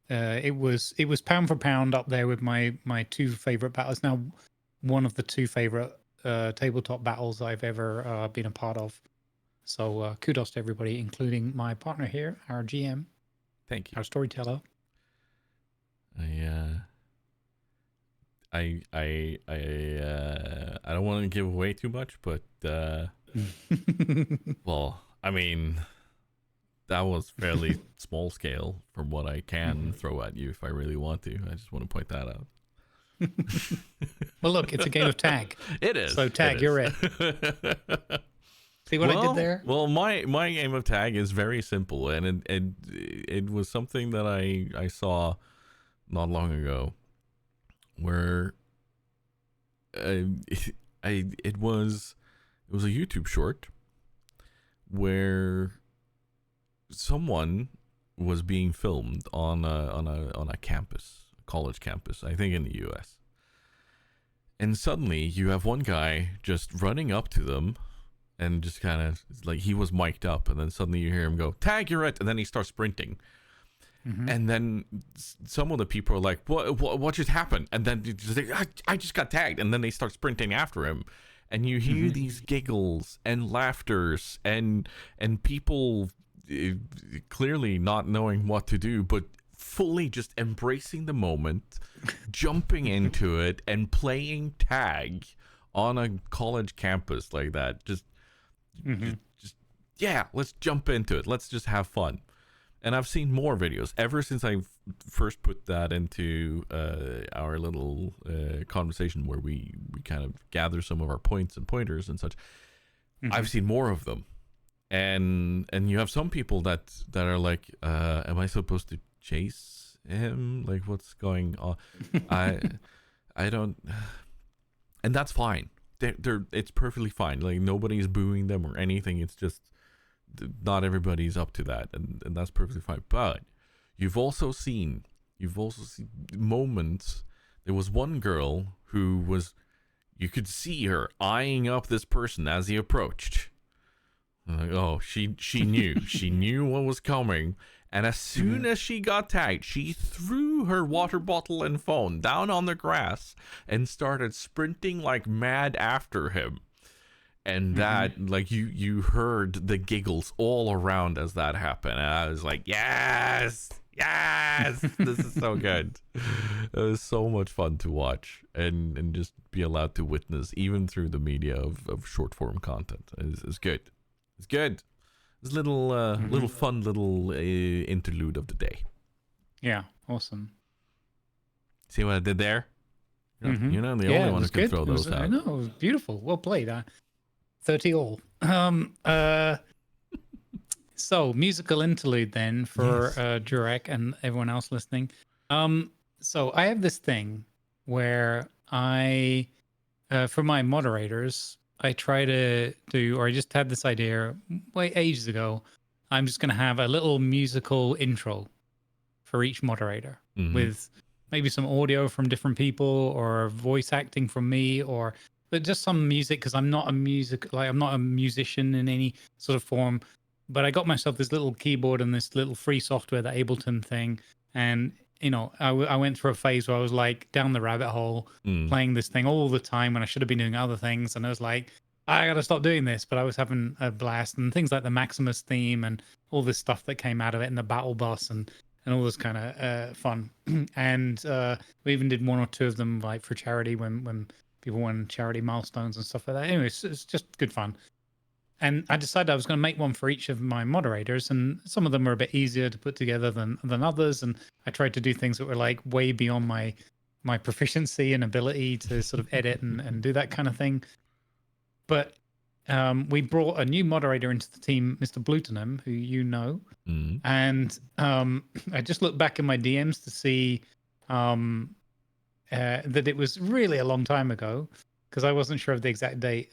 It was pound for pound up there with my two favorite battles. Now, one of the two favorite tabletop battles I've ever been a part of. So kudos to everybody, including my partner here, our GM.
Thank you.
Our storyteller.
I don't want to give away too much, but well, I mean, that was fairly small scale from what I can throw at you if I really want to. I just want to point that out.
Well, look, it's a game of tag.
It is.
So tag, you're it. See what I did there?
Well, my game of tag is very simple, and it was something that I saw not long ago, where it was a YouTube short where someone was being filmed on a campus, a college campus, I think in the US. And suddenly you have one guy just running up to them and just kind of like, he was mic'd up, and then suddenly you hear him go, "Tag, you're it," and then he starts sprinting. And then some of the people are like, what just happened? And then you just like, I just got tagged. And then they start sprinting after him. And you hear these giggles and laughters and people clearly not knowing what to do, but fully just embracing the moment, jumping into it, and playing tag on a college campus like that. Just yeah, let's jump into it. Let's just have fun. And I've seen more videos ever since I first put that into our little conversation where we kind of gather some of our points and pointers and such. I've seen more of them, and you have some people that are like, "Am I supposed to chase him? Like, what's going on?" I don't, and that's fine. It's perfectly fine. Like, nobody's booing them or anything. It's just, not everybody's up to that, and that's perfectly fine. But you've also seen moments. there was one girl who was, you could see her eyeing up this person as he approached. Like, oh, she knew. She knew what was coming. And as soon as she got tagged, she threw her water bottle and phone down on the grass and started sprinting like mad after him. And that, like, you heard the giggles all around as that happened. And I was like, yes, this is so good. It was so much fun to watch and just be allowed to witness, even through the media of short form content. It's good. It's good. It's little fun interlude of the day.
Yeah, awesome.
See what I did there? You're not the only one who can throw those out.
I know, it was beautiful. Well played. 30 all. So, musical interlude then for Diurach and everyone else listening. So I have this thing where I, for my moderators, I try to do, or I just had this idea way ages ago. I'm just going to have a little musical intro for each moderator with maybe some audio from different people or voice acting from me, but just some music, because I'm not a musician in any sort of form. But I got myself this little keyboard and this little free software, the Ableton thing, and I went through a phase where I was like down the rabbit hole playing this thing all the time when I should have been doing other things. And I was like, I got to stop doing this. But I was having a blast, and things like the Maximus theme and all this stuff that came out of it, and the battle bus and all this kind of fun. And we even did one or two of them like for charity when people won charity milestones and stuff like that. Anyway, it's just good fun. And I decided I was going to make one for each of my moderators, and some of them were a bit easier to put together than others. And I tried to do things that were like way beyond my proficiency and ability to sort of edit and do that kind of thing. But we brought a new moderator into the team, Mr. Blutenham, who you know. And I just looked back in my DMs to see that it was really a long time ago, because I wasn't sure of the exact date.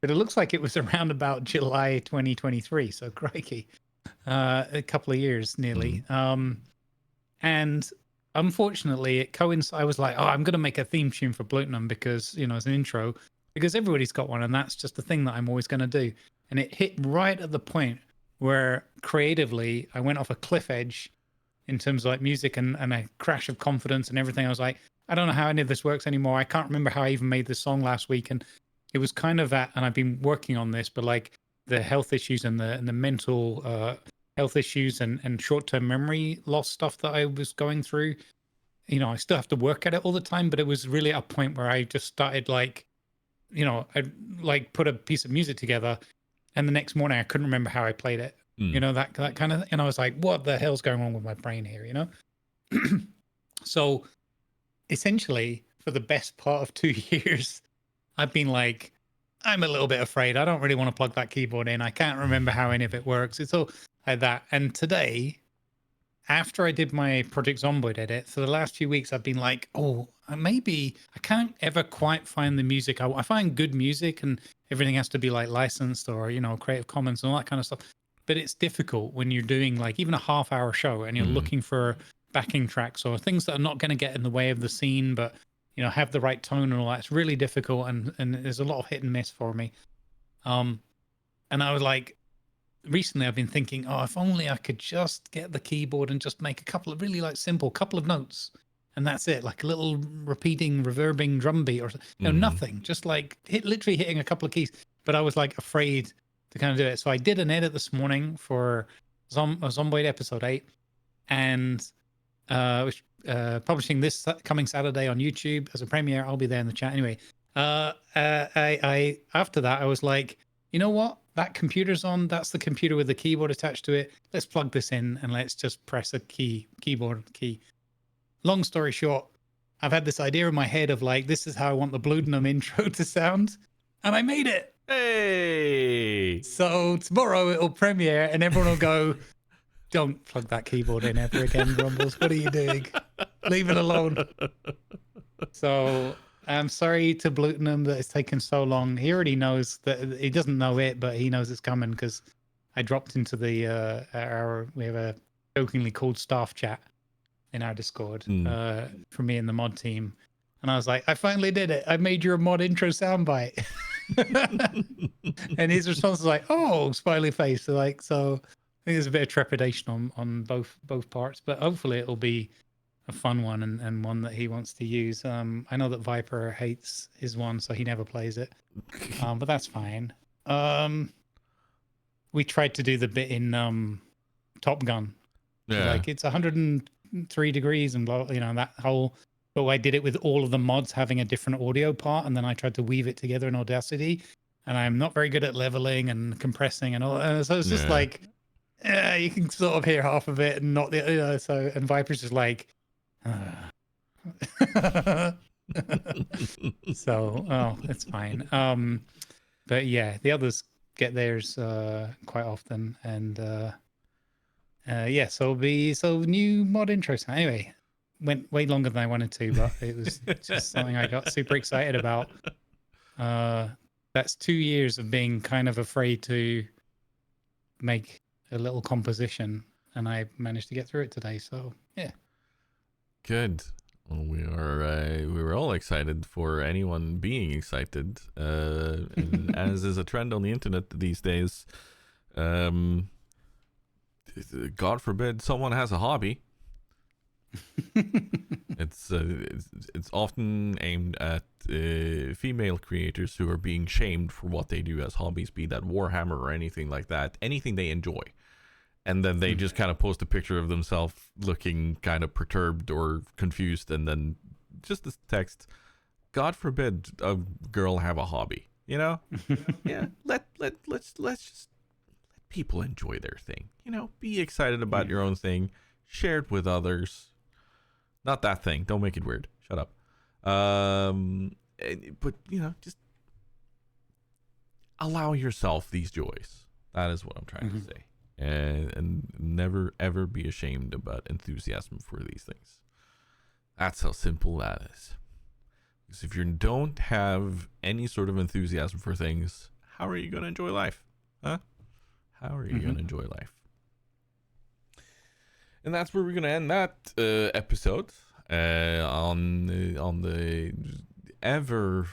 But it looks like it was around about July 2023. So crikey, a couple of years nearly. And unfortunately, it coincided. I was like, oh, I'm going to make a theme tune for Blutenham because, as an intro, because everybody's got one. And that's just the thing that I'm always going to do. And it hit right at the point where creatively I went off a cliff edge in terms of like music and a crash of confidence and everything. I was like, I don't know how any of this works anymore. I can't remember how I even made this song last week. And it was kind of that, and I've been working on this, but like the health issues and the mental health issues and short-term memory loss stuff that I was going through, I still have to work at it all the time, but it was really a point where I just started like, I'd like put a piece of music together, and the next morning I couldn't remember how I played it, that kind of, and I was like, what the hell's going on with my brain here, So essentially for the best part of 2 years, I've been like, I'm a little bit afraid. I don't really want to plug that keyboard in. I can't remember how any of it works. It's all like that. And today, after I did my Project Zomboid edit, for the last few weeks, I've been like, oh, maybe I can't ever quite find the music. I find good music and everything has to be like licensed or, Creative Commons and all that kind of stuff. But it's difficult when you're doing like even a half-hour show and you're looking for backing tracks or things that are not going to get in the way of the scene, but have the right tone and all that. It's really difficult, and there's a lot of hit and miss for me. And I was like, recently I've been thinking, oh, if only I could just get the keyboard and just make a couple of really like simple couple of notes, and that's it, like a little repeating, reverbing drum beat or nothing, just like literally hitting a couple of keys. But I was like afraid to kind of do it. So I did an edit this morning for Zomboid episode 8, and publishing this coming Saturday on YouTube as a premiere. I'll be there in the chat anyway. I after that I was like, you know what? That computer's on. That's the computer with the keyboard attached to it. Let's plug this in and let's just press a keyboard key. Long story short, I've had this idea in my head of like, this is how I want the Blutenham intro to sound, and I made it.
Hey!
So tomorrow it'll premiere, and everyone will go, don't plug that keyboard in ever again, Grumbles. What are you doing? Leave it alone. So I'm sorry to Blutenham that it's taken so long. He already knows that he doesn't know it, but he knows it's coming because I dropped into we have a jokingly called staff chat. in our Discord
Mm.
for me and the mod team. And I was like, I finally did it. I made you a mod intro soundbite. And his response was like, oh, smiley face. So I think there's a bit of trepidation on both parts, but hopefully it'll be a fun one and one that he wants to use. I know that Viper hates his one, so he never plays it. But that's fine. We tried to do the bit in Top Gun.
Yeah.
Like it's 103 degrees and blah, that whole. But I did it with all of the mods having a different audio part, and then I tried to weave it together in Audacity. And I'm not very good at leveling and compressing and all. So it's just like, you can sort of hear half of it and not the. So and Viper's just like. So it's fine. But yeah, the others get theirs quite often, and yeah, so new mod intro sound. Anyway, went way longer than I wanted to, but it was just something I got super excited about. That's 2 years of being kind of afraid to make a little composition, and I managed to get through it today. So yeah,
good. Well, we were all excited for anyone being excited, and as is a trend on the internet these days. God forbid someone has a hobby. It's often aimed at female creators who are being shamed for what they do as hobbies, be that Warhammer or anything like that, anything they enjoy. And then they just kind of post a picture of themselves looking kind of perturbed or confused, and then just this text, God forbid a girl have a hobby, Yeah. Let's just let people enjoy their thing. Be excited about your own thing, share it with others. Not that thing. Don't make it weird. Shut up. But just allow yourself these joys. That is what I'm trying to say. And never ever be ashamed about enthusiasm for these things. That's how simple that is. Because if you don't have any sort of enthusiasm for things, how are you going to enjoy life? Huh? How are you going to enjoy life? And that's where we're going to end that episode on the ever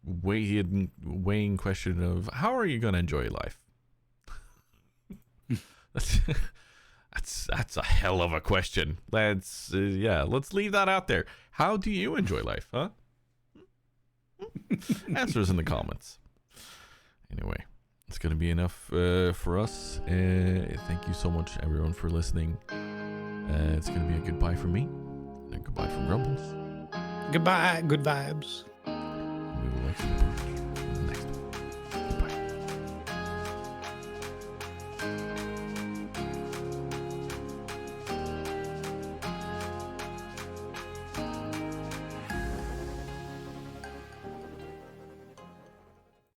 weighing question of how are you going to enjoy life? That's a hell of a question. Let's leave that out there. How do you enjoy life, huh? Answers in the comments. Anyway, it's gonna be enough for us. Thank you so much, everyone, for listening. It's gonna be a goodbye from me and a goodbye from Grumbles.
Goodbye, good vibes.
We will actually